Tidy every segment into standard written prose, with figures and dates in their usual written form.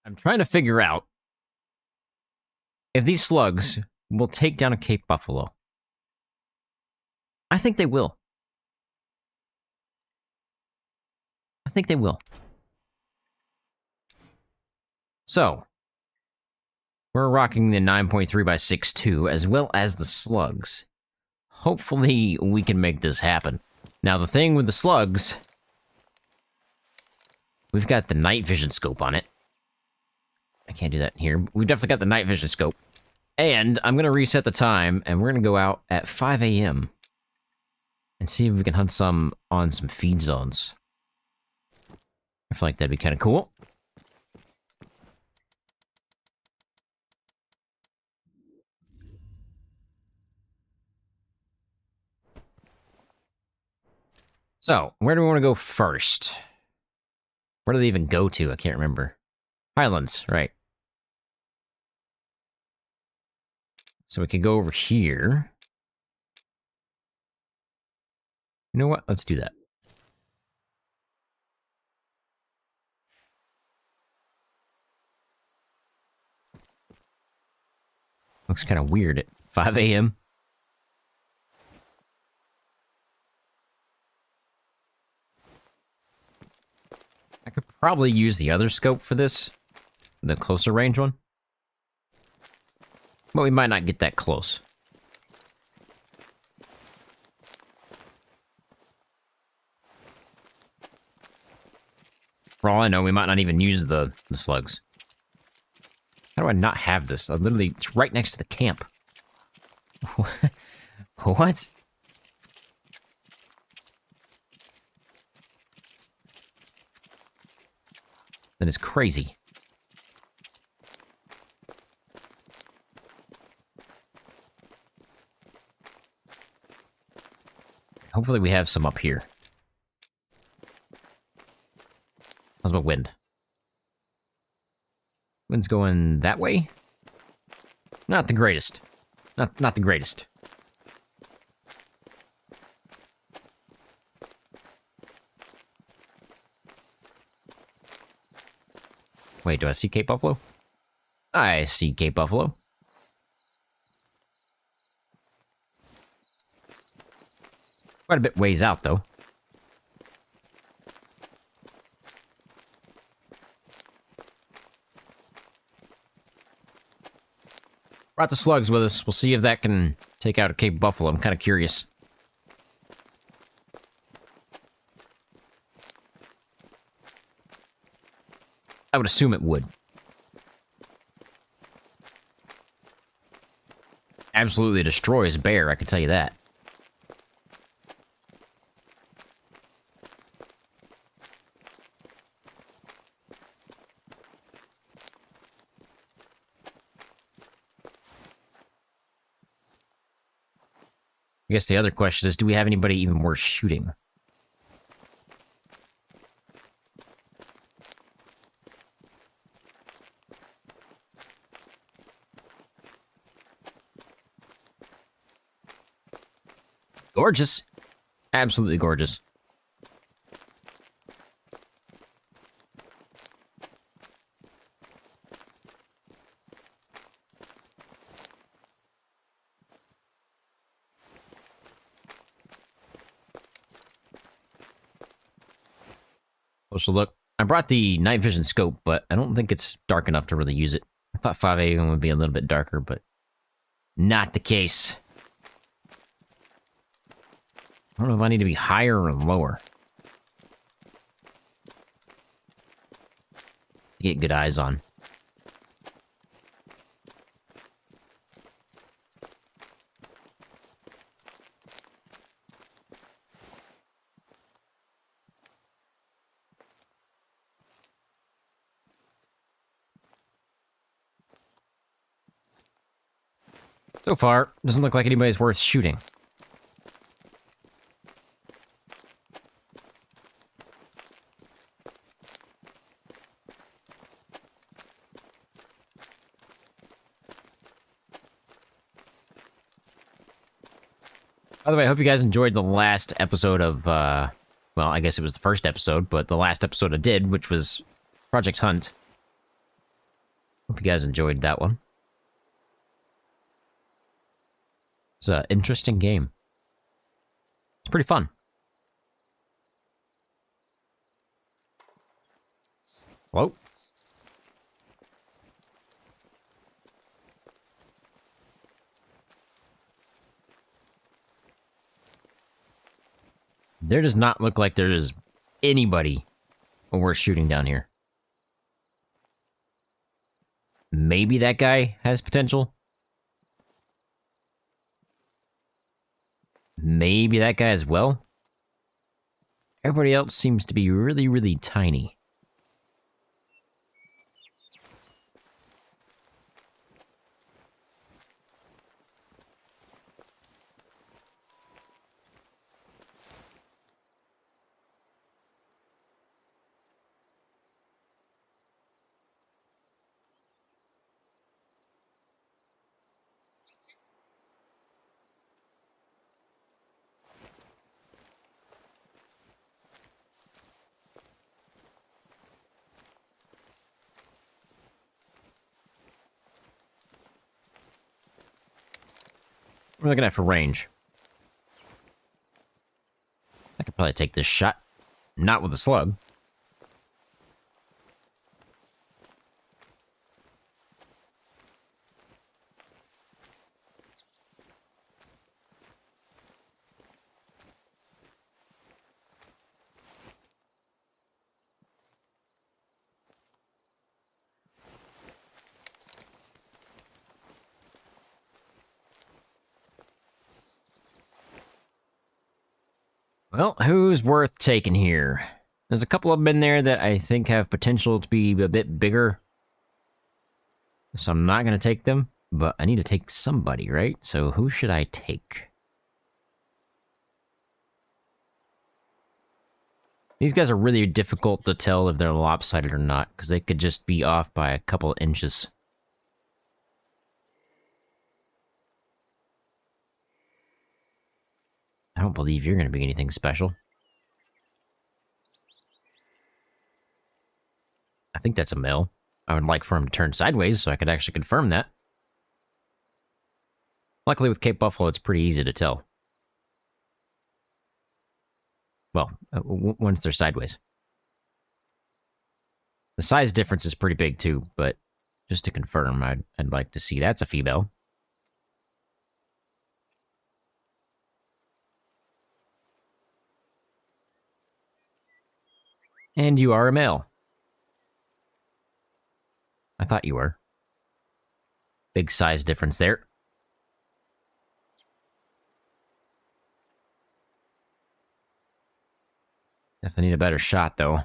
I'm trying to figure out if these slugs will take down a Cape Buffalo. I think they will. I think they will. So, we're rocking the 9.3x6.2 as well as the slugs. Hopefully, we can make this happen. Now, the thing with the slugs, we've got the night vision scope on it. I can't do that here. We've definitely got the night vision scope. And I'm going to reset the time, and we're going to go out at 5 a.m. and see if we can hunt some on some feed zones. I feel like that'd be kind of cool. So, where do we want to go first? Where do they even go to? I can't remember. Highlands, right. So we could go over here. You know what? Let's do that. Looks kind of weird at 5 a.m. I could probably use the other scope for this. The closer range one. But we might not get that close. For all I know, we might not even use the slugs. How do I not have this? It's right next to the camp. What? That is crazy. Hopefully we have some up here. How's about wind? Wind's going that way? Not the greatest. Not the greatest. Wait, do I see Cape Buffalo? I see Cape Buffalo. Quite a bit ways out, though. Brought the slugs with us. We'll see if that can take out a Cape Buffalo. I'm kind of curious. I would assume it would. Absolutely destroys bear, I can tell you that. I guess the other question is, do we have anybody even worth shooting? Gorgeous. Absolutely gorgeous. Closer look. I brought the night vision scope, but I don't think it's dark enough to really use it. I thought 5 a.m. would be a little bit darker, but not the case. I don't know if I need to be higher or lower to get good eyes on. So far, doesn't look like anybody's worth shooting. By the way, I hope you guys enjoyed the last episode of, well, I guess it was the first episode, but the last episode I did, which was Project Hunt. you guys enjoyed that one. It's an interesting game. It's pretty fun. Whoa. There does not look like there is anybody when we're shooting down here. Maybe that guy has potential. Maybe that guy as well. Everybody else seems to be really, really tiny. What are we looking at for range? I could probably take this shot. Not with a slug. Well, who's worth taking here? There's a couple of them in there that I think have potential to be a bit bigger. So I'm not going to take them, but I need to take somebody, right? So who should I take? These guys are really difficult to tell if they're lopsided or not, because they could just be off by a couple of inches. I don't believe you're going to be anything special. I think that's a male. I would like for him to turn sideways so I could actually confirm that. Luckily with Cape Buffalo, it's pretty easy to tell. Well, once they're sideways. The size difference is pretty big too, but just to confirm, I'd like to see that's a female. And you are a male. I thought you were. Big size difference there. Definitely need a better shot, though.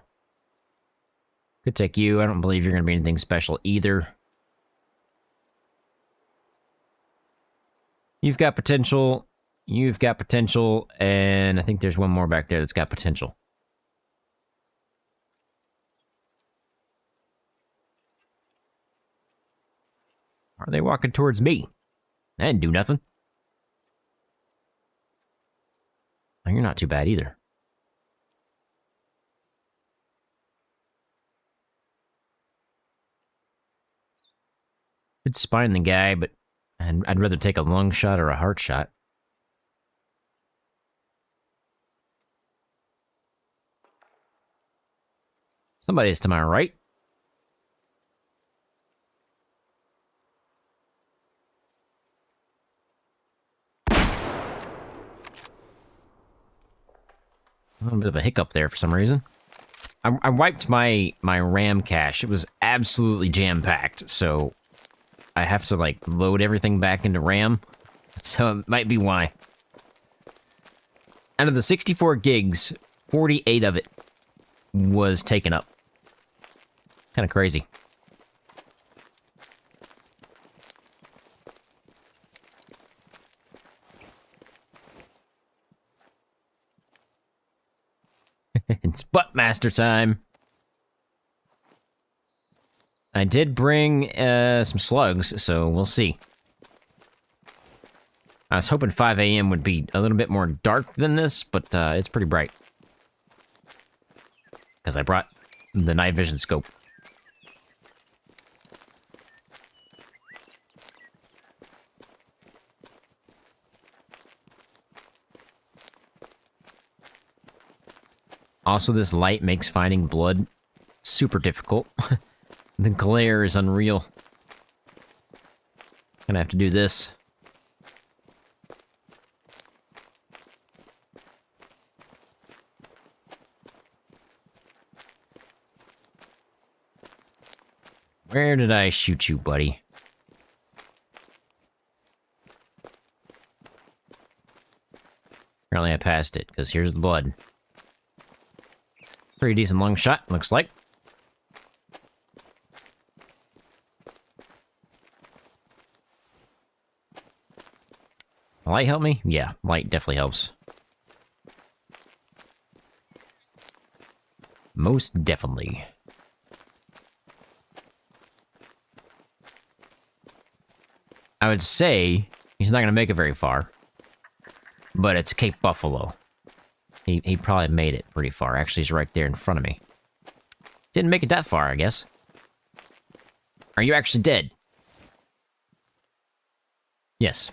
Could take you. I don't believe you're going to be anything special either. You've got potential. You've got potential. And I think there's one more back there that's got potential. Are they walking towards me? I didn't do nothing. Oh, you're not too bad either. Could spine the guy, but I'd rather take a lung shot or a heart shot. Somebody's to my right. A little bit of a hiccup there for some reason. I wiped my RAM cache. It was absolutely jam-packed, so I have to, like, load everything back into RAM. So it might be why. Out of the 64 gigs, 48 of it was taken up. Kind of crazy. It's Buttmaster time. I did bring some slugs, so we'll see. I was hoping 5 a.m. would be a little bit more dark than this, but it's pretty bright. Because I brought the night vision scope. Also, this light makes finding blood super difficult. The glare is unreal. Gonna have to do this. Where did I shoot you, buddy? Apparently I passed it, because here's the blood. Pretty decent long shot, looks like. Light help me? Yeah, light definitely helps. Most definitely. I would say he's not going to make it very far. But it's Cape Buffalo. He probably made it pretty far. Actually, he's right there in front of me. Didn't make it that far, I guess. Are you actually dead? Yes.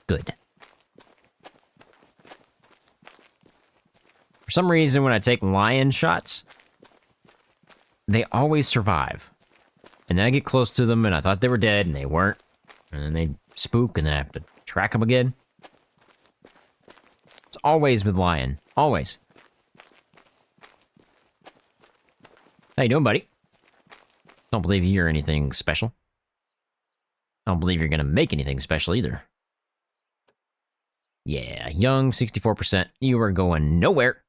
Good. For some reason, when I take lion shots, they always survive. And then I get close to them, and I thought they were dead, and they weren't. And then they spook, and then I have to track them again. It's always with lion. Always. How you doing, buddy? Don't believe you're anything special. I don't believe you're gonna make anything special either. Yeah, young, 64%. You are going nowhere.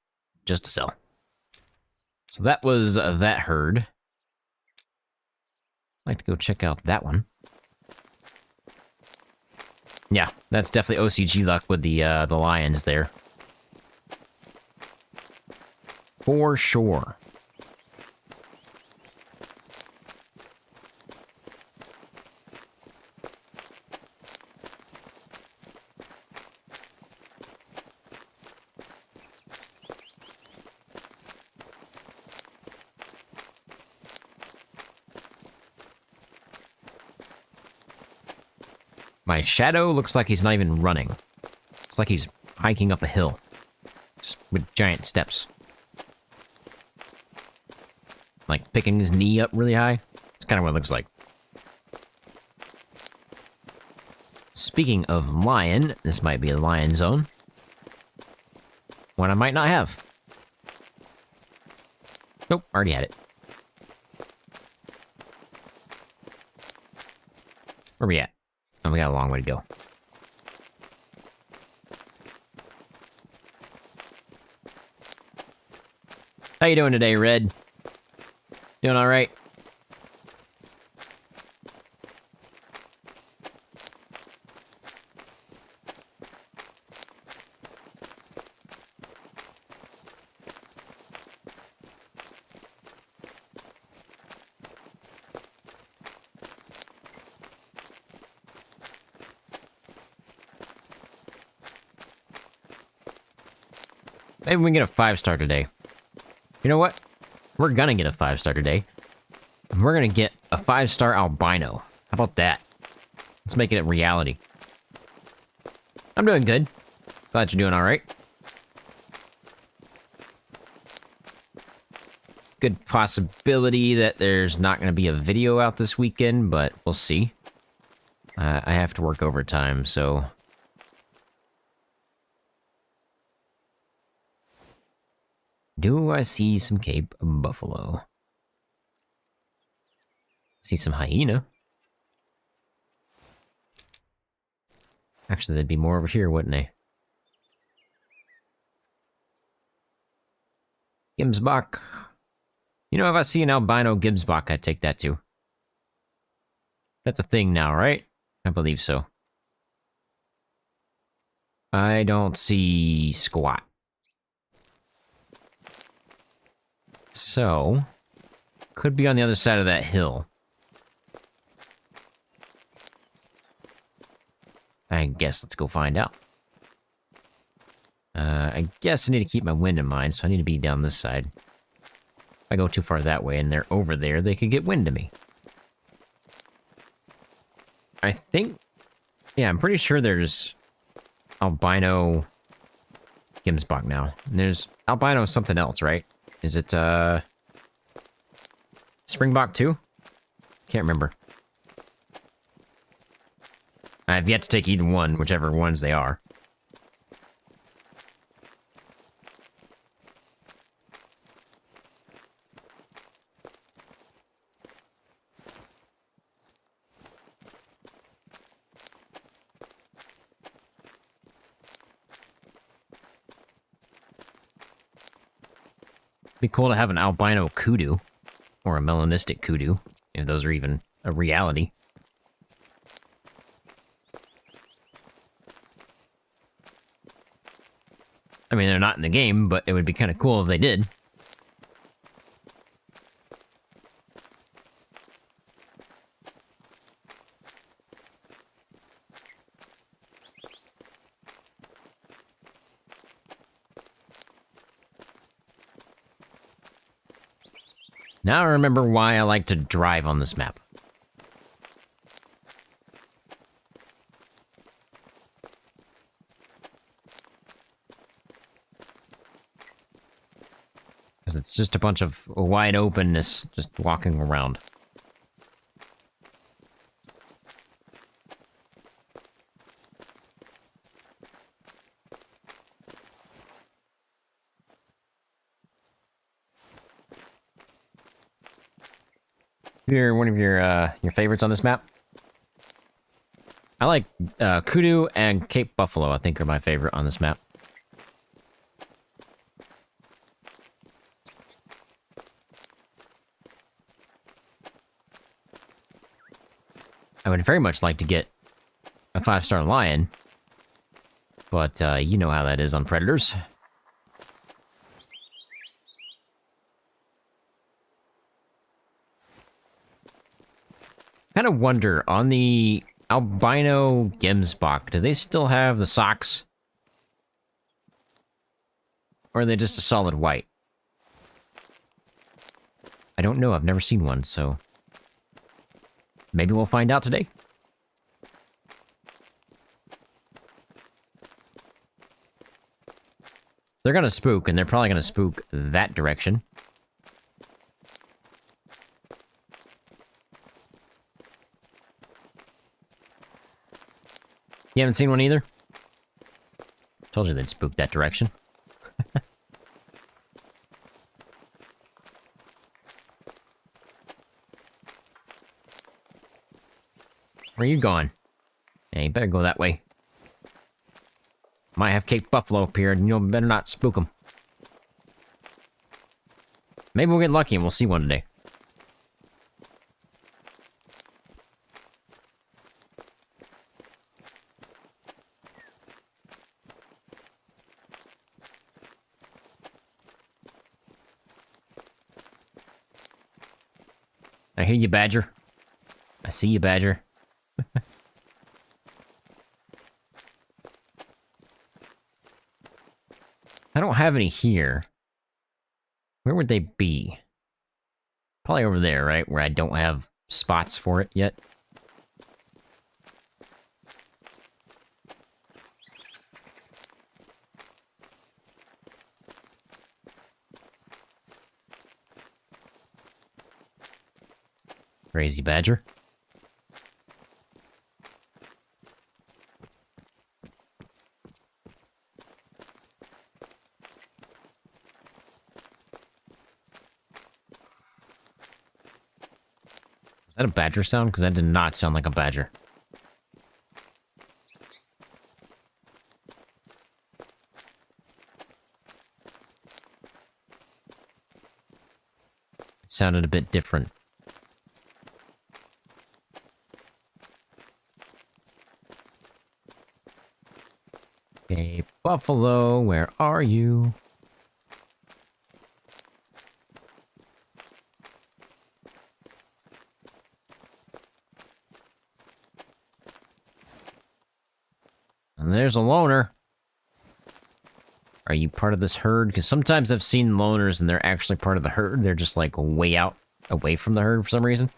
Just to sell. So that was that herd. I'd like to go check out that one. Yeah, that's definitely OCG luck with the lions there. For sure. My shadow looks like he's not even running. It's like he's hiking up a hill. With giant steps. Like picking his knee up really high. It's kind of what it looks like. Speaking of lion, this might be a lion zone. One I might not have. Nope, already had it. Where we at? Oh, we got a long way to go. How you doing today, Red? Doing all right? Maybe we can get a 5-star today. You know what? We're gonna get a 5-star today. We're gonna get a 5-star albino. How about that? Let's make it a reality. I'm doing good. Glad you're doing alright. Good possibility that there's not gonna be a video out this weekend, but we'll see. I have to work overtime, so... Do I see some Cape Buffalo? See some Hyena. Actually, there'd be more over here, wouldn't they? Gibbsbach. You know, if I see an albino Gibbsbach, I'd take that too. That's a thing now, right? I believe so. I don't see squat. So, could be on the other side of that hill. I guess let's go find out. I guess I need to keep my wind in mind, so I need to be down this side. If I go too far that way and they're over there, they could get wind of me. I think... Yeah, I'm pretty sure there's albino Gemsbok now. And there's albino something else, right? Is it, Springbok 2? Can't remember. I've yet to take either one, whichever ones they are. Be cool to have an albino kudu, or a melanistic kudu, if those are even a reality. I mean, they're not in the game, but it would be kind of cool if they did. Now I remember why I like to drive on this map. Because it's just a bunch of wide openness just walking around. One of your favorites on this map? I like Kudu and Cape Buffalo, I think, are my favorite on this map. I would very much like to get a 5-star lion, but you know how that is on Predators. Kind of wonder, on the albino Gemsbok, do they still have the socks? Or are they just a solid white? I don't know, I've never seen one, so... maybe we'll find out today. They're gonna spook, and they're probably gonna spook that direction. You haven't seen one either? Told you they'd spook that direction. Where are you going? Yeah, you better go that way. Might have Cape Buffalo up here, and you better not spook them. Maybe we'll get lucky and we'll see one today. I hear you, Badger. I see you, Badger. I don't have any here. Where would they be? Probably over there, right? Where I don't have spots for it yet. Crazy Badger. Is that a badger sound? Because that did not sound like a badger. It sounded a bit different. Okay, Buffalo, where are you? And there's a loner. Are you part of this herd? Because sometimes I've seen loners and they're actually part of the herd. They're just like way out, away from the herd for some reason.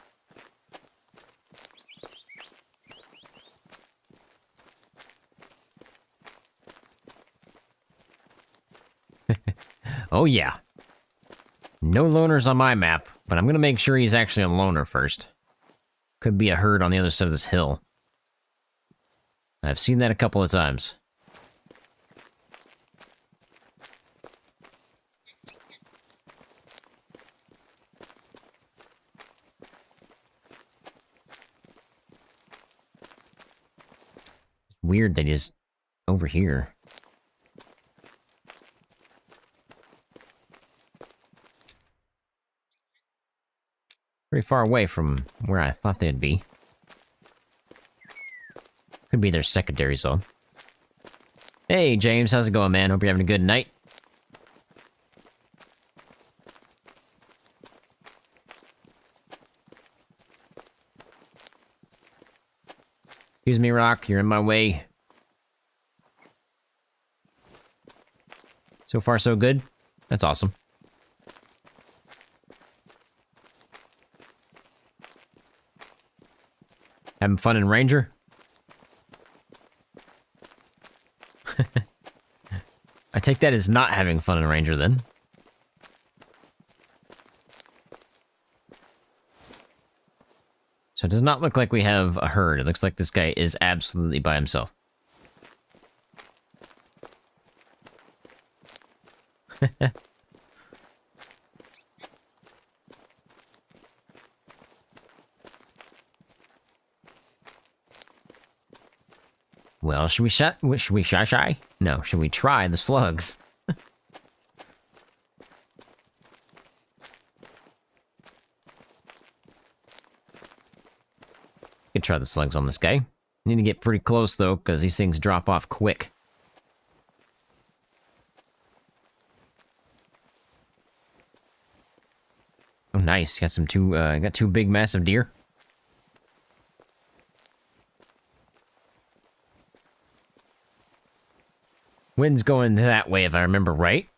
Oh yeah. No loners on my map, but I'm gonna make sure he's actually a loner first. Could be a herd on the other side of this hill. I've seen that a couple of times. It's weird that he's over here. Pretty far away from where I thought they'd be. Could be their secondary zone. Hey, James, how's it going, man? Hope you're having a good night. Excuse me, Rock, you're in my way. So far, so good. That's awesome. Having fun in Ranger? I take that as not having fun in Ranger, then. So it does not look like we have a herd. It looks like this guy is absolutely by himself. Well, should we shy? No, should we try the slugs? Could try the slugs on this guy. Need to get pretty close though, because these things drop off quick. Oh, nice. Got got two big, massive deer. Wind's going that way, if I remember right.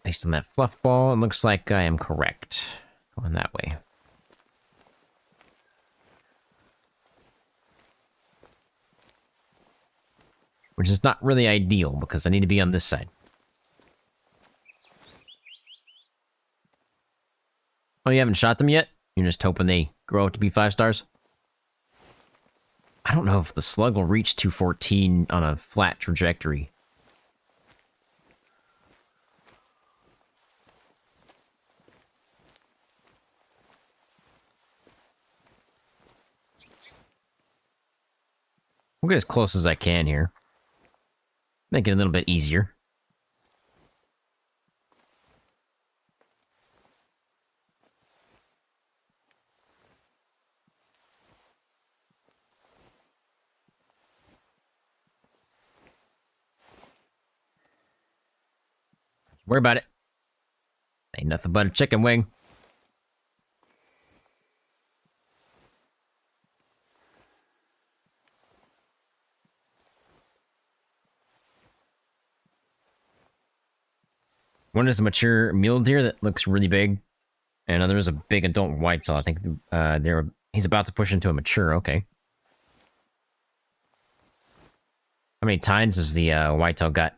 Based on that fluff ball, it looks like I am correct. Going that way. Which is not really ideal, because I need to be on this side. Oh, you haven't shot them yet? You're just hoping they grow up to be 5 stars? I don't know if the slug will reach 214 on a flat trajectory. We'll get as close as I can here. Make it a little bit easier. Don't worry about it. Ain't nothing but a chicken wing. One is a mature mule deer that looks really big, and another is a big adult whitetail. I think he's about to push into a mature. Okay. How many tines has the whitetail got?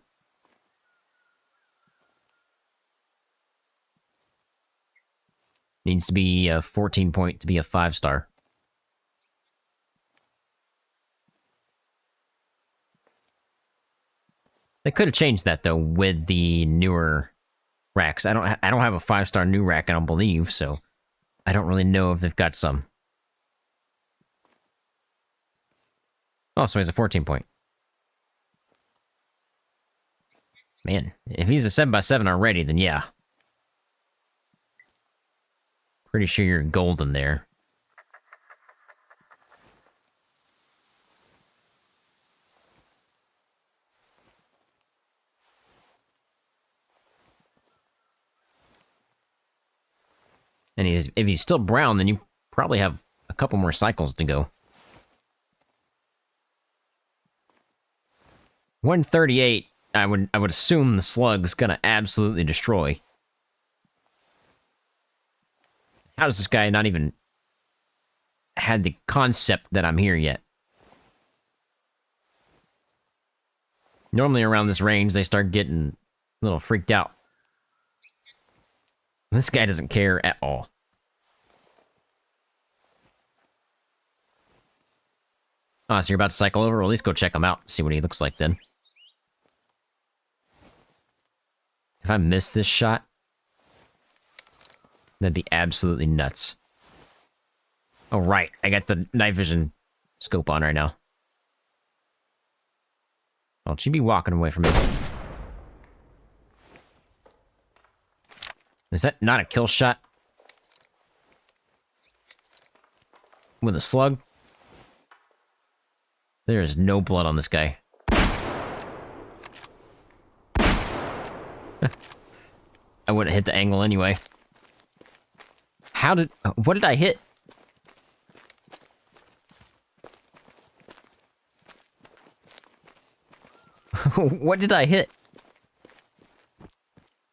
Needs to be a 14 point to be a 5 star. They could have changed that though with the newer racks. I don't have a 5 star new rack, I don't believe, so I don't really know if they've got some. Oh, so he's a 14 point. Man, if he's a 7x7 already, then yeah. Pretty sure you're golden there. And if he's still brown, then you probably have a couple more cycles to go. 138, I would assume the slug's gonna absolutely destroy. How does this guy not even had the concept that I'm here yet? Normally around this range, they start getting a little freaked out. This guy doesn't care at all. Oh, so you're about to cycle over? Well, at least go check him out, see what he looks like then. If I miss this shot, that'd be absolutely nuts. Oh, right. I got the night vision scope on right now. Don't you be walking away from me. Is that not a kill shot? With a slug? There is no blood on this guy. I would have hit the angle anyway. What did I hit? What did I hit?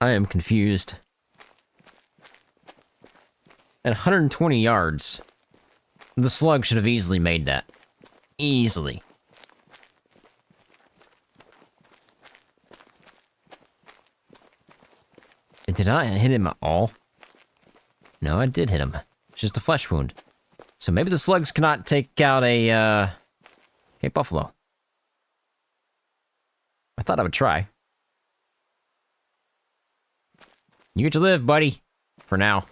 I am confused. At 120 yards, the slug should have easily made that. Easily. Did I hit him at all? No, I did hit him. It's just a flesh wound. So maybe the slugs cannot take out a buffalo. I thought I would try. You get to live, buddy. For now.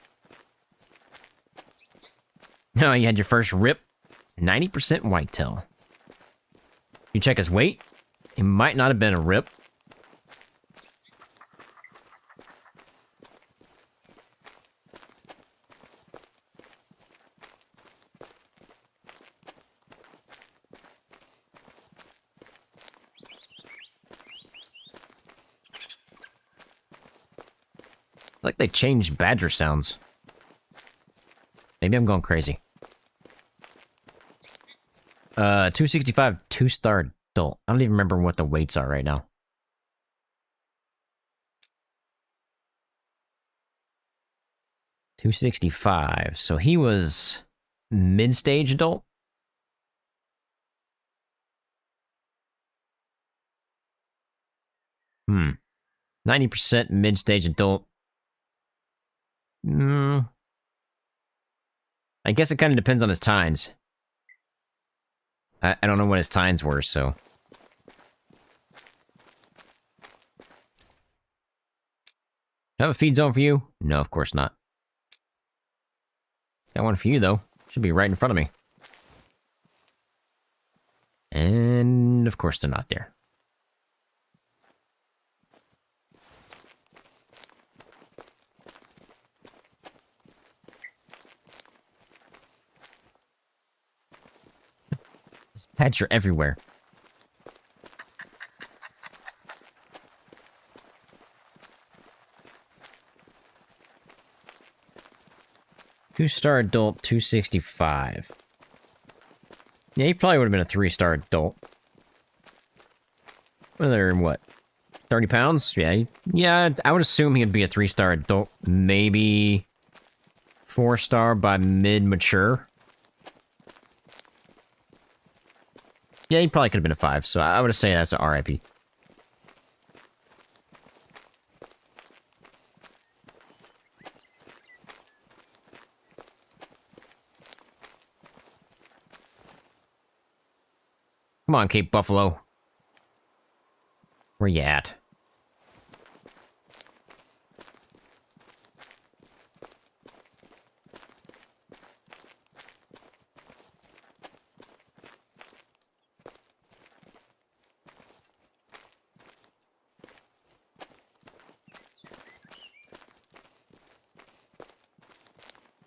No, you had your first rip. 90% whitetail. You check his weight. It might not have been a rip. Like they changed badger sounds. Maybe I'm going crazy. 265 2-star adult. I don't even remember what the weights are right now. $265. So he was mid-stage adult? 90% mid-stage adult. I guess it kind of depends on his tines. I don't know what his tines were, so... Do I have a feed zone for you? No, of course not. Got one for you, though. Should be right in front of me. And, of course, they're not there. Pads are everywhere. Two-star adult, 265. Yeah, he probably would have been a 3-star adult. Well, they're what? 30 pounds? Yeah, I would assume he'd be a 3-star adult. Maybe 4-star by mid-mature. Yeah, he probably could have been a 5, so I would say that's an RIP. Come on, Cape Buffalo. Where you at?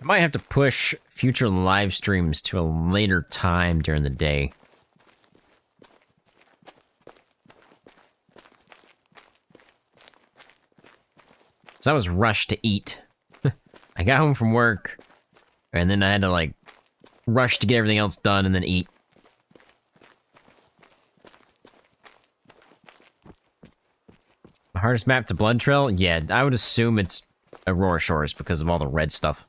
I might have to push future live streams to a later time during the day. So I was rushed to eat. I got home from work, and then I had to, like, rush to get everything else done and then eat. The hardest map to Blood Trail? Yeah, I would assume it's Aurora Shores because of all the red stuff.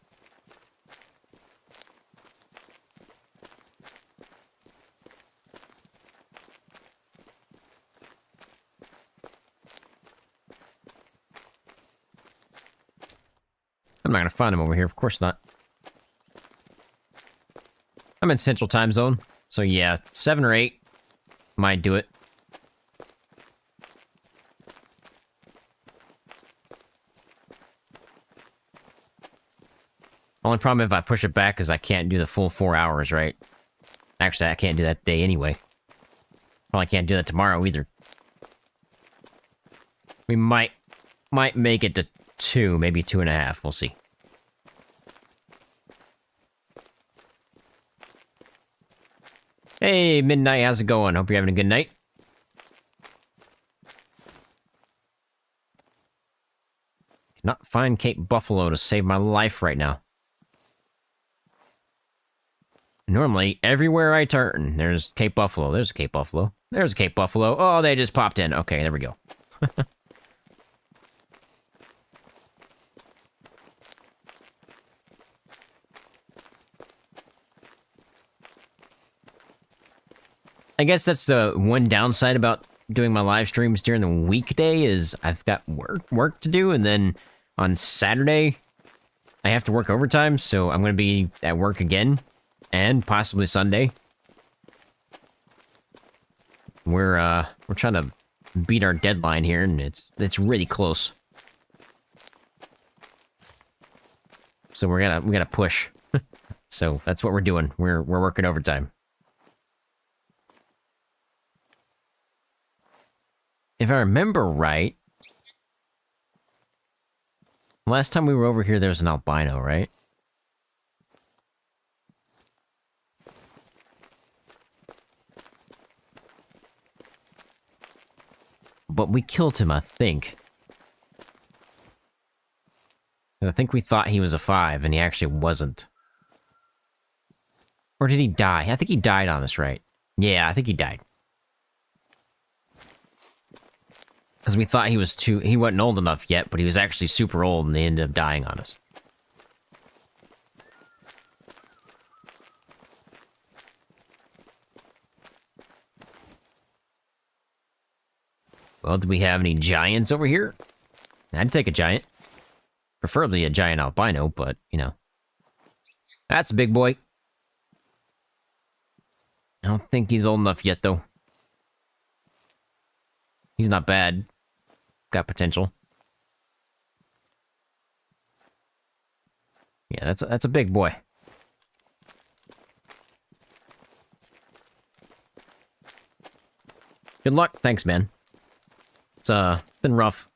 I'm not gonna find him over here. Of course not. I'm in Central Time Zone, so yeah, 7 or 8 might do it. Only problem if I push it back is I can't do the full 4 hours, right? Actually, I can't do that day anyway. Probably can't do that tomorrow either. We might make it to 2, maybe 2.5. We'll see. Hey, Midnight, how's it going? Hope you're having a good night. Cannot find Cape Buffalo to save my life right now. Normally, everywhere I turn, there's Cape Buffalo. There's a Cape Buffalo. There's a Cape Buffalo. Oh, they just popped in. Okay, there we go. I guess that's the one downside about doing my live streams during the weekday is I've got work to do, and then on Saturday, I have to work overtime, so I'm going to be at work again. And possibly Sunday. We're trying to beat our deadline here, and it's really close. So we gotta push. So that's what we're doing. We're working overtime. If I remember right, last time we were over here, there was an albino, right? But we killed him, I think. I think we thought he was a 5, and he actually wasn't. Or did he die? I think he died on us, right? Yeah, I think he died. Because we thought he wasn't old enough yet, but he was actually super old, and they ended up dying on us. Well, do we have any giants over here? I'd take a giant. Preferably a giant albino, but, you know. That's a big boy. I don't think he's old enough yet, though. He's not bad. Got potential. Yeah, that's a big boy. Good luck. Thanks, man. It's been rough.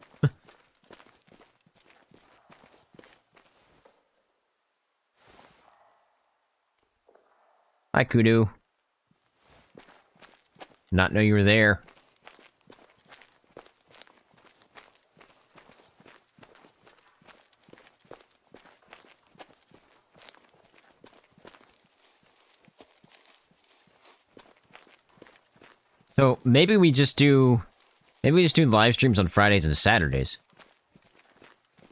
Hi, Kudu. Did not know you were there. So maybe we just do live streams on Fridays and Saturdays.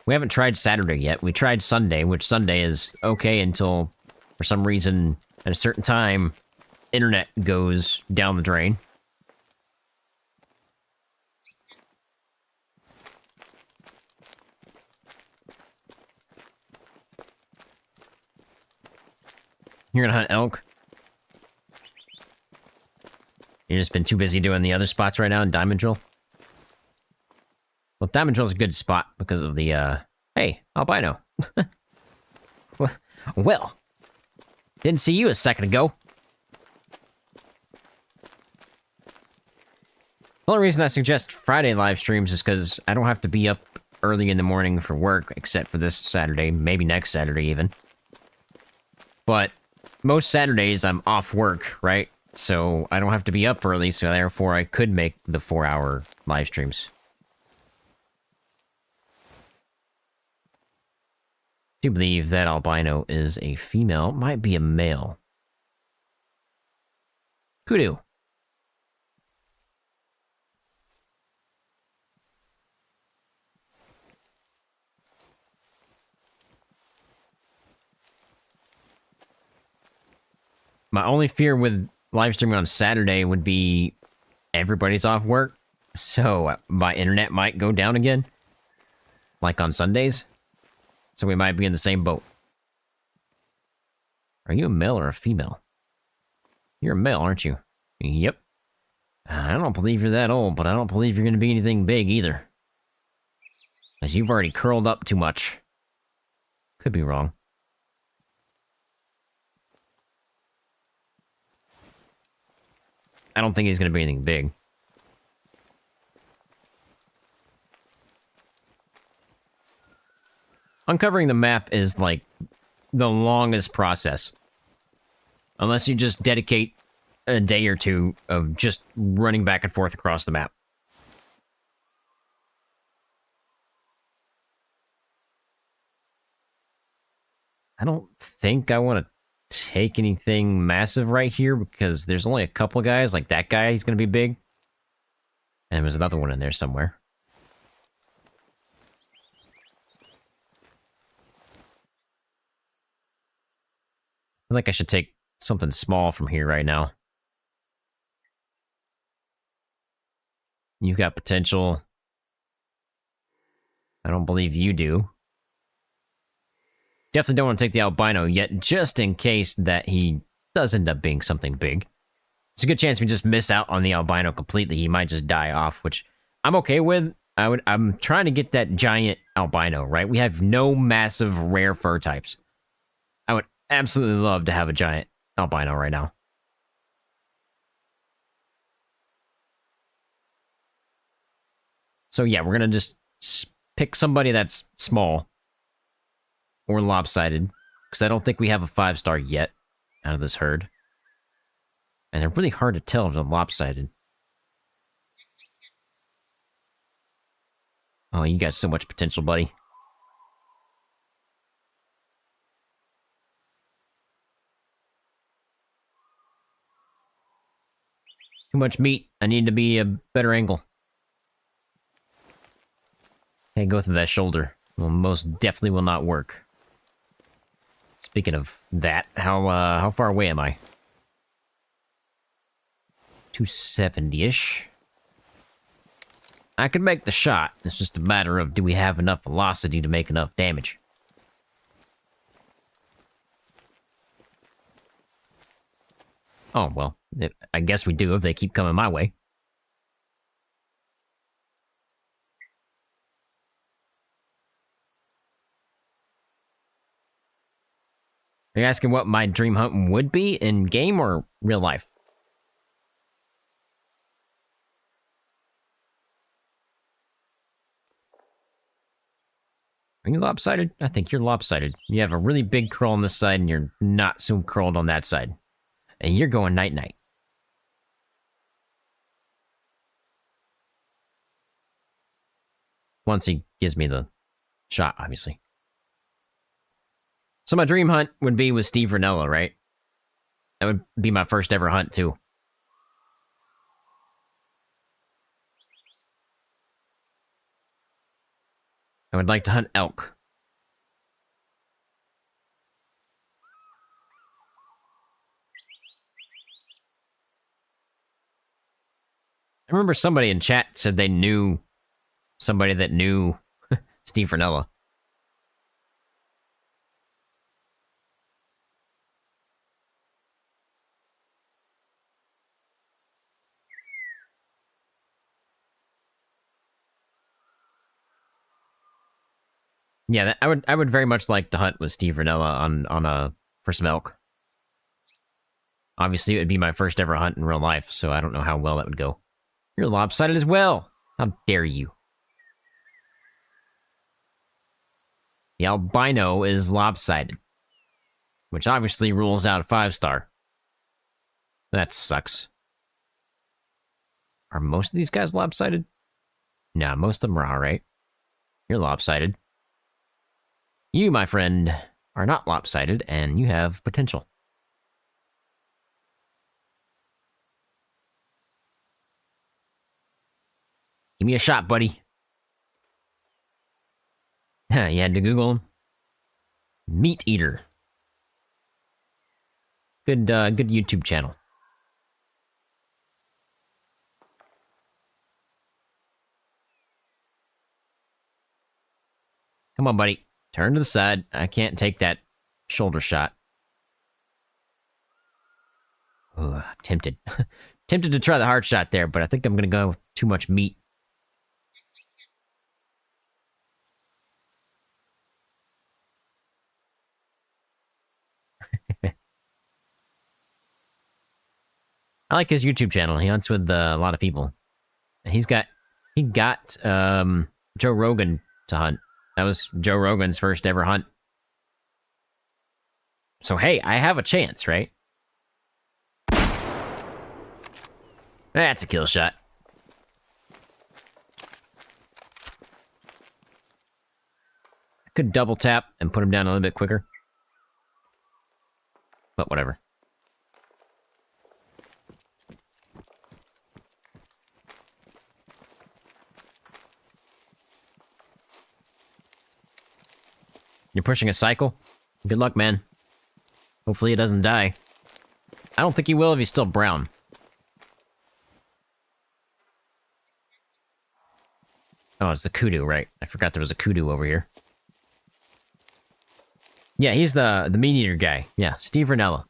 We haven't tried Saturday yet. We tried Sunday, which Sunday is okay until, for some reason, at a certain time, internet goes down the drain. You're gonna hunt elk? You've just been too busy doing the other spots right now in Diamond Drill? Well, Diamond Drill's a good spot because of the, hey, albino. Well, didn't see you a second ago. The only reason I suggest Friday live streams is because I don't have to be up early in the morning for work, except for this Saturday, maybe next Saturday even. But most Saturdays I'm off work, right? So I don't have to be up early, so therefore I could make the 4-hour live streams. I do believe that albino is a female, might be a male. Kudu. My only fear with live streaming on Saturday would be everybody's off work, so my internet might go down again, like on Sundays. So we might be in the same boat. Are you a male or a female? You're a male, aren't you? Yep. I don't believe you're that old, but I don't believe you're going to be anything big either. Because you've already curled up too much. Could be wrong. I don't think he's going to be anything big. Uncovering the map is, like, the longest process. Unless you just dedicate a day or two of just running back and forth across the map. I don't think I want to take anything massive right here because there's only a couple guys. Like that guy, he's going to be big. And there's another one in there somewhere. I feel like I should take something small from here right now. You've got potential. I don't believe you do. Definitely don't want to take the albino yet, just in case that he does end up being something big. There's a good chance we just miss out on the albino completely. He might just die off, which I'm okay with. I'm trying to get that giant albino, right? We have no massive rare fur types. I would absolutely love to have a giant albino right now. So yeah, we're going to just pick somebody that's small or lopsided, because I don't think we have a 5-star yet out of this herd. And they're really hard to tell if they're lopsided. Oh, you got so much potential, buddy. Too much meat. I need to be a better angle. Can't go through that shoulder. Well, most definitely will not work. Speaking of that, how far away am I? 270-ish. I could make the shot. It's just a matter of, do we have enough velocity to make enough damage? Oh, well, I guess we do if they keep coming my way. Are you asking what my dream hunt would be in game or real life? Are you lopsided? I think you're lopsided. You have a really big curl on this side and you're not so curled on that side. And you're going night-night. Once he gives me the shot, obviously. So my dream hunt would be with Steve Ranella, right? That would be my first ever hunt, too. I would like to hunt elk. I remember somebody in chat said they knew somebody that knew Steve Ranella. Yeah, I would very much like to hunt with Steve Ranella for some elk. Obviously, it would be my first ever hunt in real life, so I don't know how well that would go. You're lopsided as well. How dare you? The albino is lopsided, which obviously rules out a 5-star. That sucks. Are most of these guys lopsided? Nah, most of them are alright. You're lopsided. You, my friend, are not lopsided, and you have potential. Give me a shot, buddy. You had to Google him. Meat Eater. Good YouTube channel. Come on, buddy. Turn to the side. I can't take that shoulder shot. Ooh, tempted. Tempted to try the hard shot there, but I think I'm gonna go with too much meat. I like his YouTube channel. He hunts with a lot of people. He got Joe Rogan to hunt. That was Joe Rogan's first ever hunt. So hey, I have a chance, right? That's a kill shot. I could double tap and put him down a little bit quicker. But whatever. You're pushing a cycle? Good luck, man. Hopefully he doesn't die. I don't think he will if he's still brown. Oh, it's the kudu, right? I forgot there was a kudu over here. Yeah, he's the meat eater guy. Yeah, Steve Ranella.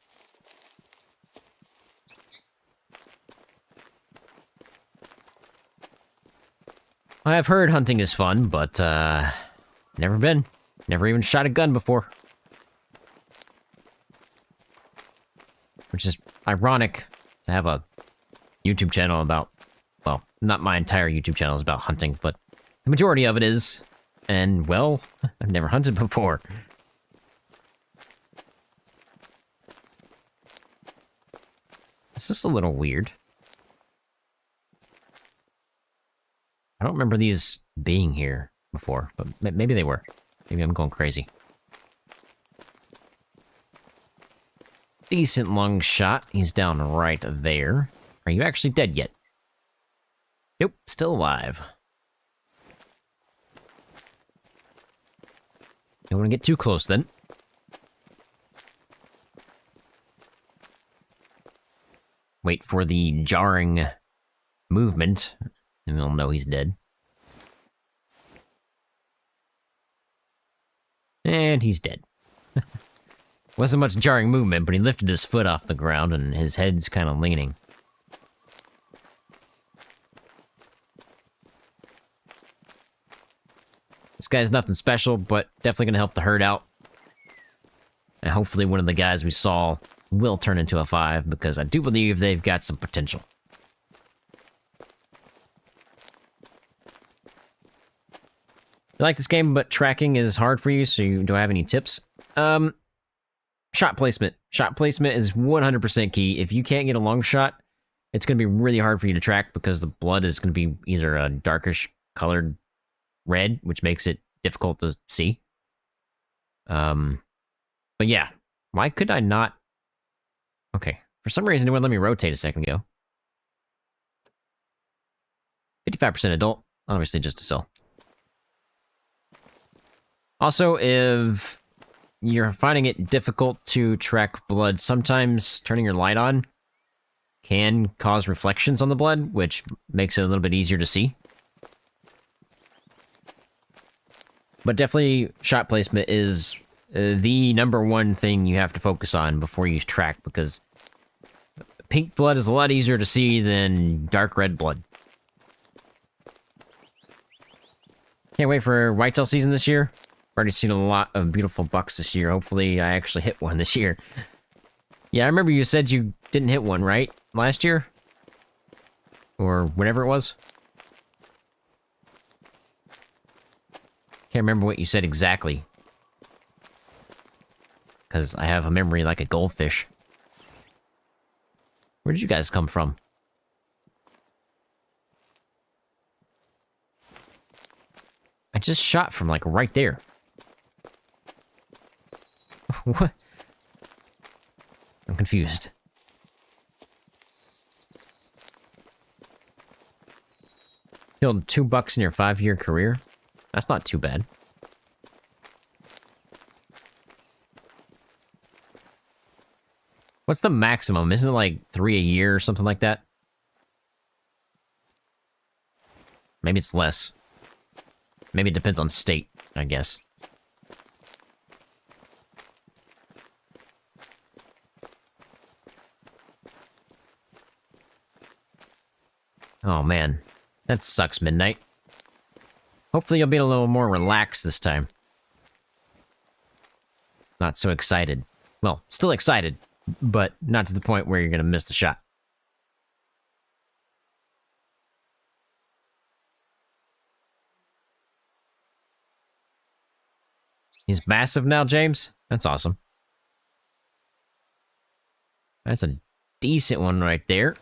I've heard hunting is fun, but never been. Never even shot a gun before. Which is ironic to have a YouTube channel about, well, not my entire YouTube channel is about hunting, but the majority of it is. And, well, I've never hunted before. It's just a little weird. I don't remember these being here before, but maybe they were. Maybe I'm going crazy. Decent long shot. He's down right there. Are you actually dead yet? Nope, still alive. Don't want to get too close then. Wait for the jarring movement, and we'll know he's dead. And he's dead. Wasn't much jarring movement, but he lifted his foot off the ground, and his head's kind of leaning. This guy's nothing special, but definitely going to help the herd out. And hopefully one of the guys we saw will turn into a 5, because I do believe they've got some potential. I like this game, but tracking is hard for you, so do I have any tips? Shot placement. Shot placement is 100% key. If you can't get a long shot, it's going to be really hard for you to track because the blood is going to be either a darkish colored red, which makes it difficult to see. But yeah, why could I not? Okay, for some reason it wouldn't let me rotate a second ago. 55% adult, obviously just to sell. Also, if you're finding it difficult to track blood, sometimes turning your light on can cause reflections on the blood, which makes it a little bit easier to see. But definitely, shot placement is the #1 thing you have to focus on before you track, because pink blood is a lot easier to see than dark red blood. Can't wait for whitetail season this year. Already seen a lot of beautiful bucks this year. Hopefully, I actually hit one this year. Yeah, I remember you said you didn't hit one, right? Last year? Or whenever it was? Can't remember what you said exactly. Because I have a memory like a goldfish. Where did you guys come from? I just shot from, like, right there. What? I'm confused. Killed 2 bucks in your 5-year career? That's not too bad. What's the maximum? Isn't it like 3 a year or something like that? Maybe it's less. Maybe it depends on state, I guess. Oh, man. That sucks, Midnight. Hopefully you'll be a little more relaxed this time. Not so excited. Well, still excited, but not to the point where you're going to miss the shot. He's massive now, James? That's awesome. That's a decent one right there.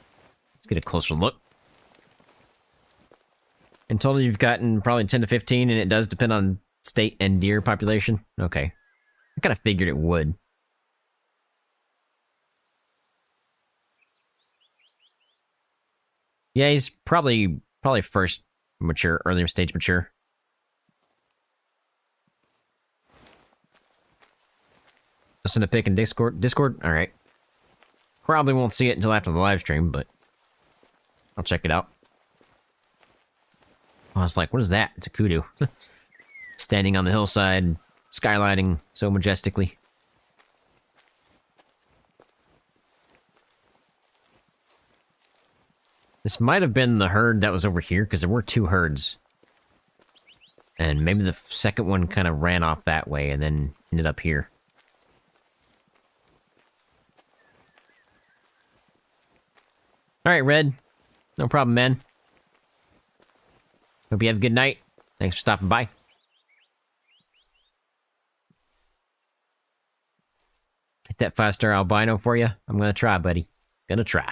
Let's get a closer look. In total, you've gotten probably 10 to 15, and it does depend on state and deer population. Okay. I kind of figured it would. Yeah, he's probably first mature, earlier stage mature. Listen to pick in Discord? Alright. Probably won't see it until after the live stream, but I'll check it out. I was like, what is that? It's a kudu. Standing on the hillside, skylighting so majestically. This might have been the herd that was over here, because there were two herds. And maybe the second one kind of ran off that way and then ended up here. Alright, Red. No problem, man. Hope you have a good night. Thanks for stopping by. Hit that 5-star albino for you. I'm gonna try, buddy. Gonna try.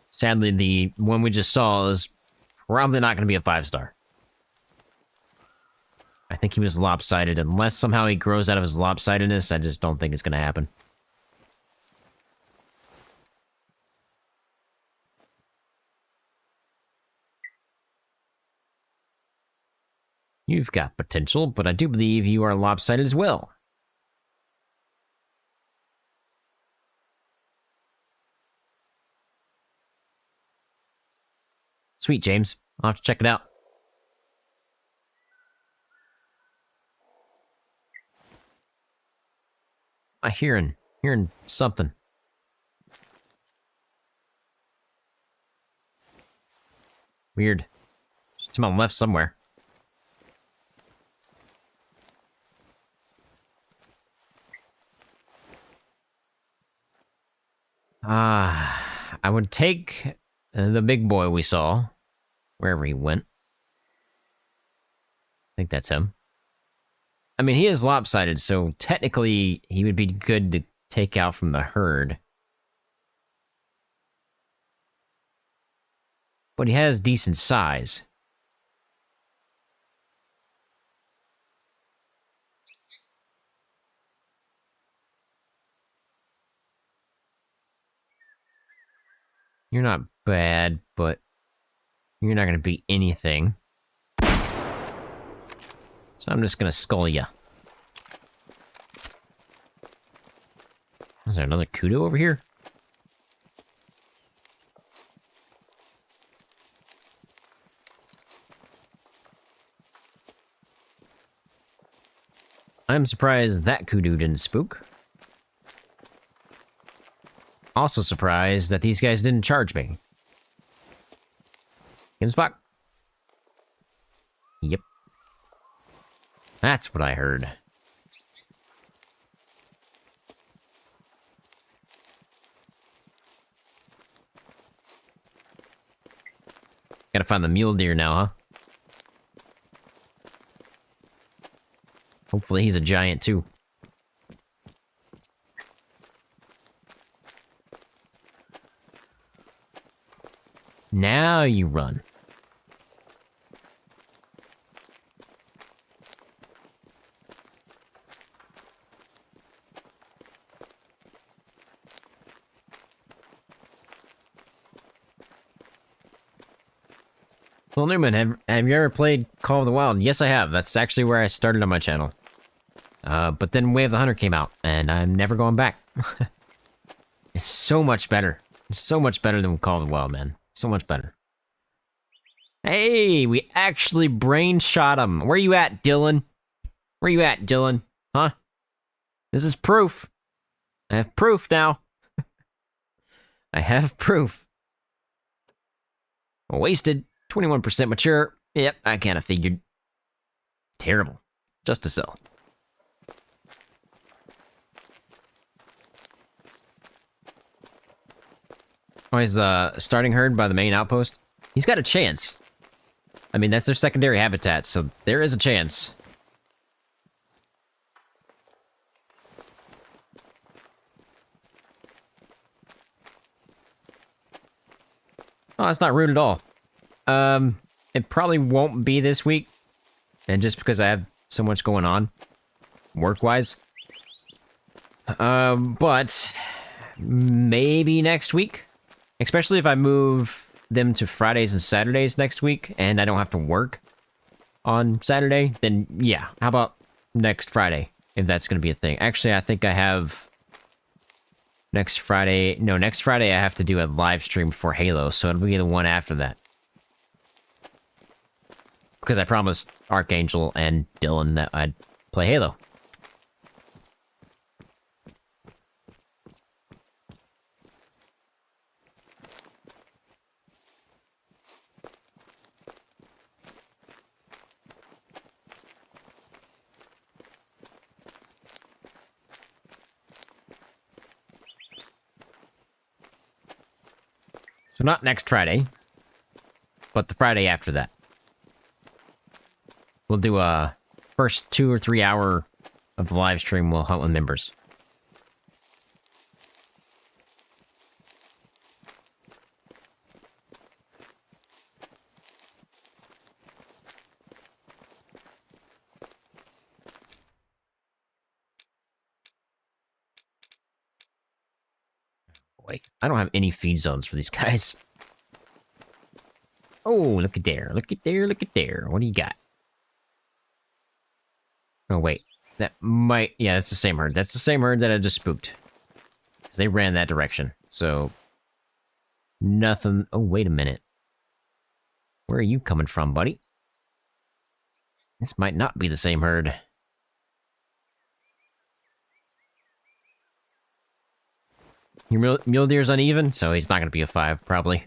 Sadly, the one we just saw is probably not gonna be a 5-star. I think he was lopsided. Unless somehow he grows out of his lopsidedness, I just don't think it's gonna happen. You've got potential, but I do believe you are lopsided as well. Sweet, James. I'll have to check it out. I'm hearing something. Weird. It's to my left somewhere. I would take the big boy we saw, wherever he went. I think that's him. I mean, he is lopsided, so technically he would be good to take out from the herd. But he has decent size. You're not bad, but you're not going to beat anything. So I'm just going to skull ya. Is there another kudu over here? I'm surprised that kudu didn't spook. Also surprised that these guys didn't charge me. Give him spot. Yep. That's what I heard. Gotta find the mule deer now, huh? Hopefully he's a giant too. Now you run. Well, Newman, have you ever played Call of the Wild? Yes, I have. That's actually where I started on my channel. But then Way of the Hunter came out, and I'm never going back. It's so much better. It's so much better than Call of the Wild, man. So much better. Hey, we actually brain shot him. Where you at, Dylan? Where you at, Dylan? Huh? This is proof. I have proof now. I have proof. Wasted. 21% mature. Yep, I kind of figured. Terrible. Just to sell. Oh, he's starting herd by the main outpost. He's got a chance. I mean, that's their secondary habitat, so there is a chance. Oh, that's not rude at all. It probably won't be this week. And just because I have so much going on, work-wise. But maybe next week. Especially if I move them to Fridays and Saturdays next week, and I don't have to work on Saturday, then yeah. How about next Friday, if that's going to be a thing? Actually, I think I have... Next Friday I have to do a live stream for Halo, so it'll be the one after that. Because I promised Archangel and Dylan that I'd play Halo. So not next Friday, but the Friday after that. We'll do a first 2 or 3 hour of the live stream. We'll hunt with members. Boy, I don't have any feed zones for these guys. Oh, look at there. Look at there. Look at there. What do you got? Oh, wait. That might... Yeah, that's the same herd. That's the same herd that I just spooked. Because they ran that direction. So... Nothing... Oh, wait a minute. Where are you coming from, buddy? This might not be the same herd. Your mule deer's uneven, so he's not going to be a 5, probably.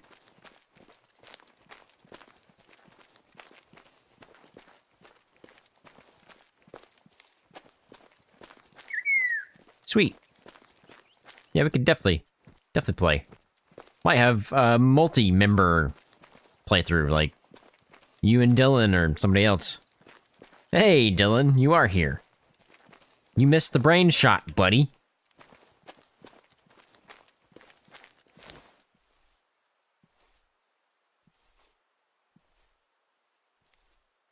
Sweet. Yeah, we could definitely play. Might have a multi-member playthrough, like you and Dylan or somebody else. Hey, Dylan, you are here. You missed the brain shot, buddy.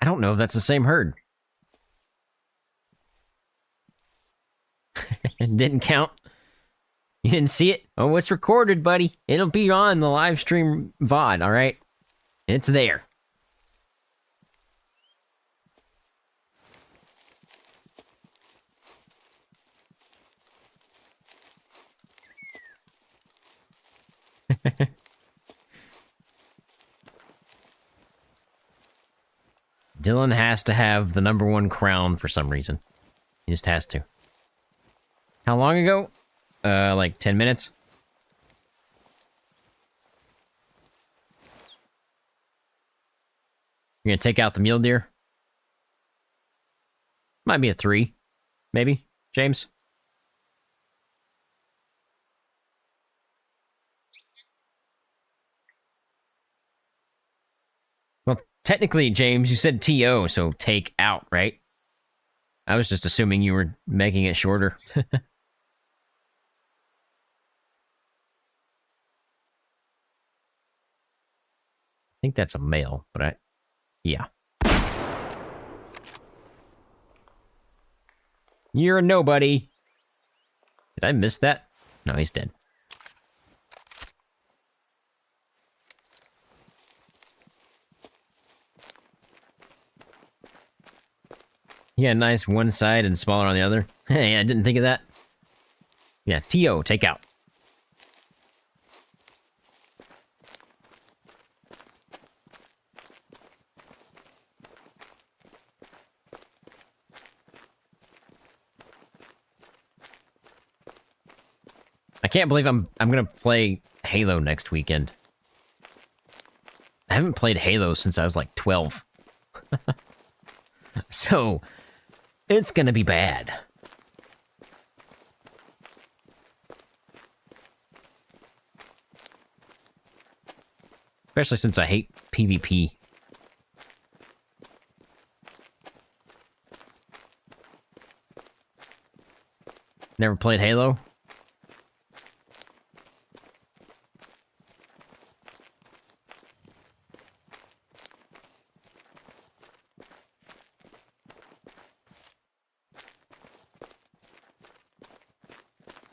I don't know if that's the same herd. It didn't count. You didn't see it? Oh, it's recorded, buddy. It'll be on the live stream VOD, alright? It's there. Dylan has to have the #1 crown for some reason. He just has to. How long ago? Like 10 minutes? You're gonna take out the mule deer? Might be a 3. Maybe, James? Well, technically, James, you said TO, so take out, right? I was just assuming you were making it shorter. I think that's a male, but yeah. You're a nobody. Did I miss that? No, he's dead. Yeah, nice one side and smaller on the other. Hey, I didn't think of that. Yeah, TO, take out. can't believe I'm gonna play Halo next weekend. I haven't played Halo since I was like 12. So, it's gonna be bad. Especially since I hate PvP. Never played Halo?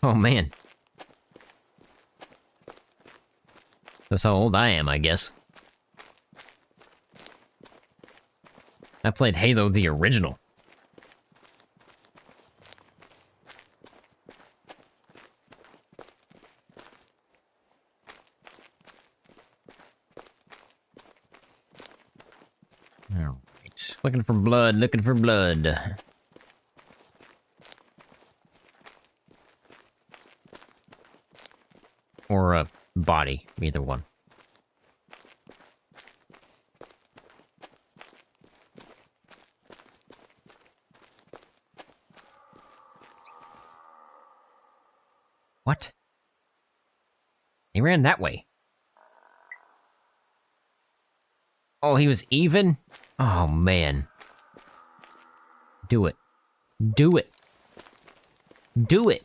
Oh, man. That's how old I am, I guess. I played Halo the original. Alright. Looking for blood, looking for blood. Or a body, either one. What? He ran that way. Oh, he was even? Oh, man. Do it. Do it. Do it.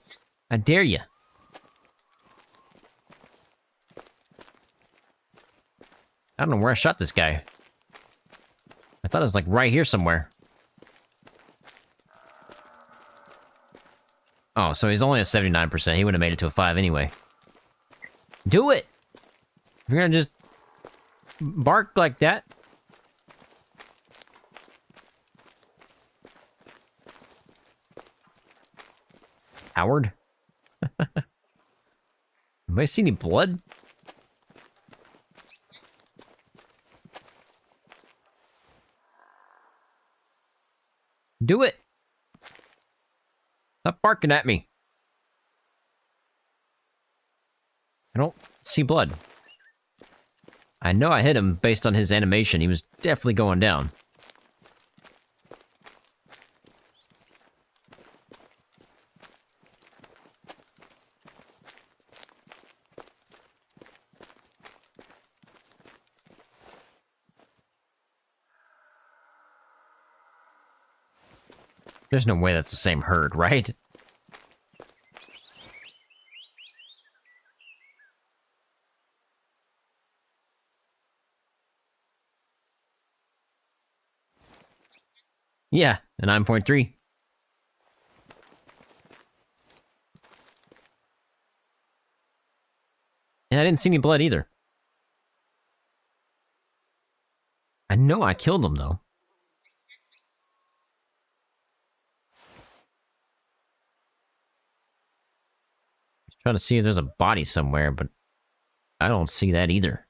I dare you. I don't know where I shot this guy. I thought it was like right here somewhere. Oh, so he's only at 79%. He would have made it to a 5 anyway. Do it! You're gonna just bark like that. Howard? Anybody see any blood? Do it! Stop barking at me. I don't see blood. I know I hit him based on his animation. He was definitely going down. There's no way that's the same herd, right? Yeah, a 9.3. And I didn't see any blood either. I know I killed him, though. Trying to see if there's a body somewhere, but I don't see that either.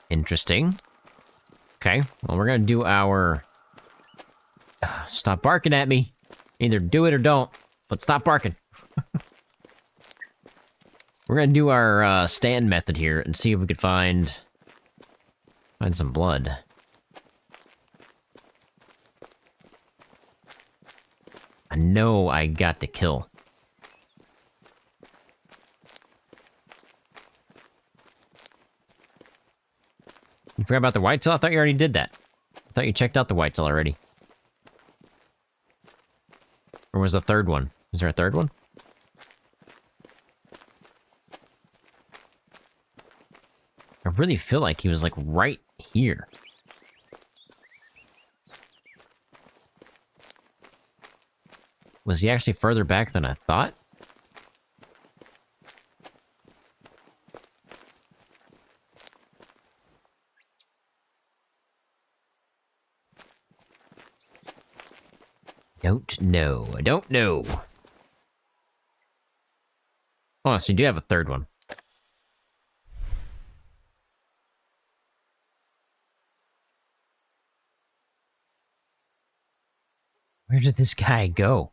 Interesting. Okay, well, we're gonna do our... Stop barking at me. Either do it or don't, but stop barking. We're gonna do our stand method here and see if we could find some blood. I know I got the kill. You forgot about the whitetail? I thought you already did that. I thought you checked out the whitetail already. Or was the third one? Is there a third one? I really feel like he was like right here. Was he actually further back than I thought? Don't know. I don't know. Oh, so you do have a third one. Where did this guy go?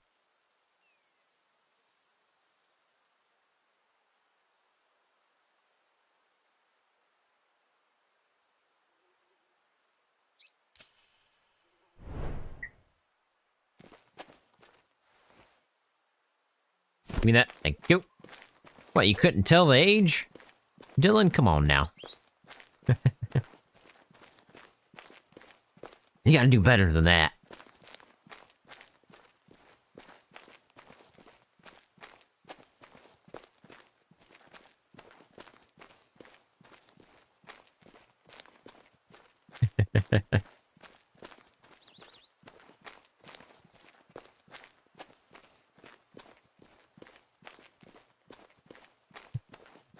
Give me that. Thank you. What, you couldn't tell the age? Dylan, come on now. You gotta do better than that.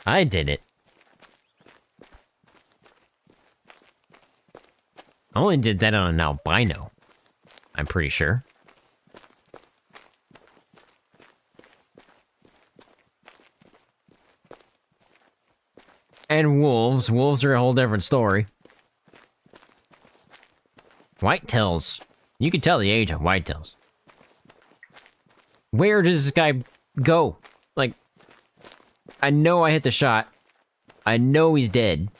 I did it. I only did that on an albino. I'm pretty sure. And wolves. Wolves are a whole different story. Whitetails. You can tell the age of whitetails. Where does this guy go? Like, I know I hit the shot. I know he's dead.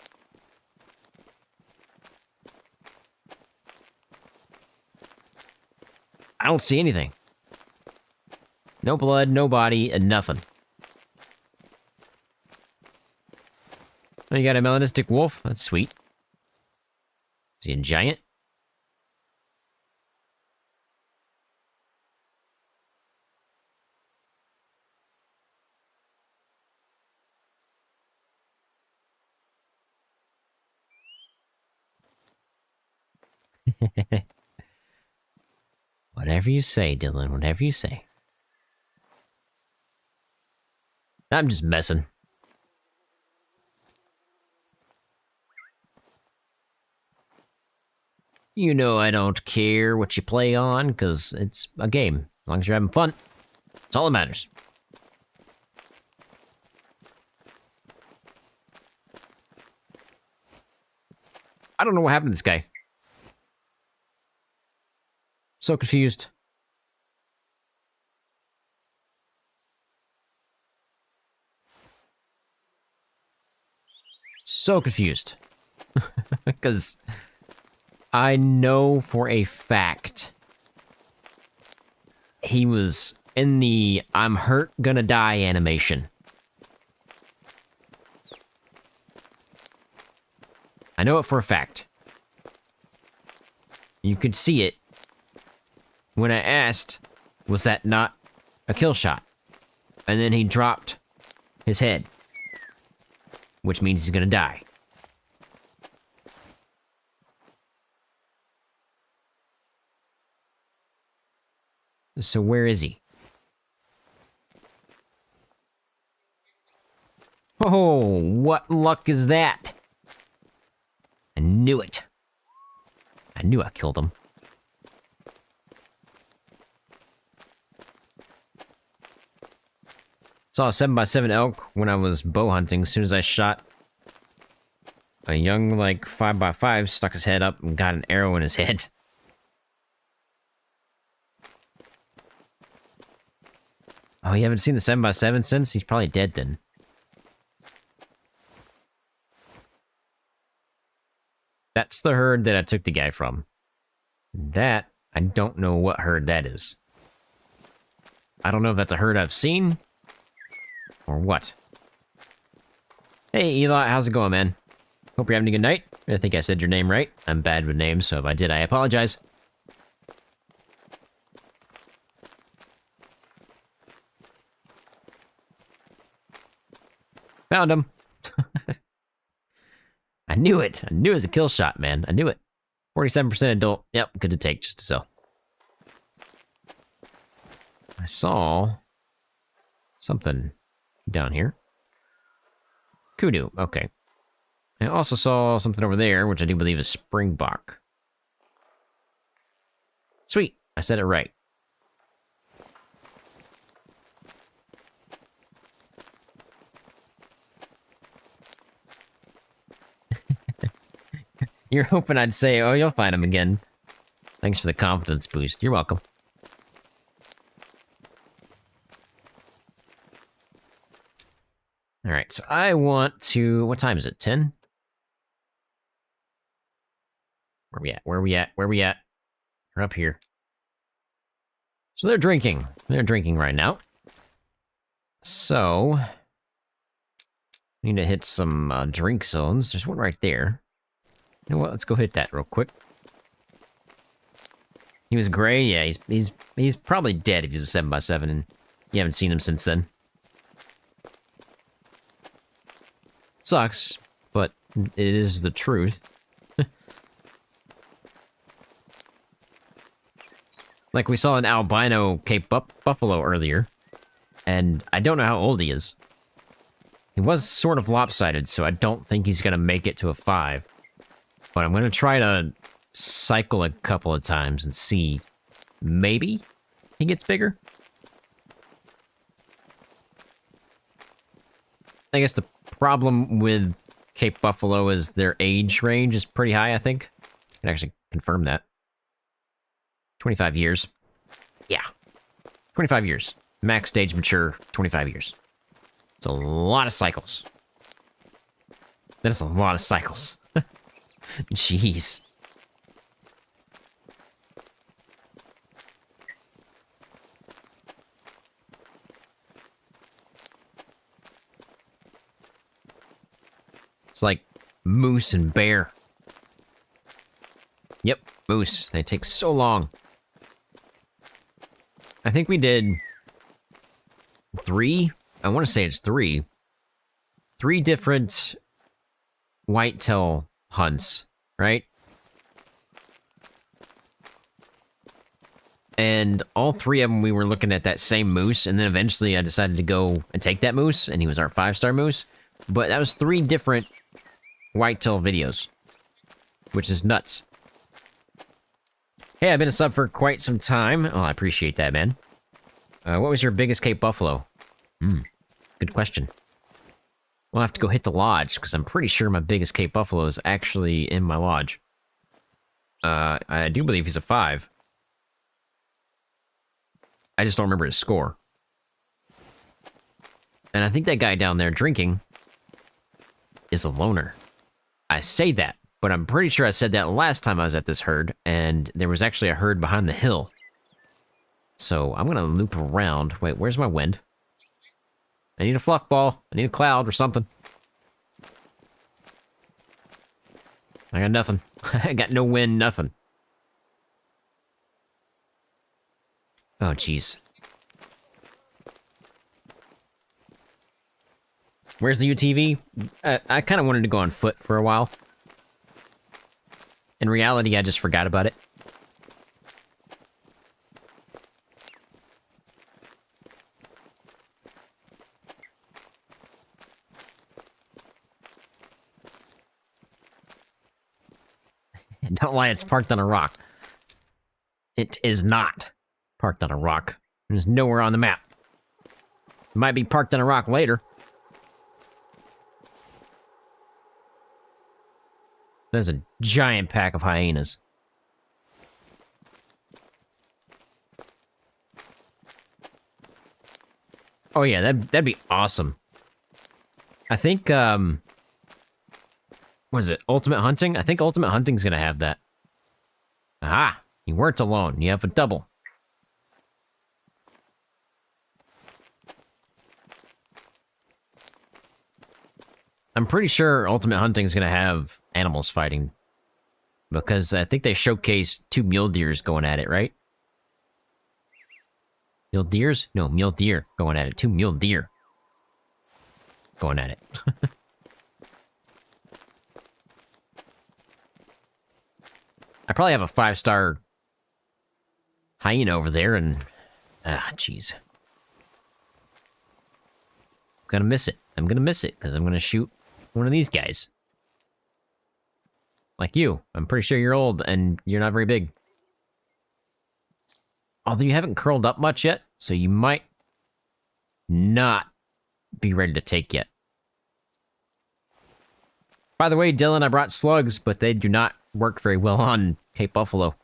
I don't see anything. No blood, no body, and nothing. Oh, you got a melanistic wolf? That's sweet. Is he a giant? Whatever you say, Dylan, whatever you say. I'm just messing. You know I don't care what you play on, because it's a game. As long as you're having fun, that's all that matters. I don't know what happened to this guy. So confused. So confused. Because I know for a fact he was in the I'm hurt, gonna die animation. I know it for a fact. You could see it. When I asked, was that not a kill shot? And then he dropped his head. Which means he's gonna die. So where is he? Oh, what luck is that? I knew it. I knew I killed him. Saw a 7x7 elk when I was bow hunting. As soon as I shot a young, like, 5x5, stuck his head up and got an arrow in his head. Oh, you haven't seen the 7x7 since? He's probably dead then. That's the herd that I took the guy from. That, I don't know what herd that is. I don't know if that's a herd I've seen. Or what? Hey, Eli, how's it going, man? Hope you're having a good night. I think I said your name right. I'm bad with names, so if I did, I apologize. Found him. I knew it. I knew it was a kill shot, man. I knew it. 47% adult. Yep, good to take just to sell. I saw something down here. Kudu, okay. I also saw something over there, which I do believe is Springbok. Sweet, I said it right. You're hoping I'd say, oh, you'll find him again. Thanks for the confidence boost. You're welcome. Alright, so I want to... What time is it? 10? Where we at? Where we at? Where we at? We're up here. So they're drinking. They're drinking right now. So... need to hit some drink zones. There's one right there. You know what? Let's go hit that real quick. He was gray? Yeah, he's probably dead if he's a 7x7, and you haven't seen him since then. Sucks, but it is the truth. Like we saw an albino Cape Buffalo earlier, and I don't know how old he is. He was sort of lopsided, so I don't think he's going to make it to a 5. But I'm going to try to cycle a couple of times and see. Maybe he gets bigger? I guess the problem with Cape Buffalo is their age range is pretty high, I think. I can actually confirm that. 25 years. Yeah. 25 years. Max stage mature, 25 years. It's a lot of cycles. That is a lot of cycles. Jeez. It's like moose and bear. Yep, moose. They take so long. I think we did 3. I want to say it's 3. 3 different whitetail hunts, right? And all 3 of them, we were looking at that same moose, and then eventually I decided to go and take that moose, and he was our 5-star moose. But that was 3 different whitetail videos, which is nuts. Hey, I've been a sub for quite some time. Oh, I appreciate that, man. What was your biggest Cape Buffalo? Good question. We'll have to go hit the lodge, because I'm pretty sure my biggest Cape Buffalo is actually in my lodge. I do believe he's a 5. I just don't remember his score. And I think that guy down there drinking is a loner. I say that, but I'm pretty sure I said that last time I was at this herd, and there was actually a herd behind the hill. So I'm going to loop around. Wait, where's my wind? I need a fluff ball. I need a cloud or something. I got nothing. I got no wind, nothing. Oh, jeez. Where's the UTV? I kind of wanted to go on foot for a while. In reality, I just forgot about it. Don't lie, it's parked on a rock. It is not parked on a rock. There's nowhere on the map. It might be parked on a rock later. There's a giant pack of hyenas. Oh yeah, that'd be awesome. I think, what is it, Ultimate Hunting? I think Ultimate Hunting's gonna have that. Aha! You weren't alone. You have a double. I'm pretty sure Ultimate Hunting's gonna have animals fighting. Because I think they showcased 2 mule deers going at it, right? Mule deers? No, mule deer going at it. 2 mule deer going at it. I probably have a 5-star hyena over there, and... ah, jeez. I'm gonna miss it. I'm gonna miss it, because I'm gonna shoot one of these guys. Like you. I'm pretty sure you're old, and you're not very big. Although you haven't curled up much yet, so you might not be ready to take yet. By the way, Dylan, I brought slugs, but they do not work very well on Cape Buffalo.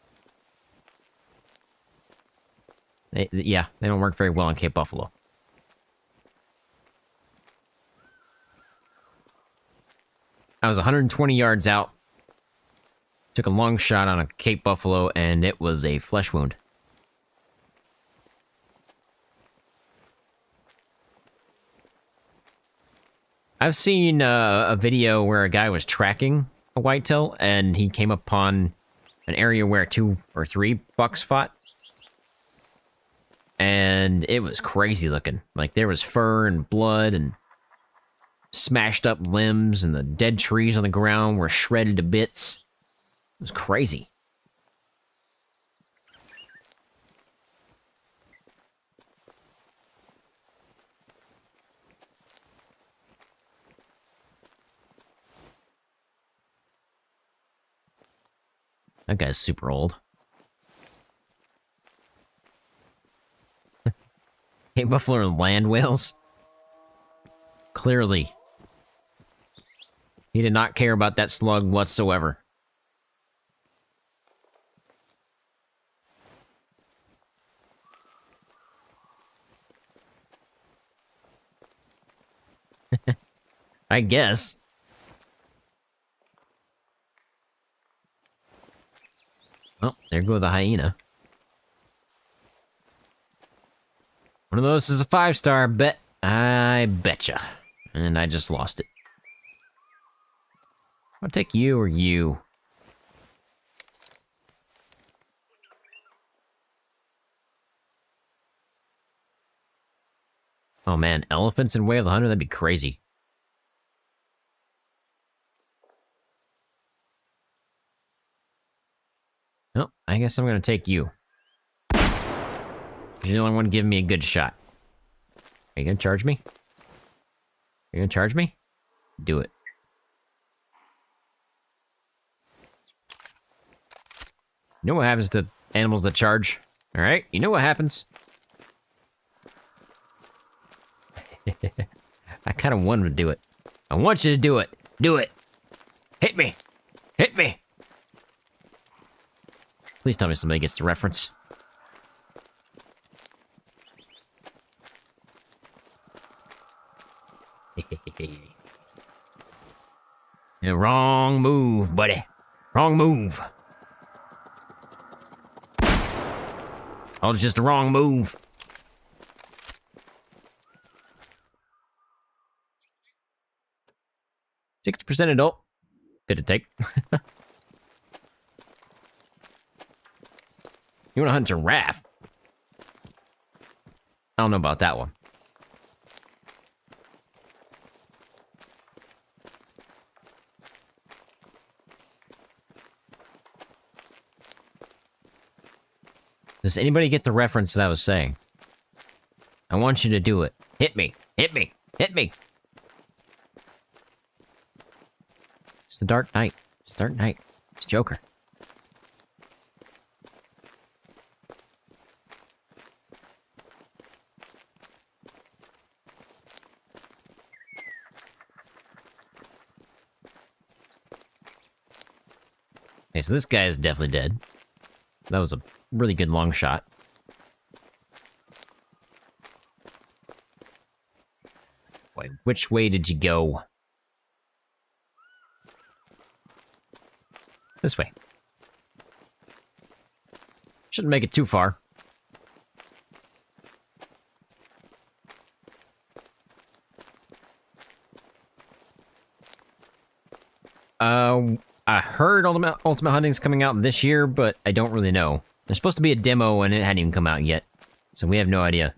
Yeah, they don't work very well on Cape Buffalo. I was 120 yards out. Took a long shot on a Cape Buffalo, and it was a flesh wound. I've seen a video where a guy was tracking a whitetail, and he came upon an area where 2 or 3 bucks fought. And it was crazy looking. Like, there was fur and blood and smashed up limbs, and the dead trees on the ground were shredded to bits. It was crazy. That guy's super old. Hey, buffalo and land whales? Clearly. He did not care about that slug whatsoever. I guess. Well, there goes the hyena. One of those is a 5-star, bet. I betcha. And I just lost it. I'll take you or you. Oh man, elephants in Way of the Hunter? That'd be crazy. Well, I guess I'm gonna take you. You're the only one giving me a good shot. Are you gonna charge me? Are you gonna charge me? Do it. You know what happens to animals that charge? Alright? You know what happens? I kind of want him to do it. I want you to do it. Do it. Hit me. Hit me. Please tell me somebody gets the reference. Yeah, wrong move, buddy. Wrong move. Oh, it's just the wrong move. %60 adult. Good to take. You want to hunt giraffe? I don't know about that one. Does anybody get the reference that I was saying? I want you to do it. Hit me. Hit me. Hit me. It's the Dark Knight. It's Dark Knight. It's Joker. Okay, so this guy is definitely dead. That was a really good long shot. Wait, which way did you go? This way. Shouldn't make it too far. I heard Ultimate Hunting's coming out this year, but I don't really know. There's supposed to be a demo and it hadn't even come out yet, so we have no idea.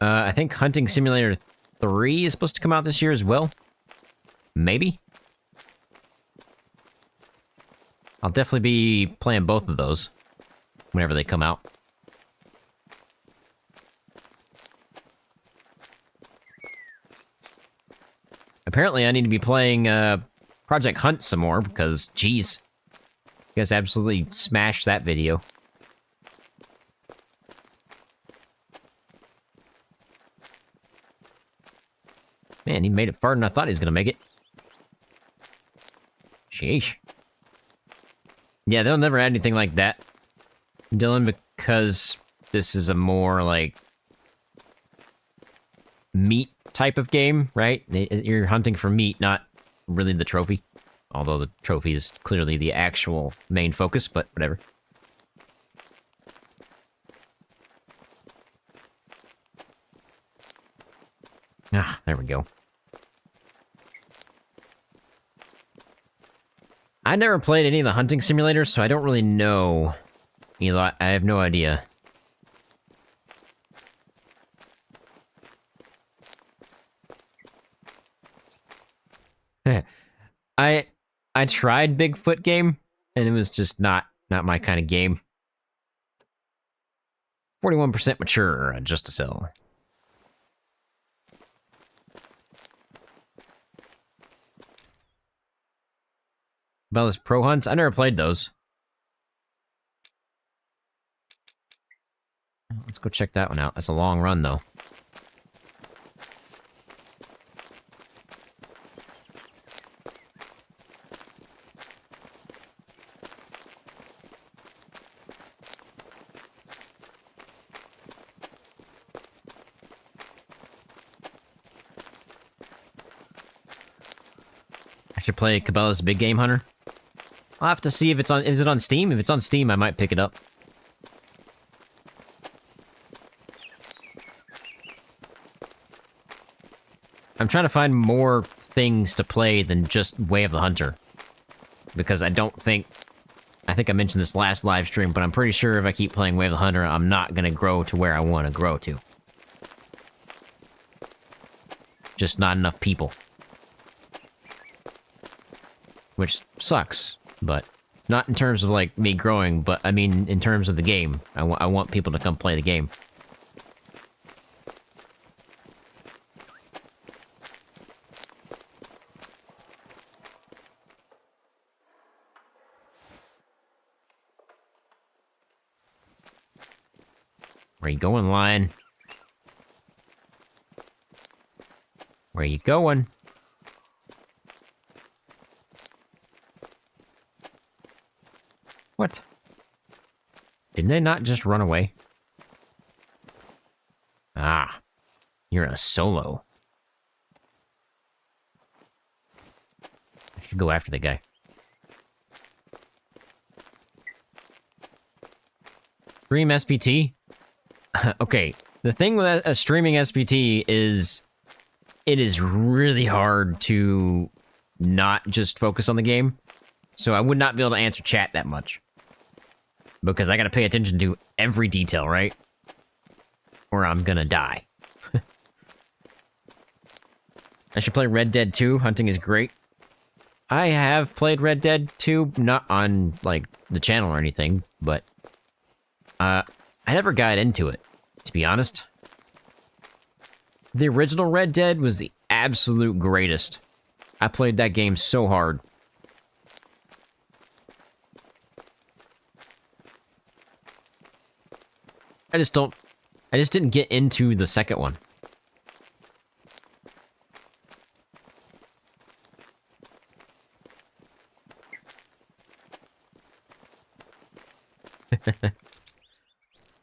I think Hunting Simulator 3 is supposed to come out this year as well. Maybe? I'll definitely be playing both of those whenever they come out. Apparently, I need to be playing Project Hunt some more because, geez, you guys absolutely smashed that video. Man, he made it farther than I thought he was going to make it. Sheesh. Yeah, they'll never add anything like that, Dylan, because this is a more, like, meat type of game, right? You're hunting for meat, not really the trophy. Although the trophy is clearly the actual main focus, but whatever. Ah, there we go. I never played any of the hunting simulators, so I don't really know. I have no idea. I tried Bigfoot game, and it was just not my kind of game. 41% mature, just to sell. Bella's Pro Hunts? I never played those. Let's go check that one out. That's a long run, though. I should play Cabela's Big Game Hunter. I'll have to see if it's on... Is it on Steam? If it's on Steam, I might pick it up. I'm trying to find more things to play than just Way of the Hunter. Because I don't think... I think I mentioned this last live stream, but I'm pretty sure if I keep playing Way of the Hunter, I'm not going to grow to where I want to grow to. Just not enough people. Which sucks. But not in terms of, like, me growing, but, I mean, in terms of the game. I want people to come play the game. Where you going, lion? Where you going? What? Didn't they not just run away? Ah, you're a solo. I should go after the guy. Stream SPT? Okay, the thing with a streaming SPT is it is really hard to not just focus on the game. So I would not be able to answer chat that much. Because I gotta pay attention to every detail, right? Or I'm gonna die. I should play Red Dead 2. Hunting is great. I have played Red Dead 2, not on, like, the channel or anything, but... I never got into it, to be honest. The original Red Dead was the absolute greatest. I played that game so hard. I just didn't get into the second one.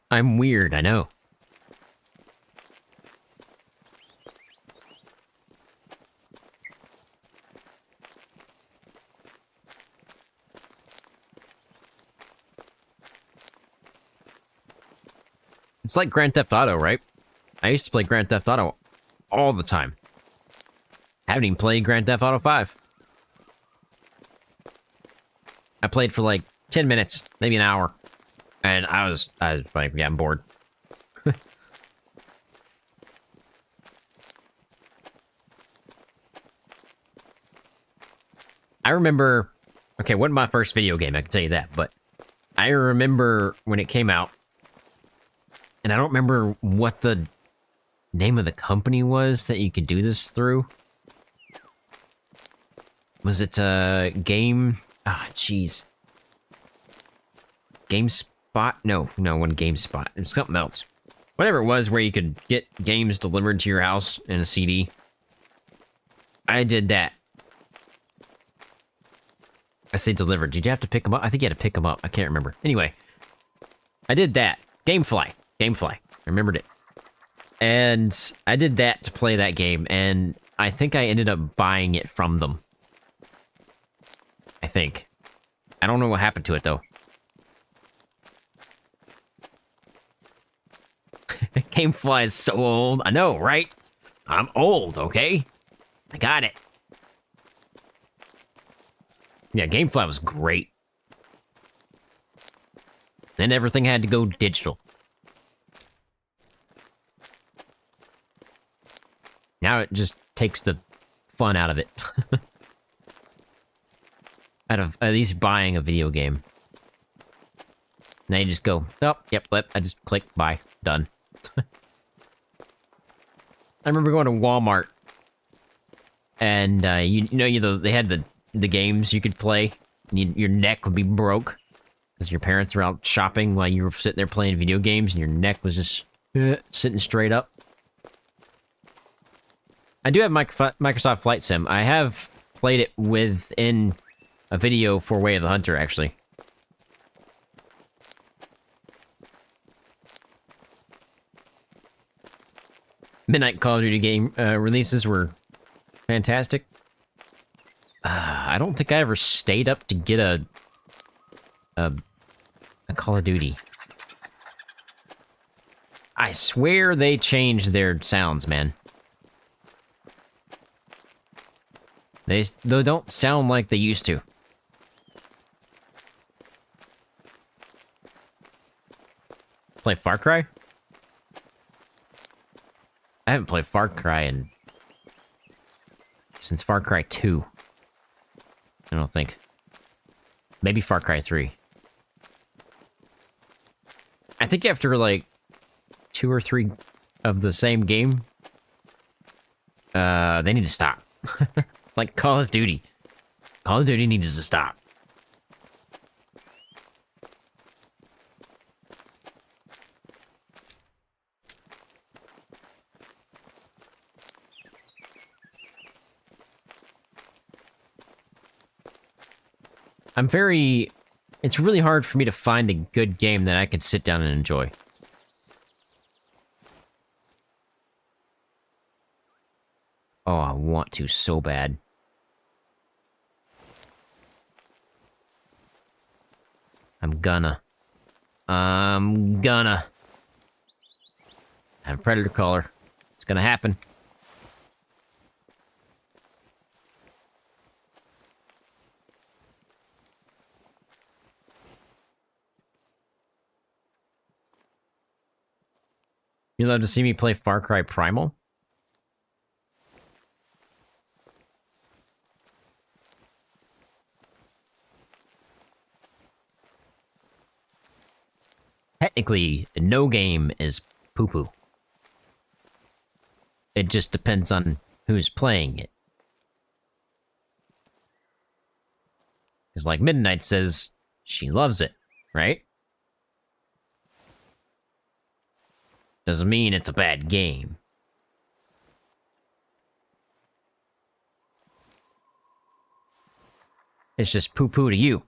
I'm weird, I know. It's like Grand Theft Auto, right? I used to play Grand Theft Auto all the time. I haven't even played Grand Theft Auto 5. I played for like 10 minutes, maybe an hour. And I was like getting bored. I remember... Okay, wasn't my first video game, I can tell you that. But I remember when it came out. And I don't remember what the name of the company was that you could do this through. Was it Game... Ah, jeez. GameSpot? No, one GameSpot. It was something else. Whatever it was where you could get games delivered to your house in a CD. I did that. I say delivered. Did you have to pick them up? I think you had to pick them up. I can't remember. Anyway. I did that. Gamefly. I remembered it. And I did that to play that game, and I think I ended up buying it from them. I think. I don't know what happened to it, though. Gamefly is so old. I know, right? I'm old, okay? I got it. Yeah, Gamefly was great. Then everything had to go digital. Now it just takes the fun out of it. Out of at least buying a video game. Now you just go, oh, yep, I just click, buy, done. I remember going to Walmart, and they had the games you could play, and your neck would be broke, because your parents were out shopping while you were sitting there playing video games, and your neck was just sitting straight up. I do have Microsoft Flight Sim. I have played it within a video for Way of the Hunter, actually. Midnight Call of Duty game releases were fantastic. I don't think I ever stayed up to get a Call of Duty. I swear they changed their sounds, man. They don't sound like they used to. Play Far Cry? I haven't played Far Cry since Far Cry 2. I don't think. Maybe Far Cry 3. I think after, like, 2 or 3 of the same game, they need to stop. Like Call of Duty. Call of Duty needs to stop. It's really hard for me to find a good game that I can sit down and enjoy. Oh, I want to so bad. I'm gonna. Have a Predator Caller. It's gonna happen. You love to see me play Far Cry Primal? Technically, no game is poo-poo. It just depends on who's playing it. Because like Midnight says, she loves it, right? Doesn't mean it's a bad game. It's just poo-poo to you.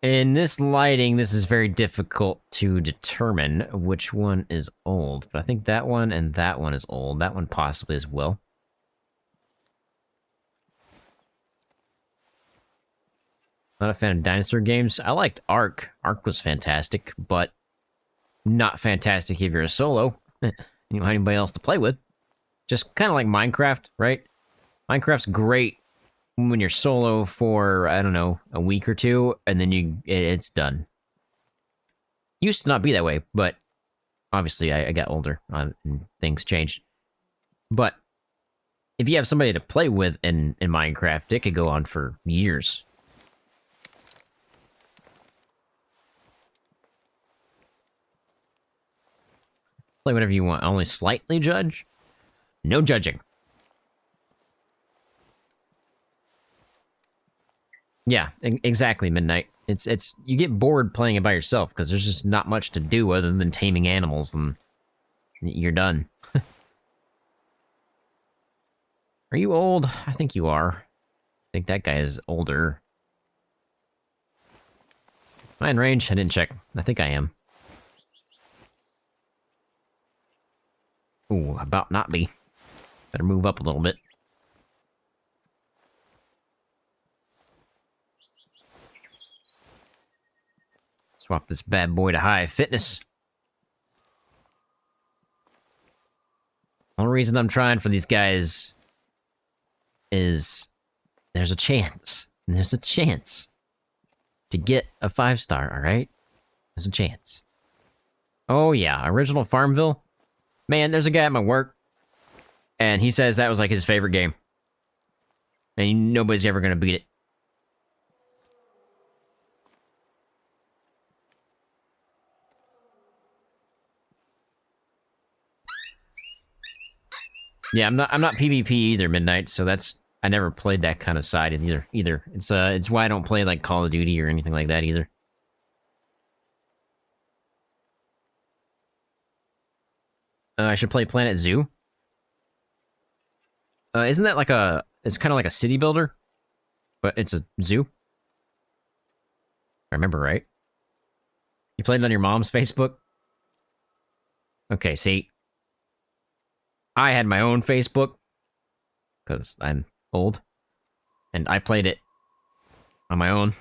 In this lighting, this is very difficult to determine which one is old. But I think that one and that one is old. That one possibly as well. Not a fan of dinosaur games. I liked Ark. Ark was fantastic, but not fantastic if you're a solo. You don't have anybody else to play with. Just kind of like Minecraft, right? Minecraft's great when you're solo for, I don't know, a week or two, and then it's done. Used to not be that way, but obviously I got older and things changed. But if you have somebody to play with in Minecraft, it could go on for years. Play whatever you want. Only slightly judge? No judging. Yeah, exactly, Midnight. It's you get bored playing it by yourself because there's just not much to do other than taming animals, and you're done. Are you old? I think you are. I think that guy is older. Am I in range? I didn't check. I think I am. Ooh, about not be. Better move up a little bit. Swap this bad boy to high fitness. Only reason I'm trying for these guys is there's a chance. And there's a chance to get a 5-star, alright? There's a chance. Oh yeah, original Farmville. Man, there's a guy at my work, and he says that was like his favorite game. And nobody's ever gonna beat it. Yeah, I'm not PvP either, Midnight, so that's I never played that kind of side either. It's why I don't play like Call of Duty or anything like that either. I should play Planet Zoo. Isn't that like it's kind of like a city builder, but it's a zoo? If I remember right. You played it on your mom's Facebook? Okay, see. I had my own Facebook, because I'm old, and I played it on my own.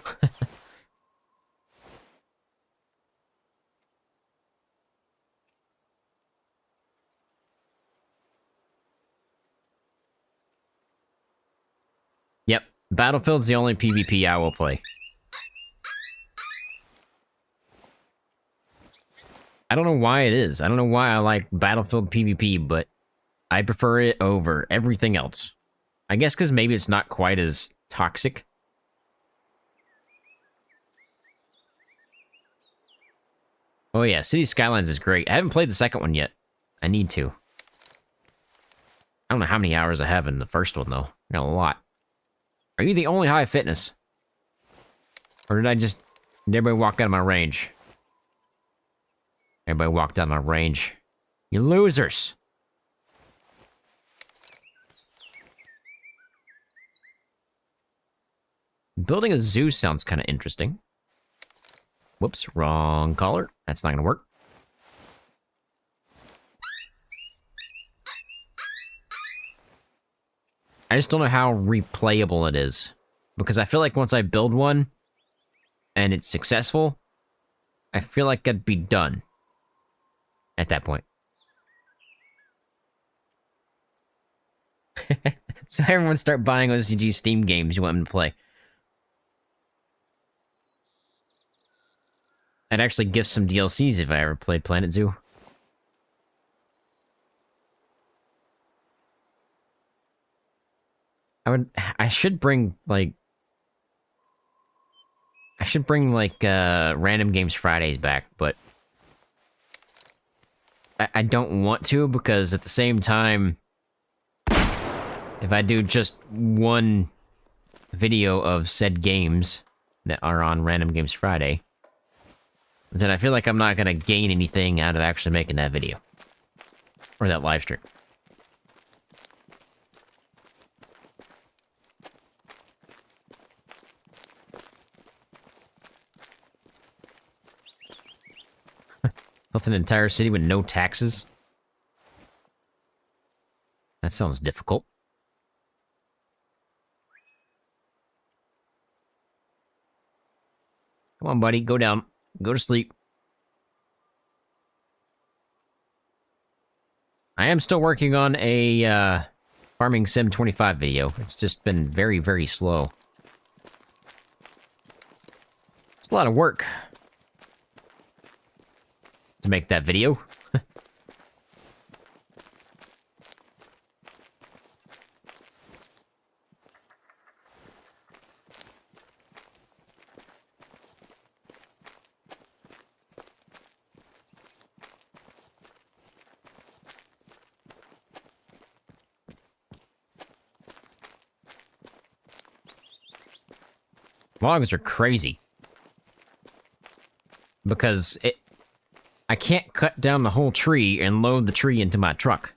Yep, Battlefield's the only PvP I will play. I don't know why it is. I don't know why I like Battlefield PvP, but I prefer it over everything else. I guess because maybe it's not quite as toxic. Oh yeah, City Skylines is great. I haven't played the second one yet. I need to. I don't know how many hours I have in the first one, though. I got a lot. Are you the only high fitness? Or did everybody walk out of my range? Everybody walked out of my range. You losers! Building a zoo sounds kind of interesting. Whoops, wrong color. That's not going to work. I just don't know how replayable it is. Because I feel like once I build one, and it's successful, I feel like I'd be done at that point. So everyone start buying OCG Steam games you want them to play. I'd actually gift some DLCs if I ever played Planet Zoo. I should bring Random Games Fridays back, but I don't want to, because at the same time, if I do just one video of said games that are on Random Games Friday, then I feel like I'm not going to gain anything out of actually making that video. Or that live stream. Built an entire city with no taxes? That sounds difficult. Come on, buddy, go down. Go to sleep. I am still working on a Farming Sim 25 video. It's just been very, very slow. It's a lot of work to make that video. Logs are crazy. Because I can't cut down the whole tree and load the tree into my truck.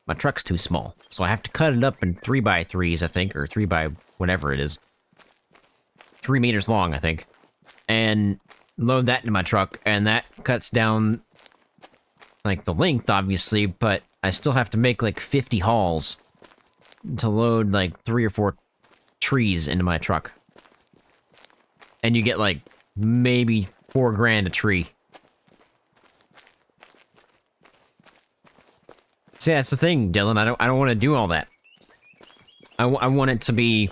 My truck's too small. So I have to cut it up in 3x3s, I think, or 3 by whatever it is. 3 meters long, I think. And load that into my truck, and that cuts down, like, the length, obviously, but I still have to make like 50 hauls to load like 3 or 4 trees into my truck. And you get like maybe $4 a tree. See, that's the thing, Dylan. I don't want to do all that. I want it to be,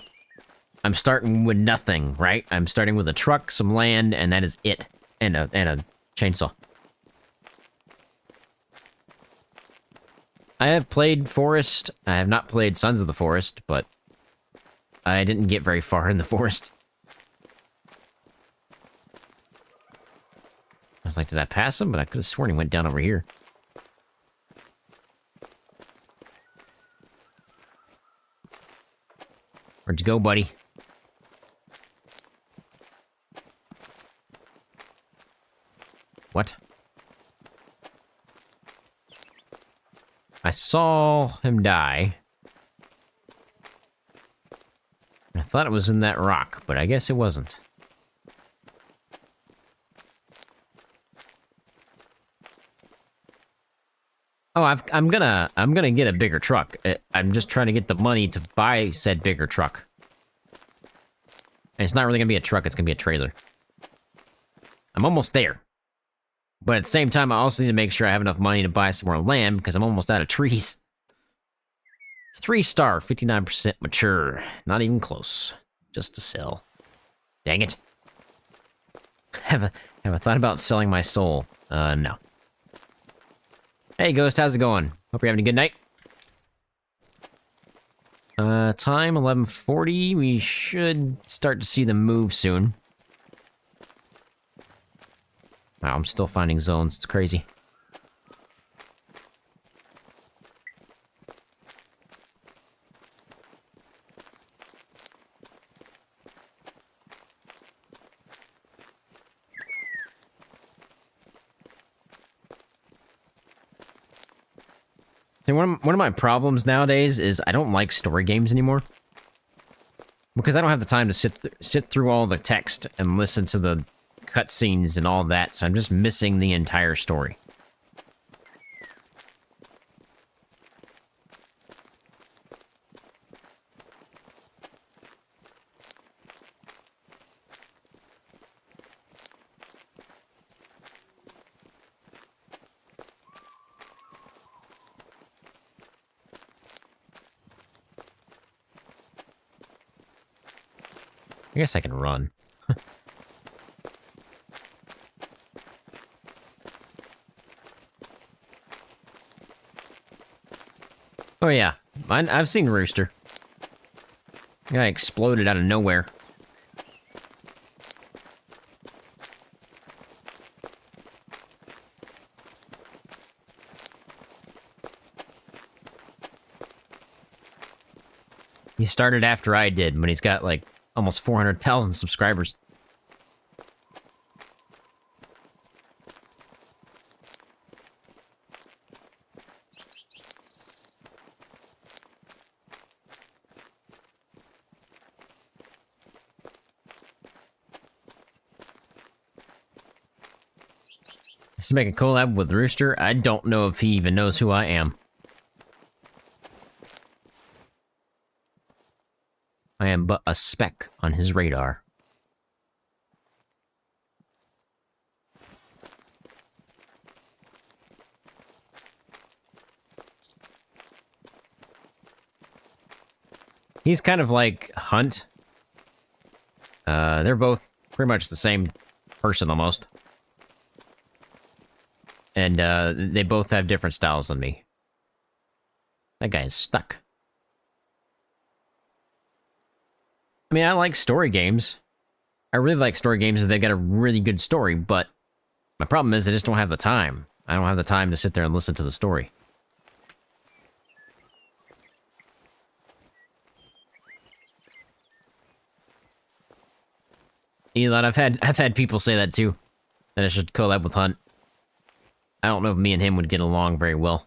I'm starting with nothing, right? I'm starting with a truck, some land, and that is it. And a chainsaw. I have played Forest. I have not played Sons of the Forest, but I didn't get very far in the forest. I was like, did I pass him? But I could have sworn he went down over here. Where'd you go, buddy? What? I saw him die. I thought it was in that rock, but I guess it wasn't. Oh, I'm gonna get a bigger truck. I'm just trying to get the money to buy said bigger truck. And it's not really gonna be a truck, it's gonna be a trailer. I'm almost there. But at the same time, I also need to make sure I have enough money to buy some more land, because I'm almost out of trees. 3-star, 59% mature. Not even close. Just to sell. Dang it. Have I thought about selling my soul? No. Hey, Ghost, how's it going? Hope you're having a good night. Time 11:40. We should start to see them move soon. Wow, I'm still finding zones. It's crazy. See, one of my problems nowadays is I don't like story games anymore. Because I don't have the time to sit through all the text and listen to the cutscenes and all that, so I'm just missing the entire story. I guess I can run. Oh yeah, I've seen Rooster. Guy exploded out of nowhere. He started after I did, but he's got like almost 400,000 subscribers. I should make a collab with Rooster. I don't know if he even knows who I am. I am but a speck on his radar. He's kind of like Hunt. They're both pretty much the same person almost. And they both have different styles than me. That guy is stuck. I mean, I like story games. I really like story games if they got a really good story, but my problem is I just don't have the time. I don't have the time to sit there and listen to the story. Elon, I've had people say that too. That I should collab with Hunt. I don't know if me and him would get along very well.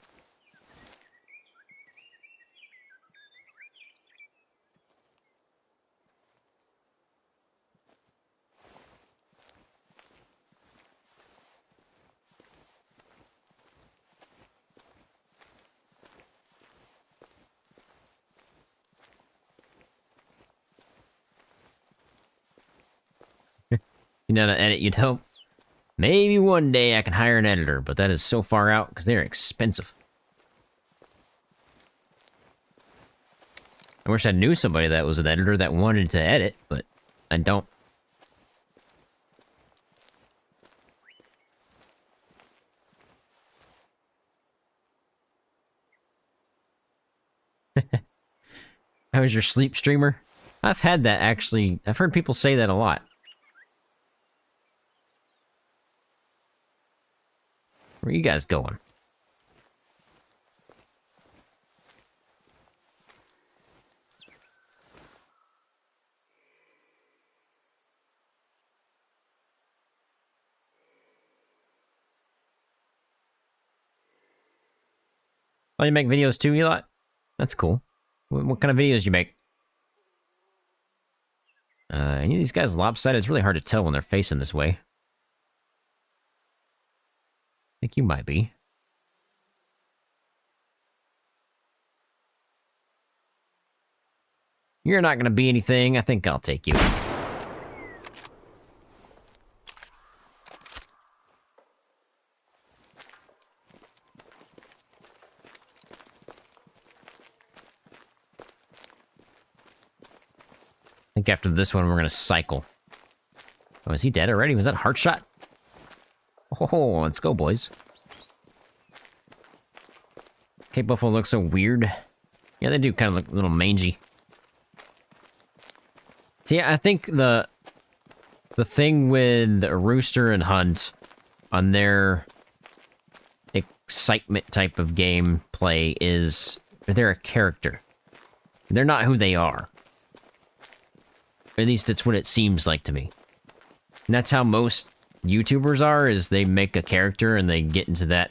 know how to edit, you'd hope. Maybe one day I can hire an editor, but that is so far out because they're expensive. I wish I knew somebody that was an editor that wanted to edit, but I don't. How was your sleep, streamer? I've had that, actually. I've heard people say that a lot. Where are you guys going? Oh, you make videos too, Eli? That's cool. What kind of videos you make? Any of these guys lopsided? It's really hard to tell when they're facing this way. I think you might be. You're not gonna be anything. I think I'll take you. I think after this one, we're gonna cycle. Oh, is he dead already? Was that a heart shot? Oh, let's go, boys. Cape Buffalo looks so weird. Yeah, they do kind of look a little mangy. See, I think the thing with Rooster and Hunt on their excitement type of gameplay is they're a character. They're not who they are. At least that's what it seems like to me. And that's how most YouTubers are, is they make a character and they get into that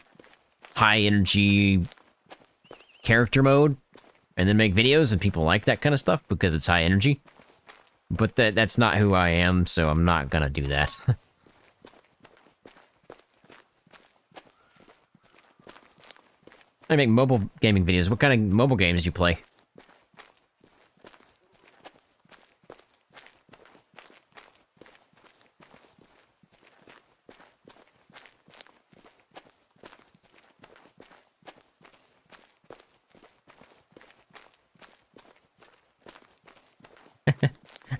high energy character mode and then make videos, and people like that kind of stuff because it's high energy. But that's not who I am, so I'm not gonna do that. I make mobile gaming videos. What kind of mobile games do you play?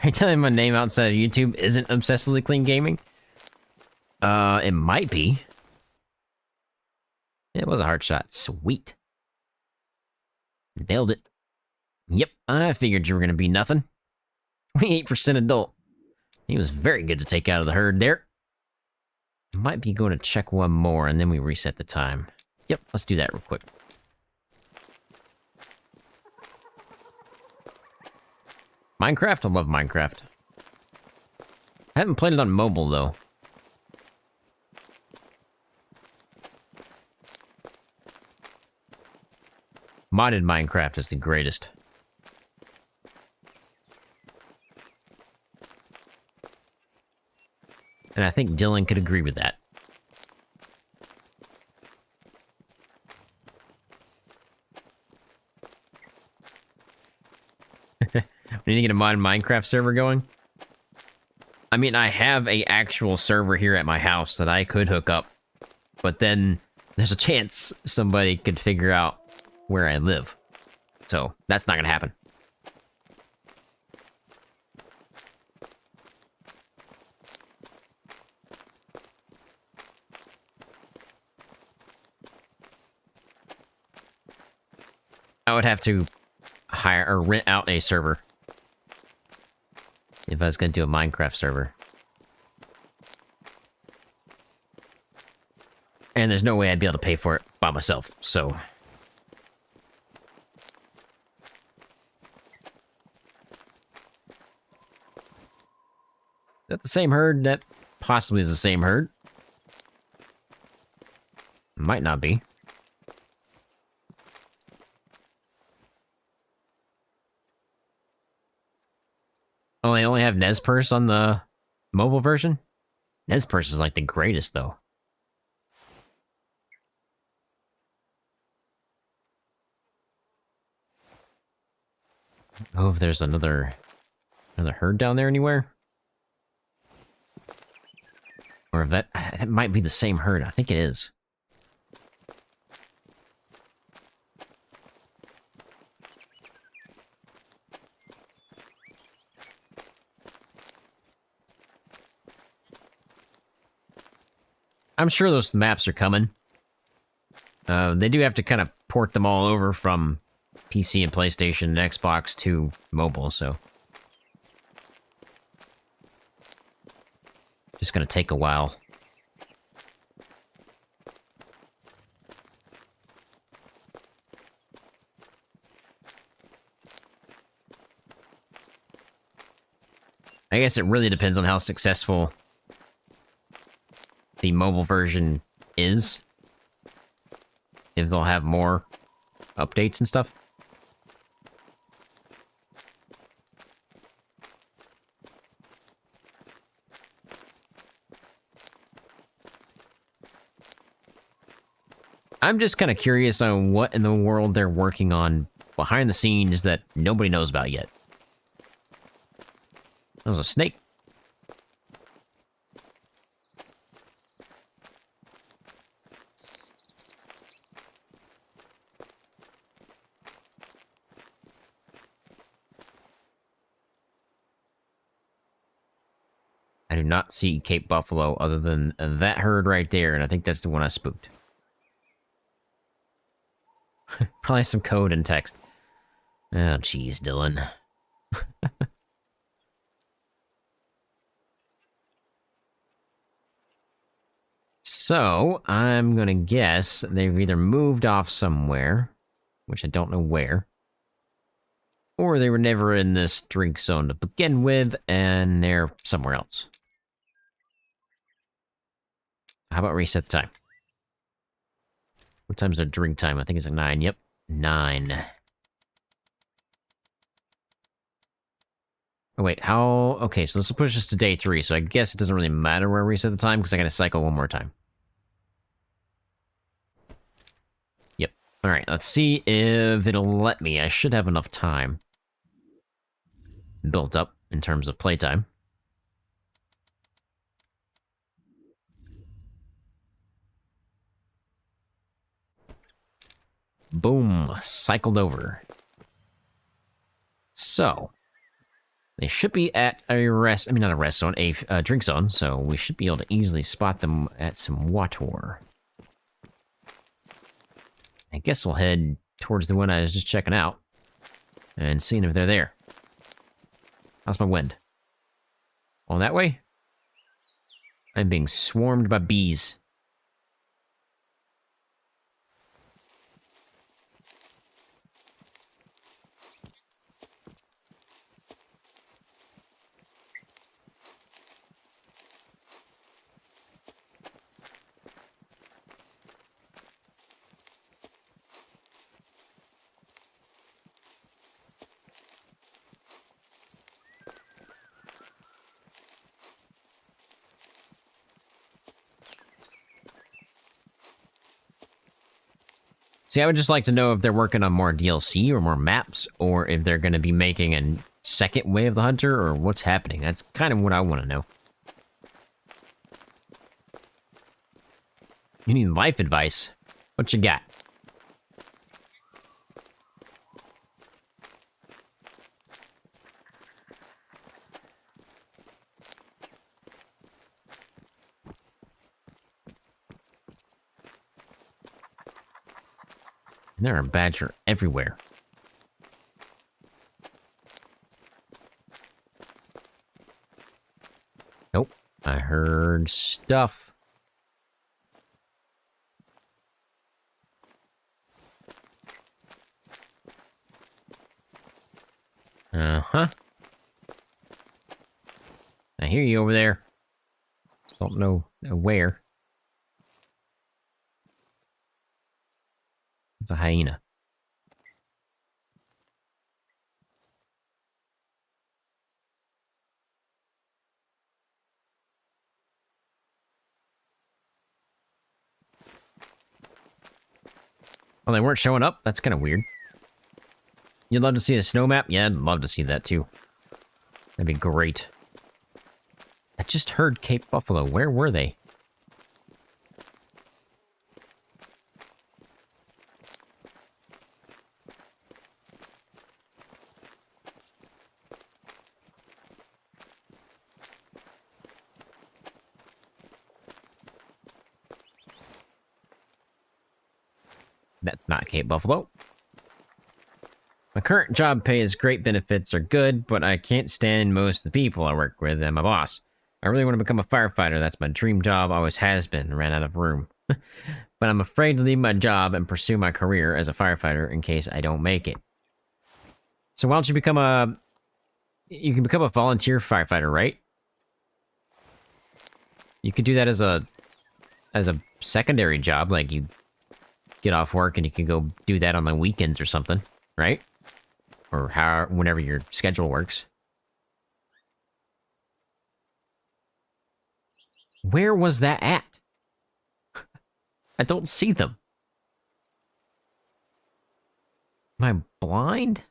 Are you telling me my name outside of YouTube isn't ObsessivelyCleanGaming? It might be. It was a hard shot. Sweet. Nailed it. Yep, I figured you were gonna be nothing. 28% adult. He was very good to take out of the herd there. Might be going to check one more, and then we reset the time. Yep, let's do that real quick. Minecraft? I love Minecraft. I haven't played it on mobile, though. Modded Minecraft is the greatest. And I think Dylan could agree with that. We need to get a modded Minecraft server going. I mean, I have a actual server here at my house that I could hook up, but then there's a chance somebody could figure out where I live. So, that's not gonna happen. I would have to hire or rent out a server if I was going to do a Minecraft server. And there's no way I'd be able to pay for it by myself, so... Is that the same herd? That possibly is the same herd. Might not be. Oh, they only have Nez Perce on the mobile version? Nez Perce is like the greatest, though. Oh, if there's another herd down there anywhere? Or if that might be the same herd. I think it is. I'm sure those maps are coming. They do have to kind of port them all over from PC and PlayStation and Xbox to mobile, so... Just gonna take a while. I guess it really depends on how successful the mobile version is. If they'll have more updates and stuff. I'm just kind of curious on what in the world they're working on behind the scenes that nobody knows about yet. That was a snake. I do not see Cape Buffalo other than that herd right there, and I think that's the one I spooked. Probably some code and text. Oh, jeez, Dylan. So, I'm gonna guess they've either moved off somewhere, which I don't know where, or they were never in this drink zone to begin with, and they're somewhere else. How about reset the time? What time's our drink time? I think it's at 9. Yep, 9. Oh, wait, how... Okay, so this will push us to day 3, so I guess it doesn't really matter where I reset the time, because I gotta cycle one more time. Yep. Alright, let's see if it'll let me. I should have enough time built up in terms of playtime. Boom, cycled over. So, they should be at a rest, I mean not a rest zone, a drink zone, so we should be able to easily spot them at some water. I guess we'll head towards the one I was just checking out and seeing if they're there. How's my wind? On that way? I'm being swarmed by bees. See, I would just like to know if they're working on more DLC or more maps, or if they're going to be making a second way of the Hunter, or what's happening. That's kind of what I want to know. You need life advice. What you got? And there are badger everywhere. Nope, I heard stuff. Uh-huh. I hear you over there. Don't know where. It's a hyena. Oh, they weren't showing up? That's kind of weird. You'd love to see a snow map? Yeah, I'd love to see that too. That'd be great. I just heard Cape Buffalo. Where were they? That's not Cape Buffalo. My current job pays great, benefits are good, but I can't stand most of the people I work with and my boss. I really want to become a firefighter. That's my dream job, always has been. Ran out of room. But I'm afraid to leave my job and pursue my career as a firefighter in case I don't make it. So why don't you become a... You can become a volunteer firefighter, right? You could do that as a secondary job, like you get off work and you can go do that on the weekends or something, right? Or whenever your schedule works. Where was that at? I don't see them. Am I blind?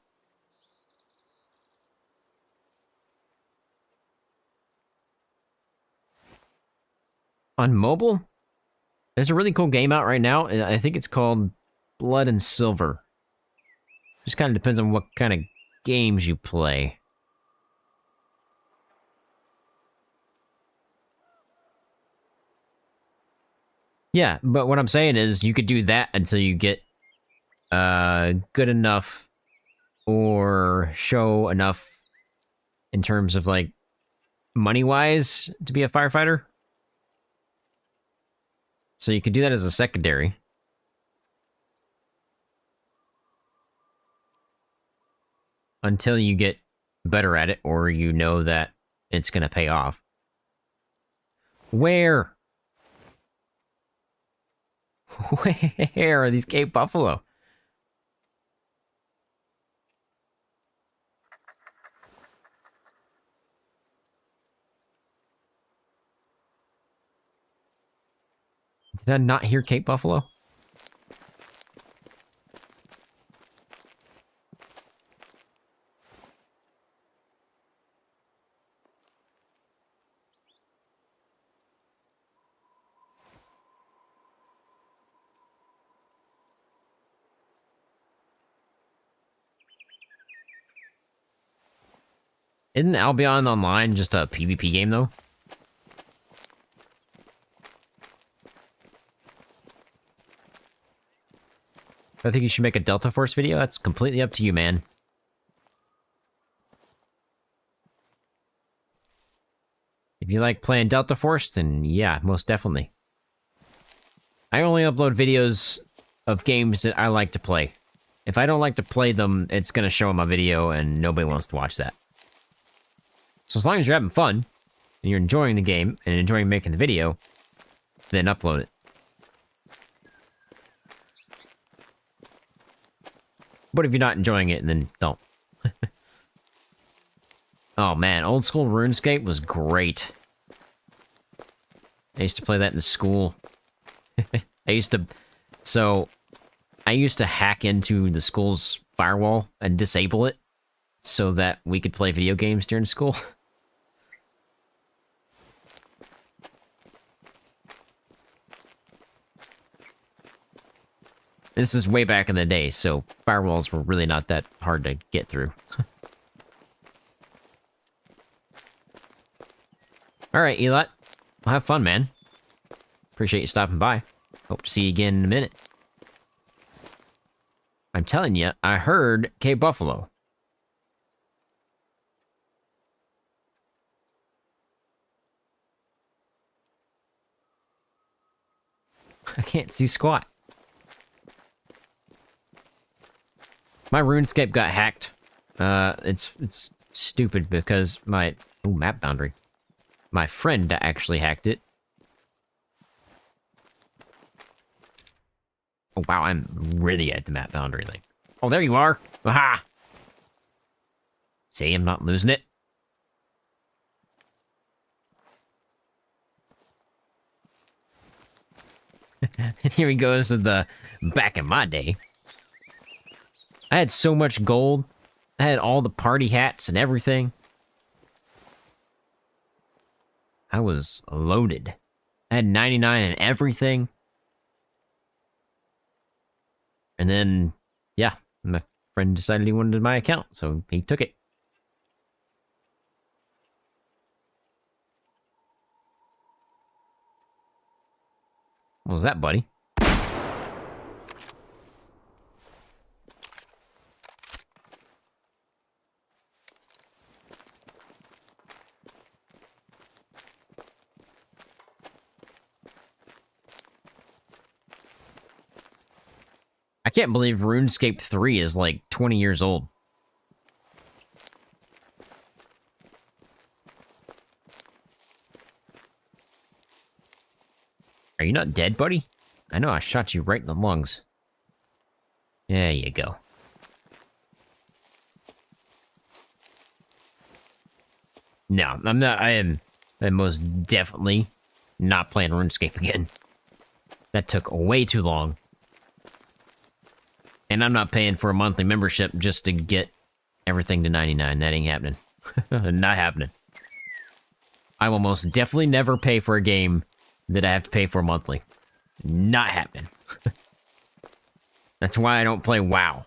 On mobile? There's a really cool game out right now. I think it's called Blood and Silver. Just kind of depends on what kind of games you play. Yeah, but what I'm saying is you could do that until you get good enough or show enough in terms of like money-wise to be a firefighter. So you could do that as a secondary. Until you get better at it or you know that it's going to pay off. Where? Where are these Cape Buffalo? Did I not hear Cape Buffalo? Isn't Albion Online just a PvP game, though? I think you should make a Delta Force video. That's completely up to you, man. If you like playing Delta Force, then yeah, most definitely. I only upload videos of games that I like to play. If I don't like to play them, it's going to show in my video, and nobody wants to watch that. So as long as you're having fun, and you're enjoying the game, and enjoying making the video, then upload it. But if you're not enjoying it, then don't. Oh man, old school RuneScape was great. I used to play that in school. I used to hack into the school's firewall and disable it so that we could play video games during school. This is way back in the day, so firewalls were really not that hard to get through. Alright, Elot. Well, have fun, man. Appreciate you stopping by. Hope to see you again in a minute. I'm telling you, I heard Cape Buffalo. I can't see squat. My RuneScape got hacked. It's stupid because my... Ooh, map boundary. My friend actually hacked it. Oh, wow, I'm really at the map boundary. Like, oh, there you are. Aha! See, I'm not losing it. And here he goes with the back in my day. I had so much gold. I had all the party hats and everything. I was loaded. I had 99 and everything. And then, yeah, my friend decided he wanted my account, so he took it. What was that, buddy? can't believe RuneScape 3 is like 20 years old. Are you not dead, buddy? I know I shot you right in the lungs. There you go. No, I'm not. I'm most definitely not playing RuneScape again. That took way too long. And I'm not paying for a monthly membership just to get everything to 99. That ain't happening. Not happening. I will most definitely never pay for a game that I have to pay for monthly. Not happening. That's why I don't play WoW.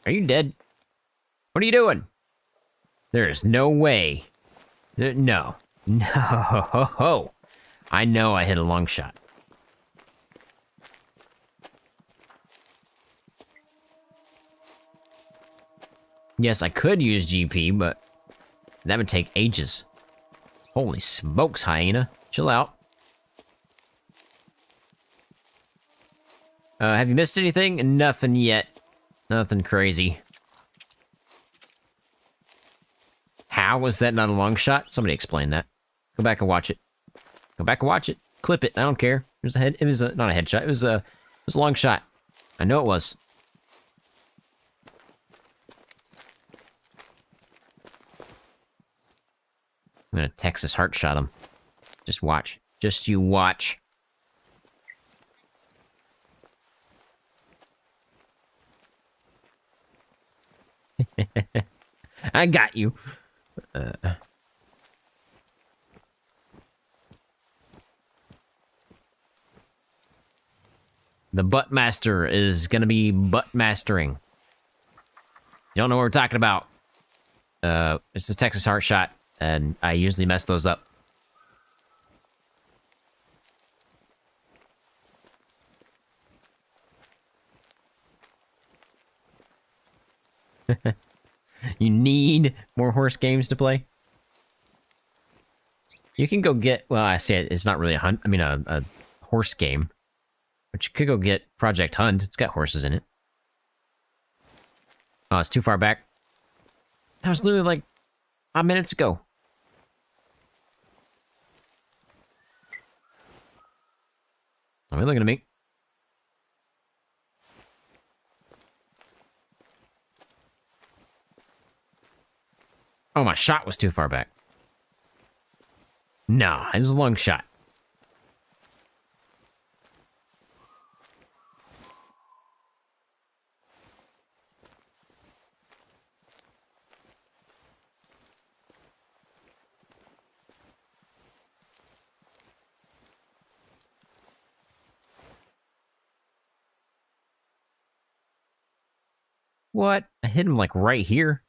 Are you dead? What are you doing? There is no way. No. No. I know I hit a long shot. Yes, I could use GP, but that would take ages. Holy smokes, Hyena. Chill out. Have you missed anything? Nothing yet. Nothing crazy. How was that not a long shot? Somebody explain that. Go back and watch it. Go back and watch it. Clip it. I don't care. It was a head. It was not a headshot. It was a long shot. I know it was. I'm gonna Texas heart shot him. Just watch. Just you watch. I got you. The butt master is gonna be butt mastering. You don't know what we're talking about. It's a Texas heart shot, and I usually mess those up. You need more horse games to play? You can go get, well, I say it's not really a horse game. But you could go get Project Hunt. It's got horses in it. Oh, it's too far back. That was literally like 5 minutes ago. Are you looking at me? Oh, my shot was too far back. Nah, it was a long shot. What? I hit him like right here.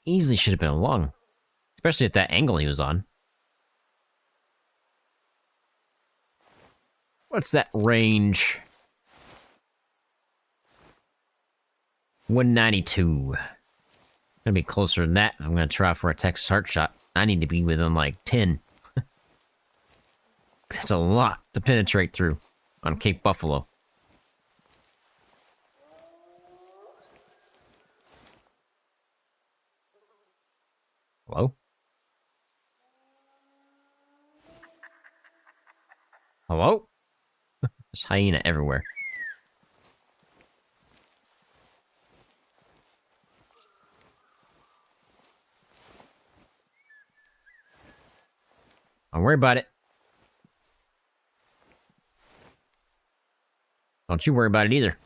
Easily should have been a lung. Especially at that angle he was on. What's that range? 192. Gonna be closer than that. I'm gonna try for a Texas heart shot. I need to be within like 10. That's a lot to penetrate through on Cape Buffalo. Hello? Hello? There's hyena everywhere. Don't worry about it. Don't you worry about it either.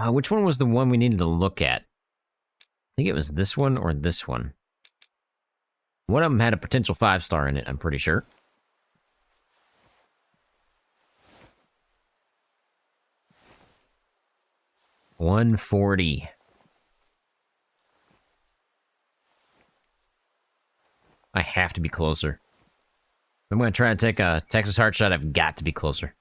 Which one was the one we needed to look at? I think it was this one or this one. One of them had a potential 5-star in it, I'm pretty sure. $140. I have to be closer. If I'm going to try to take a Texas heart shot, I've got to be closer.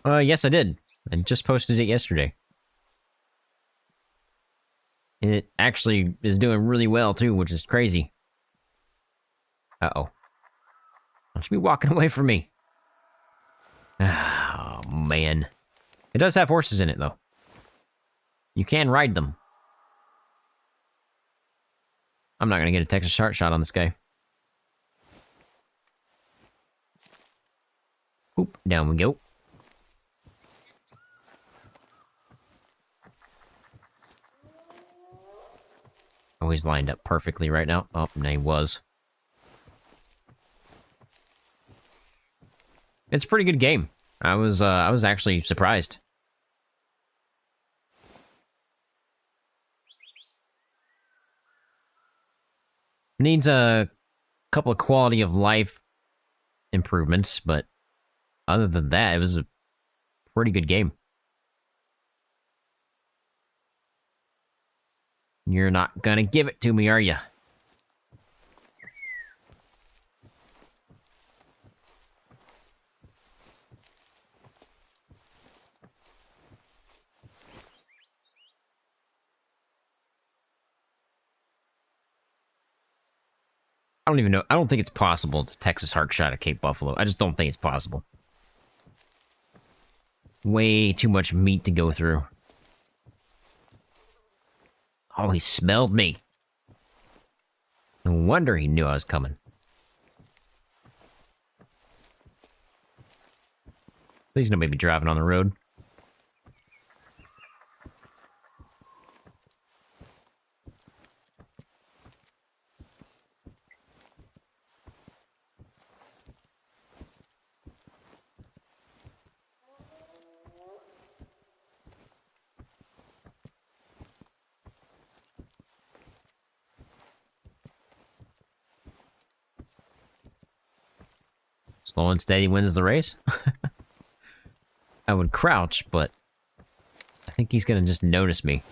Yes, I did. I just posted it yesterday. It actually is doing really well, too, which is crazy. Uh-oh. Don't you be walking away from me. Oh, man. It does have horses in it, though. You can ride them. I'm not going to get a Texas shot on this guy. Oop, down we go. Oh, he's lined up perfectly right now. Oh, no, he was. It's a pretty good game. I was actually surprised. Needs a couple of quality of life improvements, but other than that, it was a pretty good game. You're not gonna give it to me, are you? I don't even know. I don't think it's possible to Texas heart shot at Cape Buffalo. I just don't think it's possible. Way too much meat to go through. Oh, he smelled me. No wonder he knew I was coming. Please don't make me driving on the road. Slow and steady wins the race. I would crouch, but I think he's gonna just notice me.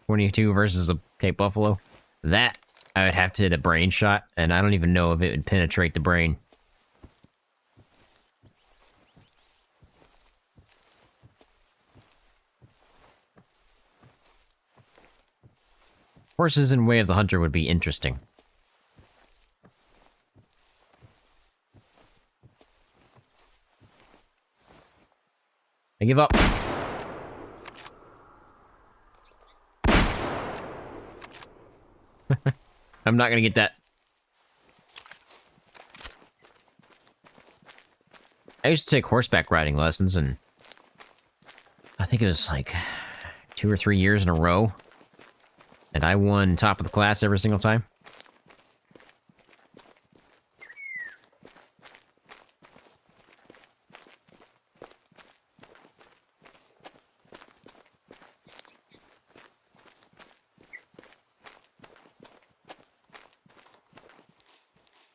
.22 versus a Cape Buffalo. That, I would have to hit a brain shot, and I don't even know if it would penetrate the brain. Horses in Way of the Hunter would be interesting. I give up. I'm not gonna get that. I used to take horseback riding lessons, and I think it was like 2 or 3 years in a row. And I won top of the class every single time.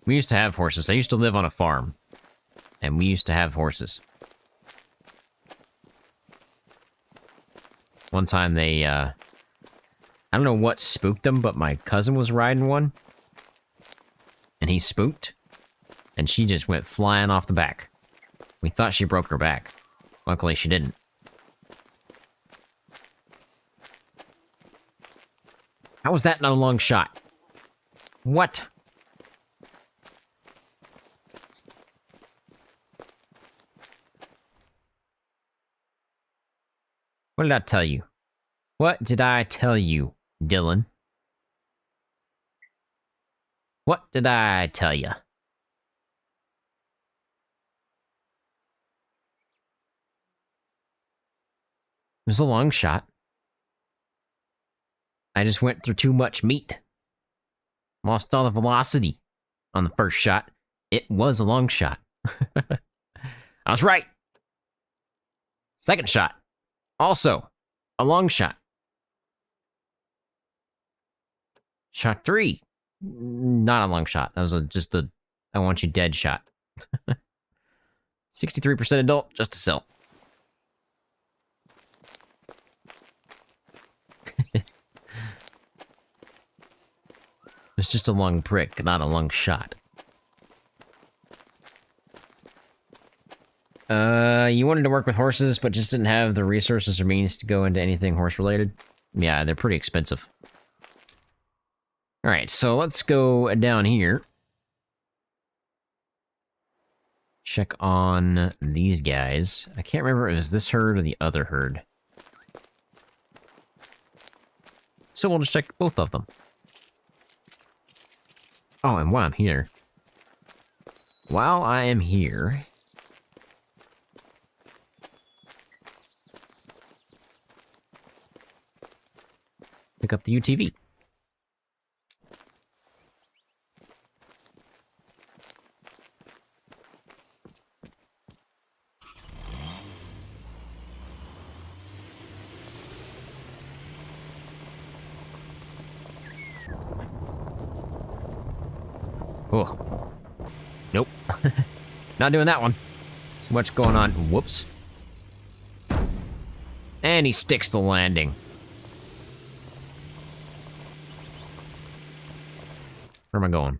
We used to have horses. I used to live on a farm. And we used to have horses. One time they, I don't know what spooked them, but my cousin was riding one. And he spooked. And she just went flying off the back. We thought she broke her back. Luckily, she didn't. How was that not a long shot? What? What did I tell you? What did I tell you, Dylan? What did I tell you? It was a long shot. I just went through too much meat. Lost all the velocity on the first shot. It was a long shot. I was right. Second shot. Also, a long shot. Shot 3. Not a long shot. That was just a I want you dead shot. 63% adult, just a cell. It's just a long prick, not a long shot. You wanted to work with horses, but just didn't have the resources or means to go into anything horse-related? Yeah, they're pretty expensive. Alright, so let's go down here. Check on these guys. I can't remember if it was this herd or the other herd. So we'll just check both of them. Oh, and while I'm here... pick up the UTV. Oh. Nope. Not doing that one. Too much going on. Whoops. And he sticks the landing. Where am I going?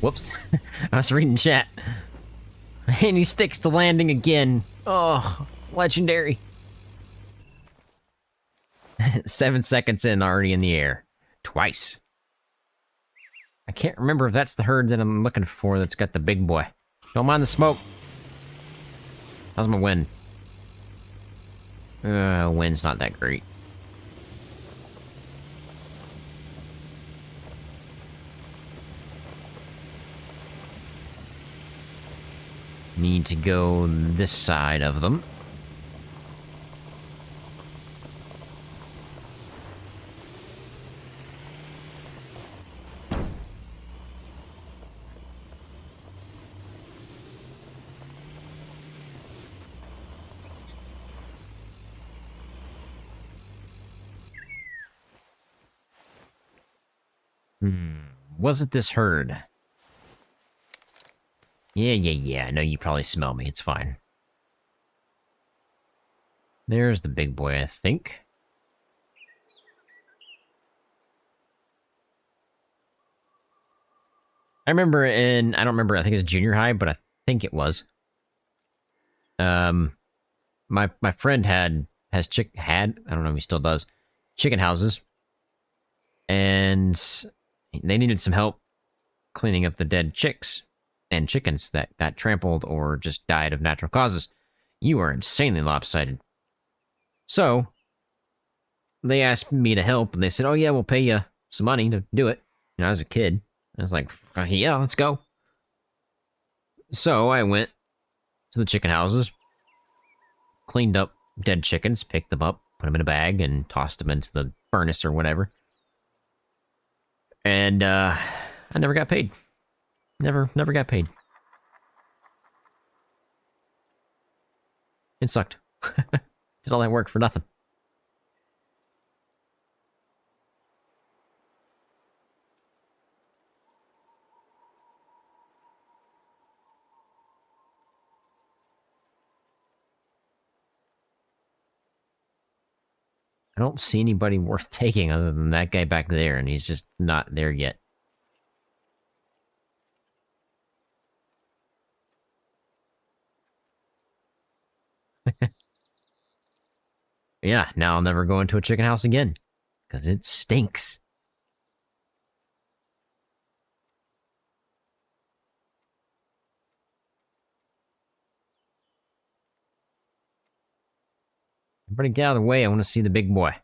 Whoops. I was reading chat. And he sticks to landing again. Oh, legendary. 7 seconds in, already in the air. Twice. I can't remember if that's the herd that I'm looking for that's got the big boy. Don't mind the smoke. How's my wind? Wind's not that great. Need to go this side of them. Was it this herd? Yeah. I know you probably smell me. It's fine. There's the big boy, I think. I remember I don't remember, I think it was junior high, but I think it was. My friend I don't know if he still does, chicken houses. And they needed some help cleaning up the dead chicks and chickens that got trampled or just died of natural causes. You are insanely lopsided. So, they asked me to help, and they said, oh yeah, we'll pay you some money to do it. You know, I was a kid. I was like, yeah, let's go. So, I went to the chicken houses, cleaned up dead chickens, picked them up, put them in a bag, and tossed them into the furnace or whatever. And, I never got paid. Never got paid. It sucked. Did all that work for nothing. I don't see anybody worth taking other than that guy back there, and he's just not there yet. Yeah, now I'll never go into a chicken house again, because it stinks. Everybody get out of the way, I want to see the big boy.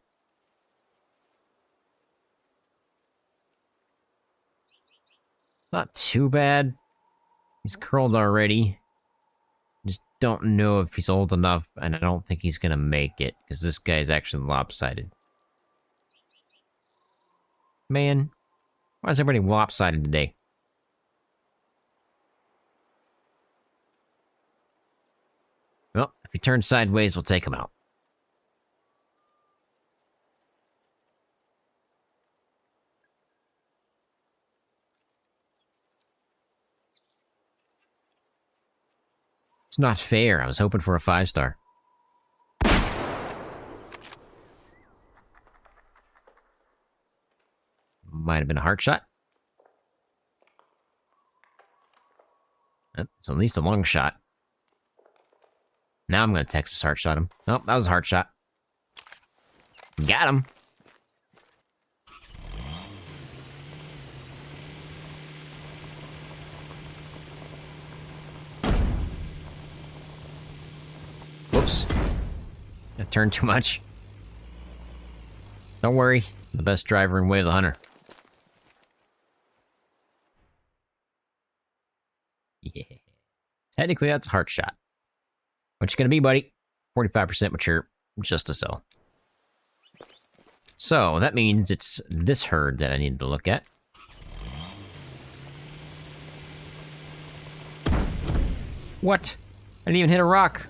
Not too bad. He's curled already. Just don't know if he's old enough, and I don't think he's gonna make it, because this guy's actually lopsided. Man, why is everybody lopsided today? Well, if he turns sideways, we'll take him out. It's not fair. I was hoping for a 5-star. Might have been a heart shot. It's at least a long shot. Now I'm going to Texas heart shot him. Nope, that was a heart shot. Got him. Whoops. I turned too much. Don't worry. I'm the best driver in Way of the Hunter. Yeah. Technically, that's a heart shot. What you gonna be, buddy? 45% mature, just a so. So, that means it's this herd that I need to look at. What? I didn't even hit a rock.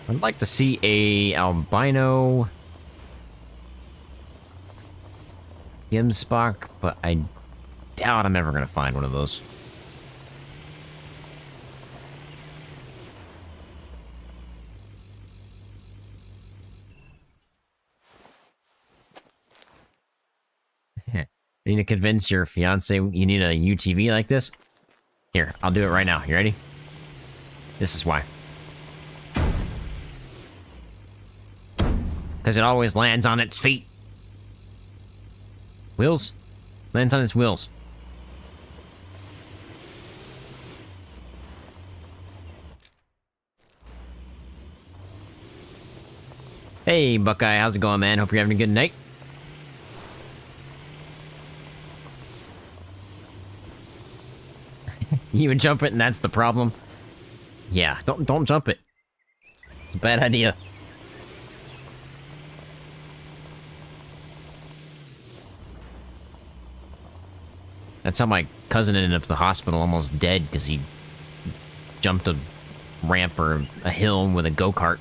I'd like to see a albino Gimsbach, but I doubt I'm ever going to find one of those. You need to convince your fiance you need a UTV like this? Here, I'll do it right now. You ready? This is why. Because it always lands on its feet. Wheels? Lands on its wheels. Hey, Buckeye, how's it going, man? Hope you're having a good night. You would jump it and that's the problem? Yeah, don't jump it. It's a bad idea. That's how my cousin ended up at the hospital almost dead because he jumped a ramp or a hill with a go-kart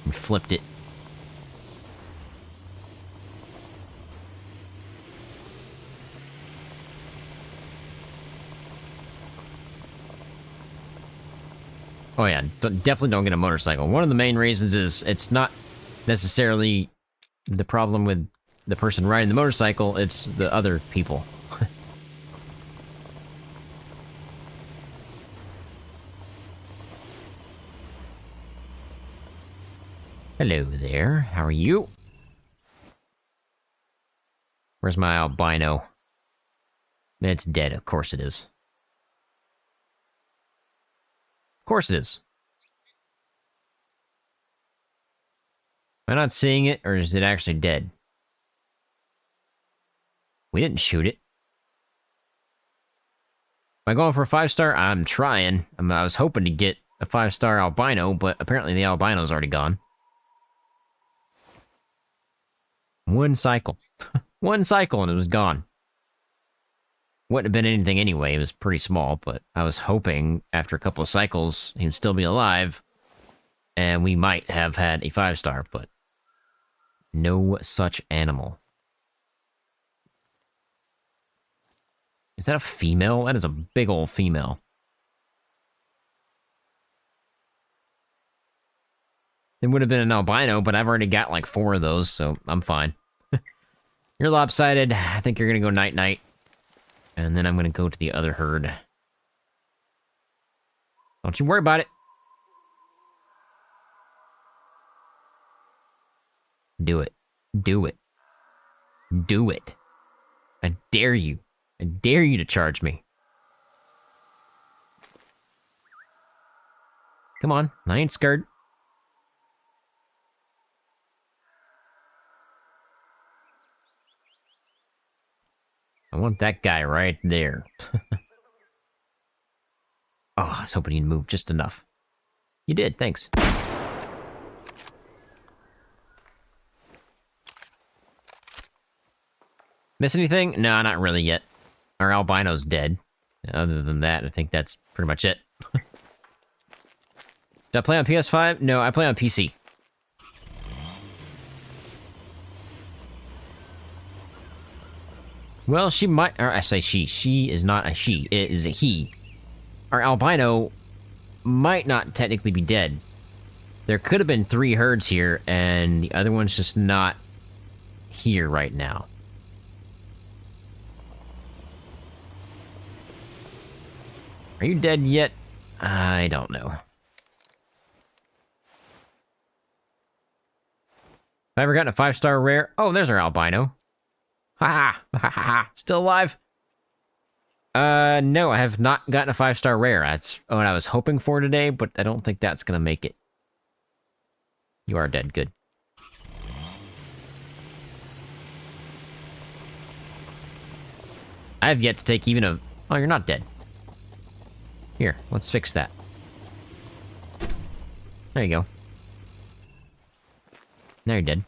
and flipped it. Oh yeah, definitely don't get a motorcycle. One of the main reasons is it's not necessarily the problem with the person riding the motorcycle, it's the other people. Hello there, how are you? Where's my albino? It's dead, of course it is. Of course it is. Am I not seeing it, or is it actually dead? We didn't shoot it. Am I going for a 5-star? I'm trying. I was hoping to get a 5-star albino, but apparently the albino's already gone. One cycle. One cycle and it was gone. Wouldn't have been anything anyway, it was pretty small, but I was hoping after a couple of cycles he'd still be alive, and we might have had a 5-star, but no such animal. Is that a female? That is a big old female. It would have been an albino, but I've already got like 4 of those, so I'm fine. You're lopsided. I think you're going to go night-night. And then I'm going to go to the other herd. Don't you worry about it. Do it. Do it. Do it. I dare you. I dare you to charge me. Come on. I ain't scared. I want that guy right there. Oh, I was hoping he'd move just enough. You did, thanks. Miss anything? No, not really yet. Our albino's dead. Other than that, I think that's pretty much it. Did I play on PS5? No, I play on PC. Well, she might... Or I say she. She is not a she. It is a he. Our albino might not technically be dead. There could have been 3 herds here, and the other one's just not here right now. Are you dead yet? I don't know. Have I ever gotten a 5-star rare? Oh, there's our albino. Ha ha ha! Still alive? No, I have not gotten a 5-star rare. That's what I was hoping for today, but I don't think that's gonna make it. You are dead. Good. I have yet to take even a... Oh, you're not dead. Here, let's fix that. There you go. Now you're dead.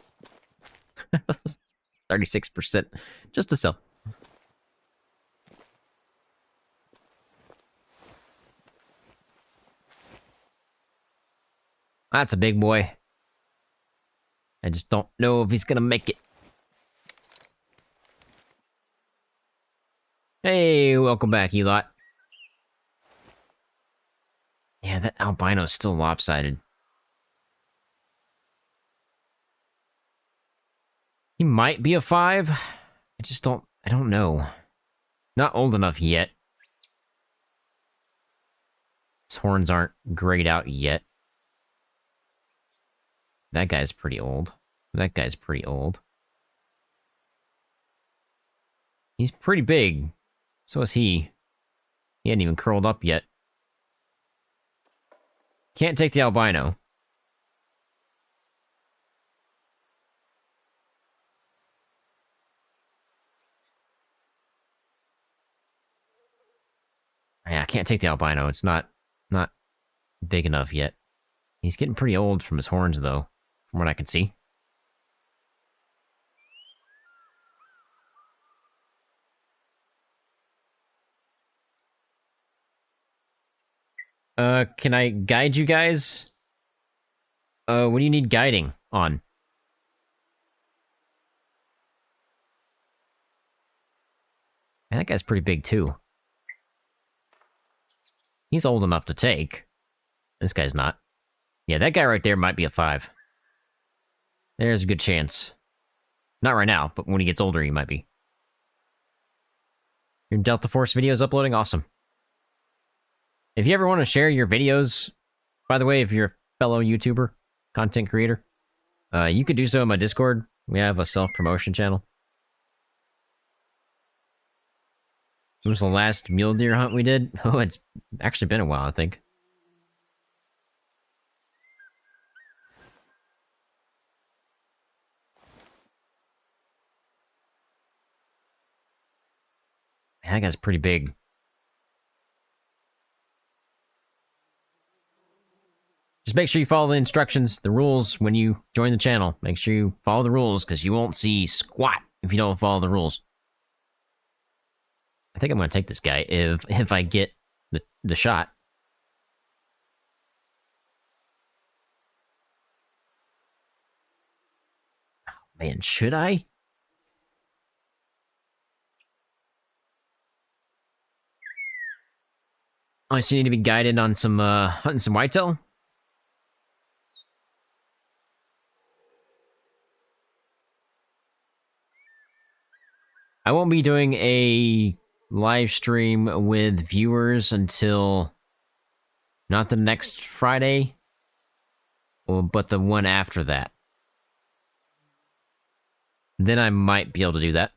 36%. Just to sell. That's a big boy. I just don't know if he's gonna make it. Hey, welcome back, Elot. Yeah, that albino's still lopsided. He might be a 5. I don't know. Not old enough yet. His horns aren't grayed out yet. That guy's pretty old. That guy's pretty old. He's pretty big. So is he. He hadn't even curled up yet. Can't take the albino. Yeah, I can't take the albino. It's not big enough yet. He's getting pretty old from his horns, though, from what I can see. Can I guide you guys? What do you need guiding on? Man, that guy's pretty big, too. He's old enough to take. This guy's not. Yeah, that guy right there might be a 5. There's a good chance. Not right now, but when he gets older, he might be. Your Delta Force videos uploading? Awesome. If you ever want to share your videos, by the way, if you're a fellow YouTuber, content creator, you could do so in my Discord. We have a self-promotion channel. When was the last mule deer hunt we did? Oh, it's actually been a while, I think. Man, that guy's pretty big. Just make sure you follow the instructions, the rules, when you join the channel. Make sure you follow the rules, because you won't see squat if you don't follow the rules. I think I'm going to take this guy if I get the shot. Oh, man, should I? I just need to be guided on some hunting some whitetail. I won't be doing a live stream with viewers until not the next Friday, but the one after that. Then I might be able to do that.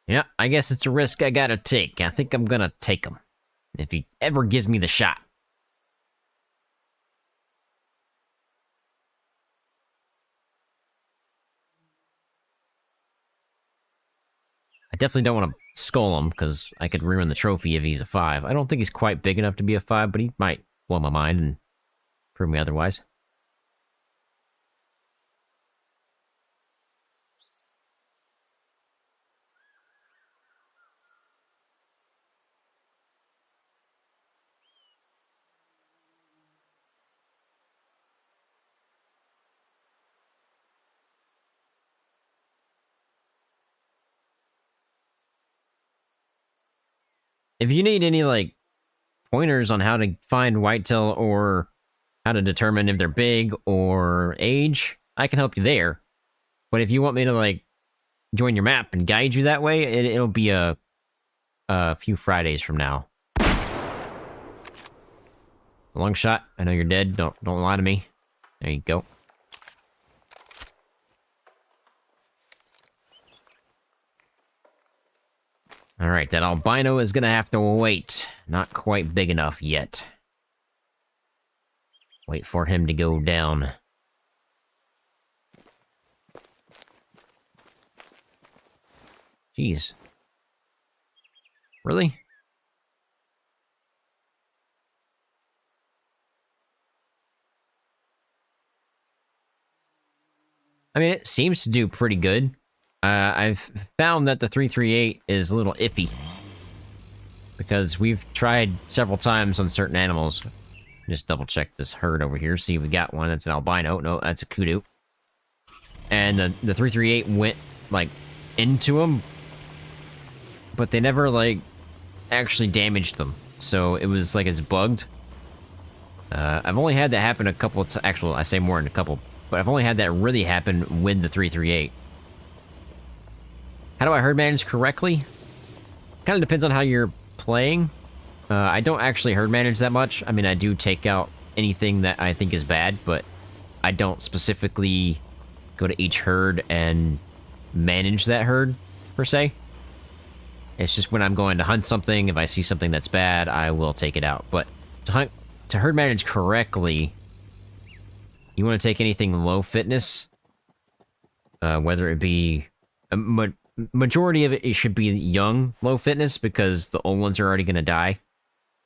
Yeah, I guess it's a risk I gotta take. I think I'm gonna take him. If he ever gives me the shot. definitely don't want to skull him, because I could ruin the trophy if he's a 5. I don't think he's quite big enough to be a 5, but he might blow my mind and prove me otherwise. If you need any, like, pointers on how to find whitetail or how to determine if they're big or age, I can help you there. But if you want me to, like, join your map and guide you that way, it'll be a few Fridays from now. Long shot. I know you're dead. Don't lie to me. There you go. Alright, that albino is gonna have to wait. Not quite big enough yet. Wait for him to go down. Jeez. Really? I mean, it seems to do pretty good. I've found that the 338 is a little iffy. Because we've tried several times on certain animals. Just double check this herd over here, see if we got one that's an albino. No, that's a kudu. And the 338 went, like, into them. But they never, like, actually damaged them. So it was like it's bugged. I've only had that happen a couple of times. Actually, I say more than a couple. But I've only had that really happen with the 338. How do I herd manage correctly? Kind of depends on how you're playing. I don't actually herd manage that much. I mean, I do take out anything that I think is bad, but I don't specifically go to each herd and manage that herd, per se. It's just when I'm going to hunt something, if I see something that's bad, I will take it out. But to herd manage correctly, you want to take anything low fitness, whether it be... majority of it should be young low fitness, because the old ones are already going to die.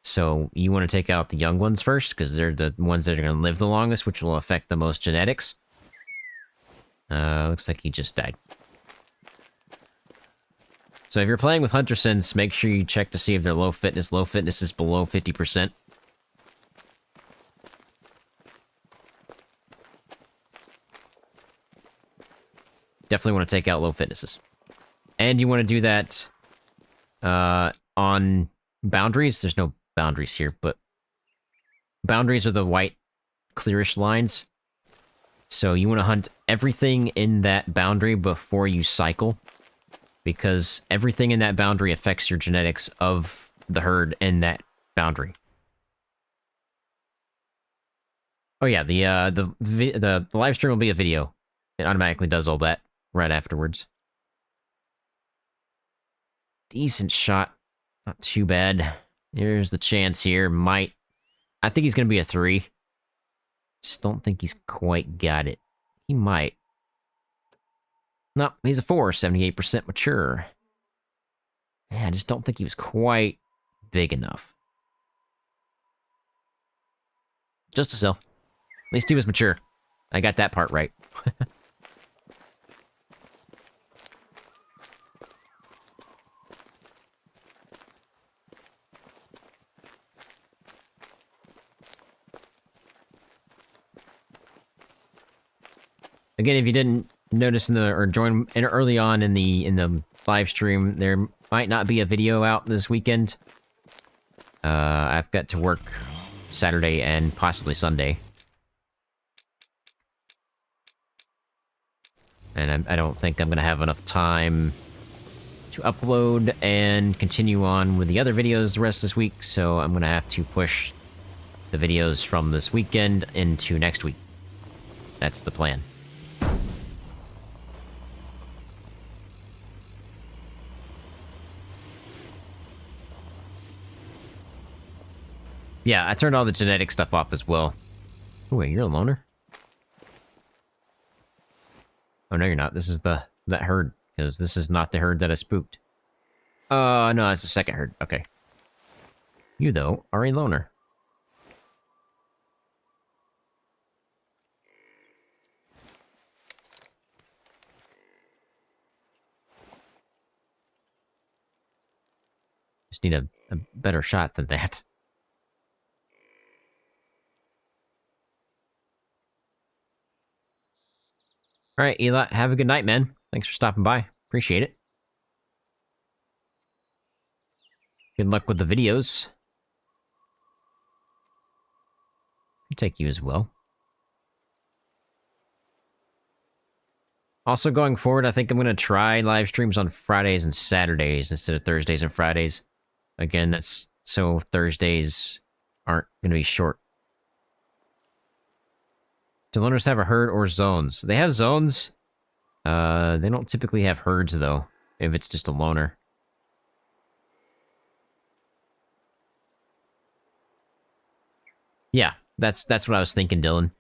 So you want to take out the young ones first, because they're the ones that are going to live the longest, which will affect the most genetics. Looks like he just died. So if you're playing with Huntersons, make sure you check to see if they're low fitness. Low fitness is below 50%. Definitely want to take out low fitnesses. And you want to do that on boundaries. There's no boundaries here, but boundaries are the white, clearish lines. So you want to hunt everything in that boundary before you cycle, because everything in that boundary affects your genetics of the herd in that boundary. Oh yeah, the live stream will be a video. It automatically does all that right afterwards. Decent shot. Not too bad. Here's the chance here. I think he's going to be a 3. Just don't think he's quite got it. He might. No, he's a 4. 78% mature. Yeah, I just don't think he was quite big enough. Just a sell. At least he was mature. I got that part right. Again, if you didn't notice or join in early on in the live stream, there might not be a video out this weekend. I've got to work Saturday and possibly Sunday. And I don't think I'm going to have enough time to upload and continue on with the other videos the rest of this week, so I'm going to have to push the videos from this weekend into next week. That's the plan. Yeah, I turned all the genetic stuff off as well. Oh, wait, you're a loner? Oh, no, you're not. This is that herd, because this is not the herd that I spooked. No, that's the second herd. Okay. You, though, are a loner. Just need a better shot than that. All right, Eli, have a good night, man. Thanks for stopping by. Appreciate it. Good luck with the videos. I'll take you as well. Also, going forward, I think I'm going to try live streams on Fridays and Saturdays instead of Thursdays and Fridays. Again, that's so Thursdays aren't going to be short. Do loners have a herd or zones? They have zones. They don't typically have herds, though, if it's just a loner. Yeah, that's what I was thinking, Dylan.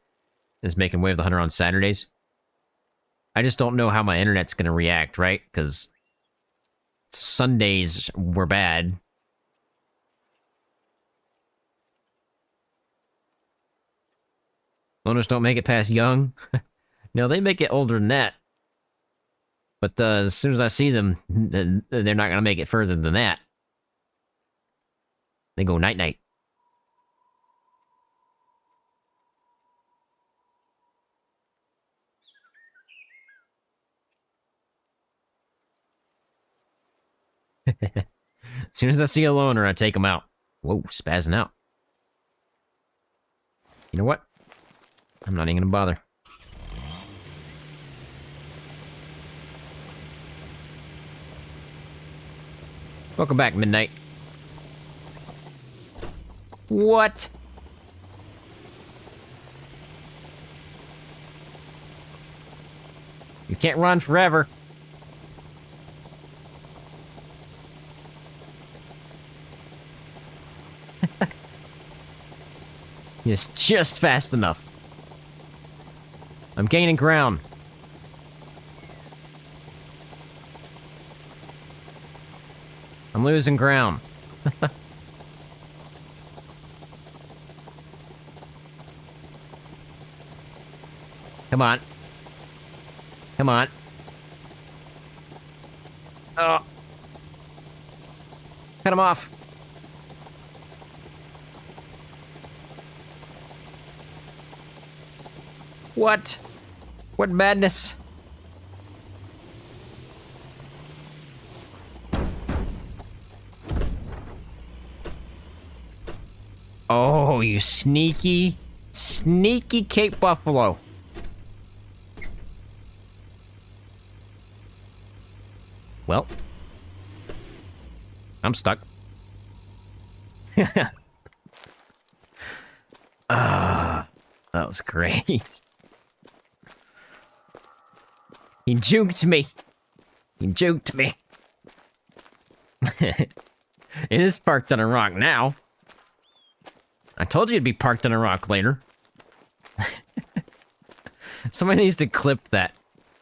Is making Way of the Hunter on Saturdays. I just don't know how my internet's going to react, right? Because Sundays were bad. Loners don't make it past young. No, they make it older than that. But as soon as I see them, they're not going to make it further than that. They go night-night. As soon as I see a loner, I take them out. Whoa, spazzing out. You know what? I'm not even gonna bother. Welcome back, Midnight. What? You can't run forever. It's just fast enough. I'm gaining ground. I'm losing ground. Come on. Come on. Oh. Cut him off. What? What madness? Oh, you sneaky, sneaky Cape Buffalo. Well, I'm stuck. Ah, that was great. He juked me. He juked me. It is parked on a rock now. I told you it'd be parked on a rock later. Somebody needs to clip that.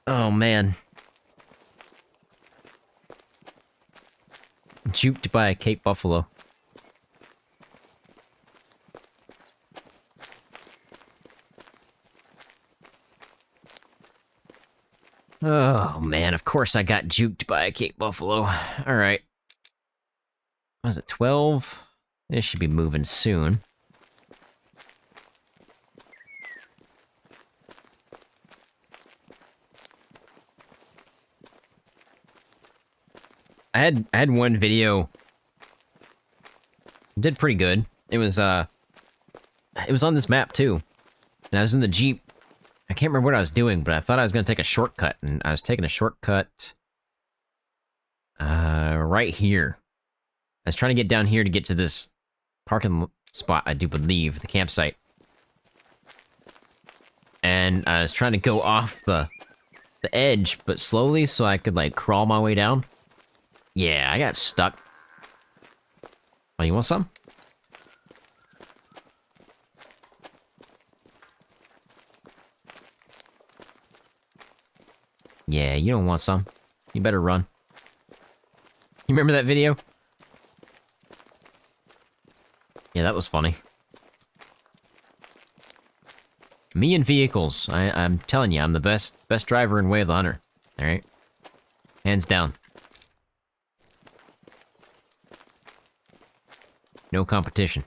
Oh, man. Juked by a Cape Buffalo. Oh, man, of course I got juked by a Cape Buffalo. Alright. Was it 12? This should be moving soon. I had one video. Did pretty good. It was on this map too. And I was in the Jeep. I can't remember what I was doing, but I thought I was going to take a shortcut, and I was taking a shortcut right here. I was trying to get down here to get to this parking spot, I do believe, the campsite. And I was trying to go off the edge, but slowly, so I could, like, crawl my way down. Yeah, I got stuck. Oh, you want some? Yeah, you don't want some. You better run. You remember that video? Yeah, that was funny. Me and vehicles. I'm telling you, I'm the best driver in Way of the Hunter. Alright? Hands down. No competition.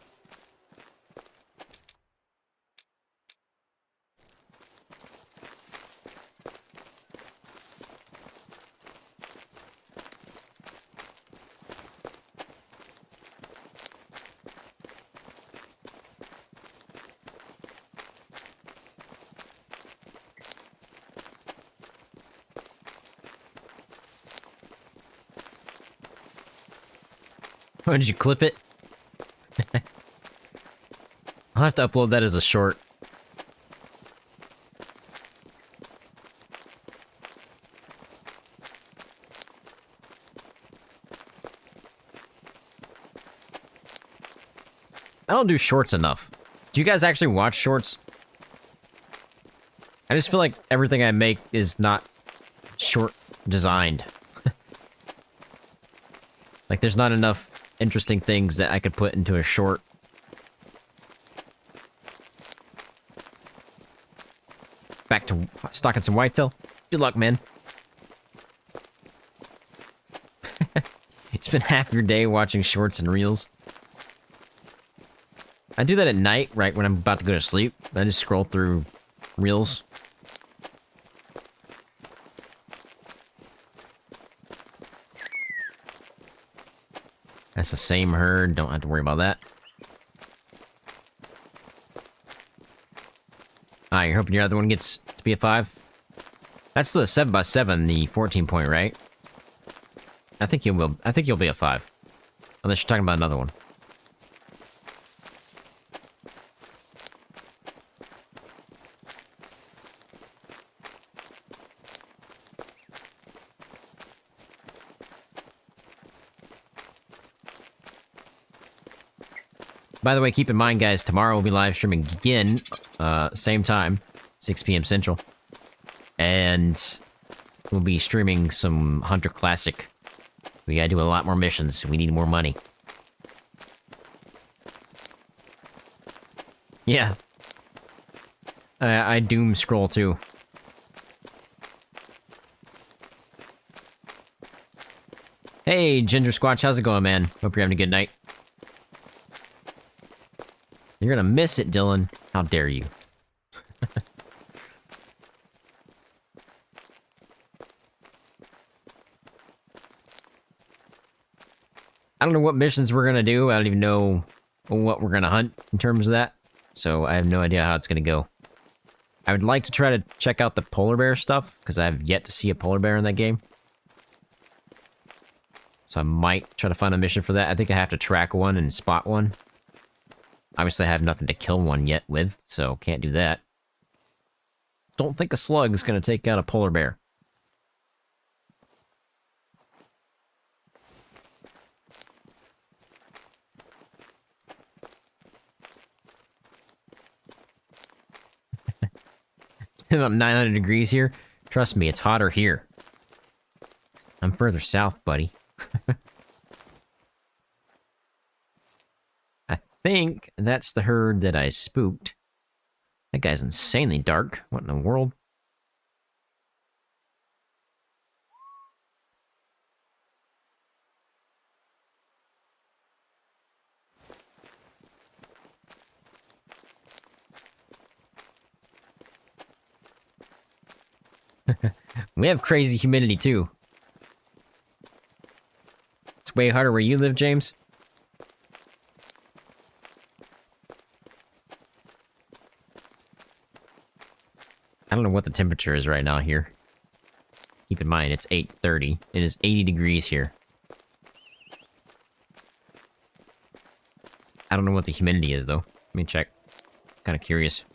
Oh, did you clip it? I'll have to upload that as a short. I don't do shorts enough. Do you guys actually watch shorts? I just feel like everything I make is not short designed. Like, there's not enough interesting things that I could put into a short. Back to stocking some whitetail. Good luck, man. It's been half your day watching shorts and reels. I do that at night, right when I'm about to go to sleep. I just scroll through reels. That's the same herd. Don't have to worry about that. You're hoping your other one gets to be a 5? That's the 7x7, the 14-point, right? I think you'll be a 5. Unless you're talking about another one. By the way, keep in mind, guys, tomorrow we'll be live streaming again, same time, 6 p.m. Central. And we'll be streaming some Hunter Classic. We gotta do a lot more missions. We need more money. Yeah. I doom scroll too. Hey, Ginger Squatch, how's it going, man? Hope you're having a good night. You're gonna miss it, Dylan. How dare you? I don't know what missions we're gonna do. I don't even know what we're gonna hunt in terms of that. So I have no idea how it's gonna go. I would like to try to check out the polar bear stuff, because I have yet to see a polar bear in that game. So I might try to find a mission for that. I think I have to track one and spot one. Obviously, I have nothing to kill one yet with, so can't do that. Don't think a slug is going to take out a polar bear. It's been about 900 degrees here. Trust me, it's hotter here. I'm further south, buddy. I think that's the herd that I spooked. That guy's insanely dark. What in the world? We have crazy humidity, too. It's way hotter where you live, James. I don't know what the temperature is right now here. Keep in mind, it's 8:30. It is 80 degrees here. I don't know what the humidity is, though. Let me check. Kind of curious.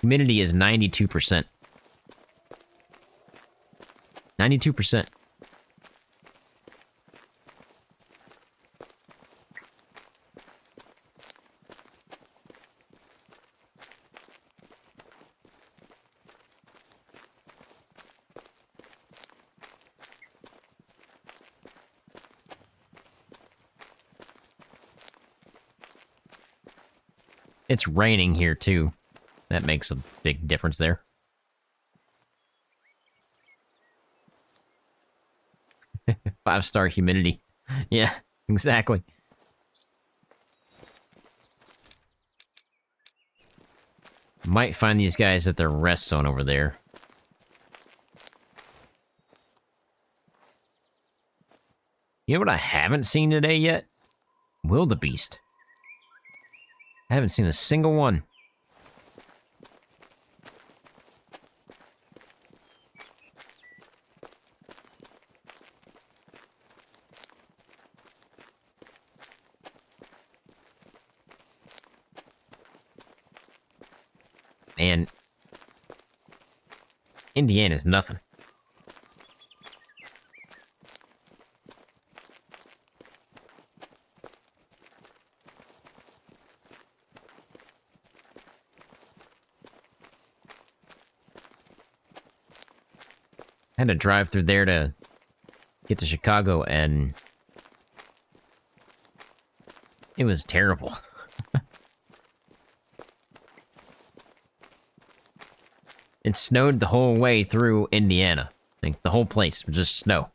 Humidity is 92%. 92%. It's raining here, too. That makes a big difference there. Five-star humidity. Yeah, exactly. Might find these guys at their rest zone over there. You know what I haven't seen today yet? Wildebeest. I haven't seen a single one. Man, Indiana's nothing. I had to drive through there to get to Chicago, and it was terrible. It snowed the whole way through Indiana. Like, the whole place was just snow.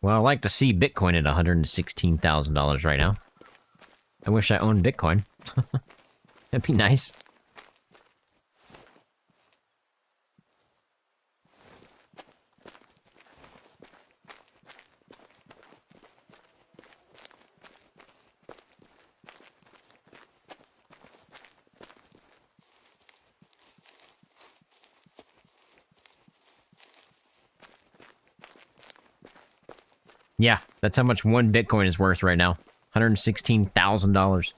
Well, I like to see Bitcoin at $116,000 right now. I wish I owned Bitcoin. That'd be nice. Yeah, that's how much one Bitcoin is worth right now. $116,000.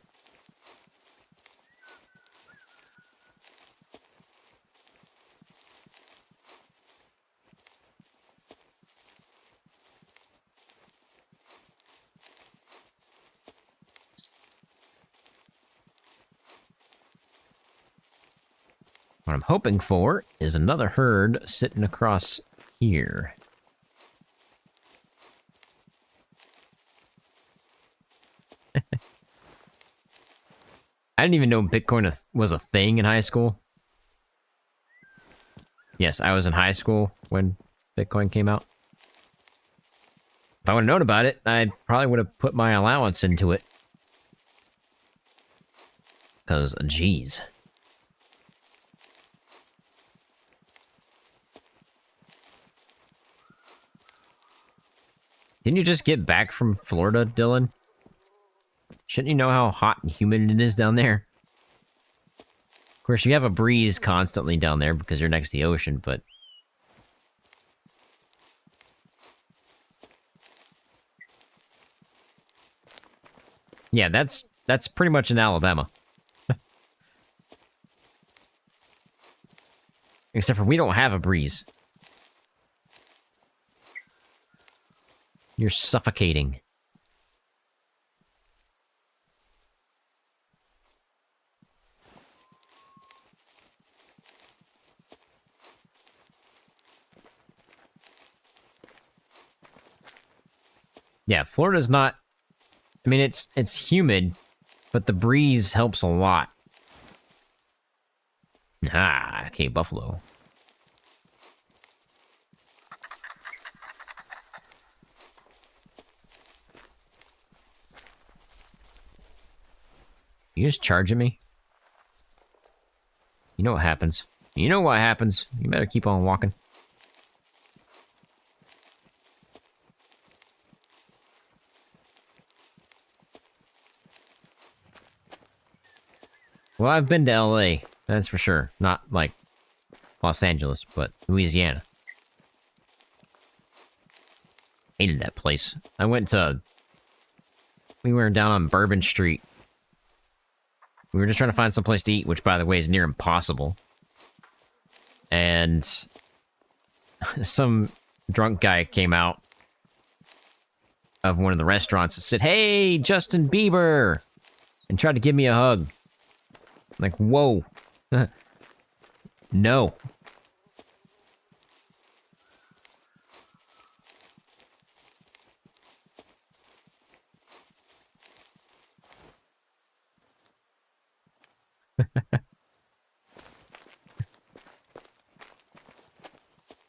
What I'm hoping for is another herd sitting across here. I didn't even know Bitcoin was a thing in high school. Yes, I was in high school when Bitcoin came out. If I would have known about it, I probably would have put my allowance into it. Because, geez. Didn't you just get back from Florida, Dylan? Shouldn't you know how hot and humid it is down there? Of course, you have a breeze constantly down there because you're next to the ocean, but... yeah, that's pretty much in Alabama. Except for we don't have a breeze. You're suffocating. Yeah, Florida's not... I mean, it's humid, but the breeze helps a lot. Ah, okay, buffalo. You just charging me? You know what happens. You know what happens. You better keep on walking. Well, I've been to LA, that's for sure. Not, like, Los Angeles, but Louisiana. Hated that place. We were down on Bourbon Street. We were just trying to find some place to eat, which, by the way, is near impossible. And some drunk guy came out of one of the restaurants and said, "Hey, Justin Bieber!" and tried to give me a hug. I'm like, whoa. No.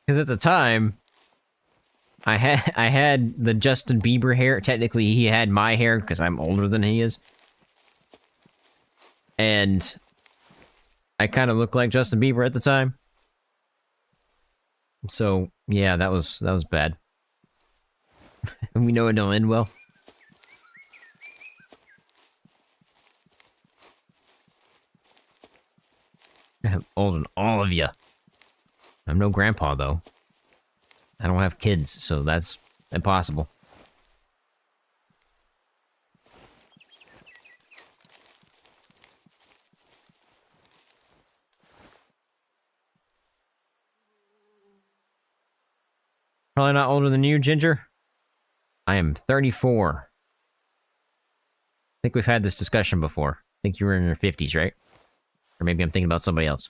Because at the time, I had the Justin Bieber hair. Technically, he had my hair because I'm older than he is, and I kind of looked like Justin Bieber at the time. So yeah, that was bad. And we know it don't end well. I'm older than all of you. I'm no grandpa, though. I don't have kids, so that's impossible. Probably not older than you, Ginger. I am 34. I think we've had this discussion before. I think you were in your 50s, right? Or maybe I'm thinking about somebody else.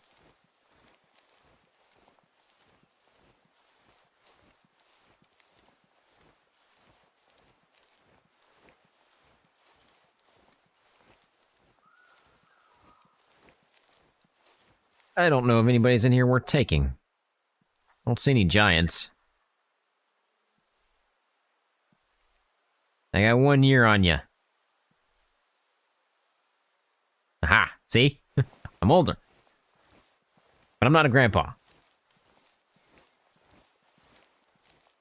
I don't know if anybody's in here worth taking. I don't see any giants. I got 1 year on you. Aha, see? I'm older. But I'm not a grandpa.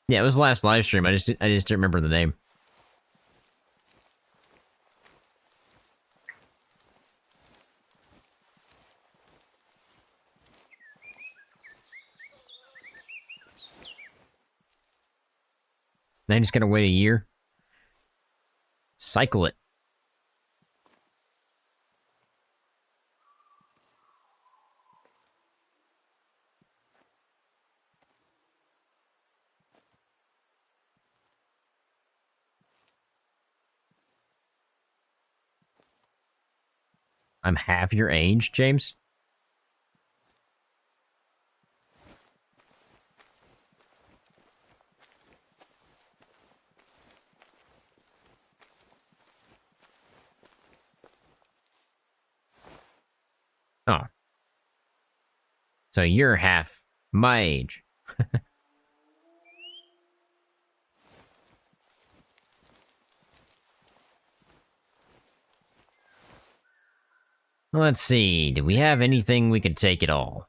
Yeah, it was the last live stream. I just didn't remember the name. Now you just gotta wait a year. Cycle it. I'm half your age, James? Oh. So you're half my age. Let's see. Do we have anything we could take at all?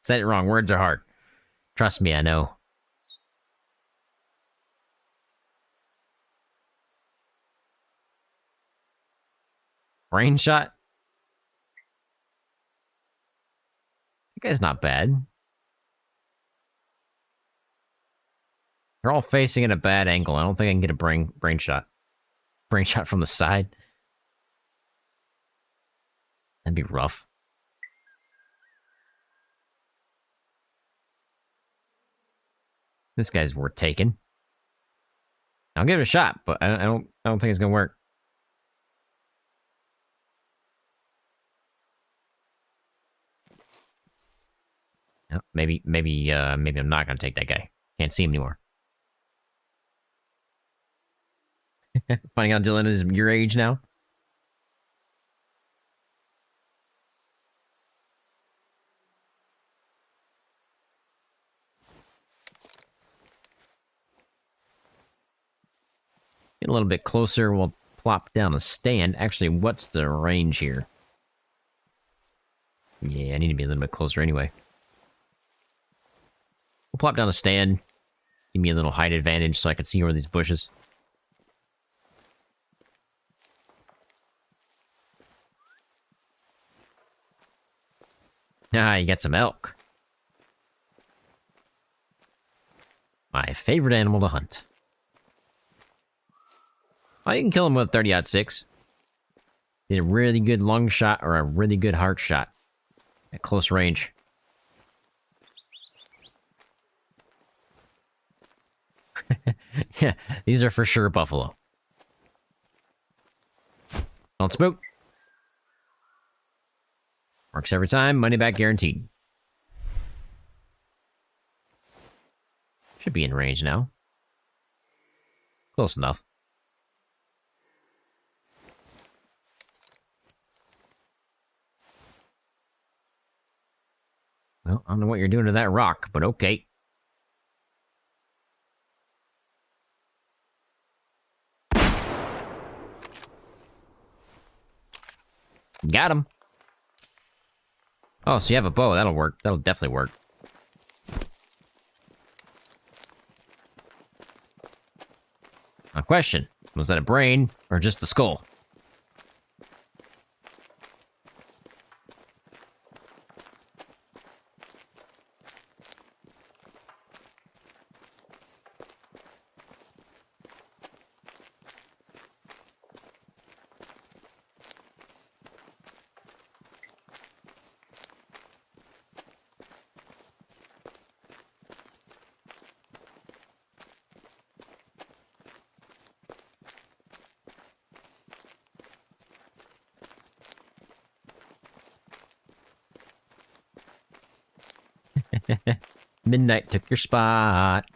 Said it wrong. Words are hard. Trust me, I know. Brain shot? That guy's not bad. They're all facing at a bad angle. I don't think I can get a brain shot. Brain shot from the side. That'd be rough. This guy's worth taking. I'll give it a shot, but I don't think it's gonna work. No, maybe I'm not gonna take that guy. Can't see him anymore. Finding out Dylan is your age now. Get a little bit closer. We'll plop down a stand. Actually, what's the range here? Yeah, I need to be a little bit closer anyway. We'll plop down a stand. Give me a little height advantage so I can see over these bushes. Ah, you got some elk. My favorite animal to hunt. Oh, you can kill him with 30-06. Get a really good lung shot or a really good heart shot at close range. Yeah, these are for sure buffalo. Don't smoke. Works every time, money back guaranteed. Should be in range now. Close enough. Well, I don't know what you're doing to that rock, but okay. Got him. Oh, so you have a bow. That'll work. That'll definitely work. A question. Was that a brain or just a skull? Midnight took your spot.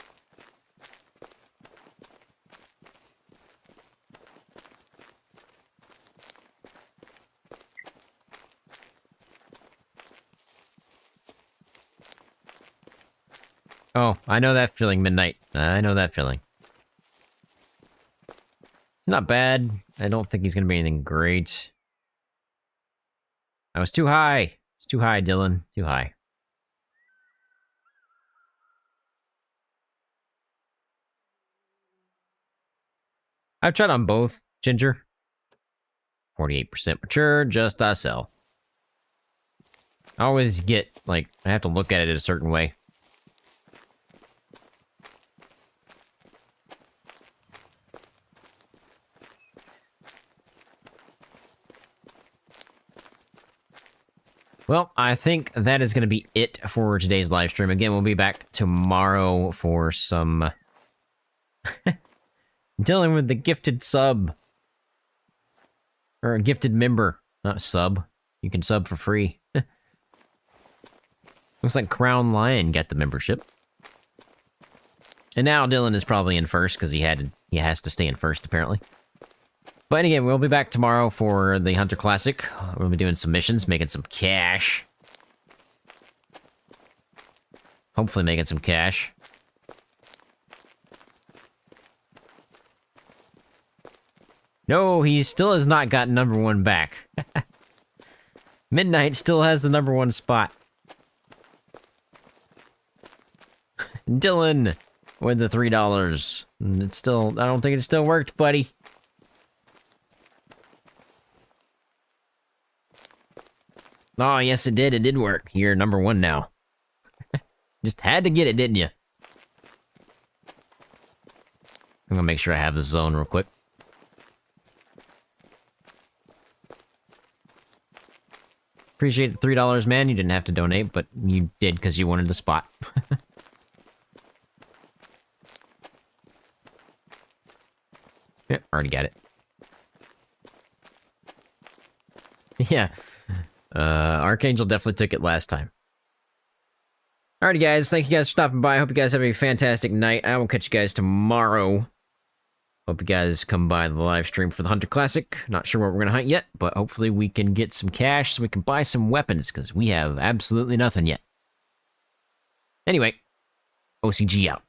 Oh, I know that feeling, Midnight. I know that feeling. Not bad. I don't think he's gonna be anything great. I was too high. It's too high, Dylan. Too high. I've tried on both, Ginger. 48% mature, just a sell. I always get, like, I have to look at it a certain way. Well, I think that is going to be it for today's live stream. Again, we'll be back tomorrow for some... Dealing with the gifted sub. Or a gifted member. Not a sub. You can sub for free. Looks like Crown Lion got the membership. And now Dylan is probably in first because he has to stay in first apparently. But again, we'll be back tomorrow for the Hunter Classic. We'll be doing some missions, making some cash. Hopefully making some cash. No, he still has not gotten #1 back. Midnight still has the #1 spot. Dylan with the $3. It's still, I don't think it still worked, buddy. Oh, yes, it did. It did work. You're #1 now. Just had to get it, didn't you? I'm gonna make sure I have the zone real quick. Appreciate the $3, man. You didn't have to donate, but you did because you wanted the spot. Yep, already got it. Yeah. Archangel definitely took it last time. Alrighty, guys. Thank you guys for stopping by. I hope you guys have a fantastic night. I will catch you guys tomorrow. Hope you guys come by the live stream for the Hunter Classic. Not sure what we're going to hunt yet, but hopefully we can get some cash so we can buy some weapons, because we have absolutely nothing yet. Anyway, OCG out.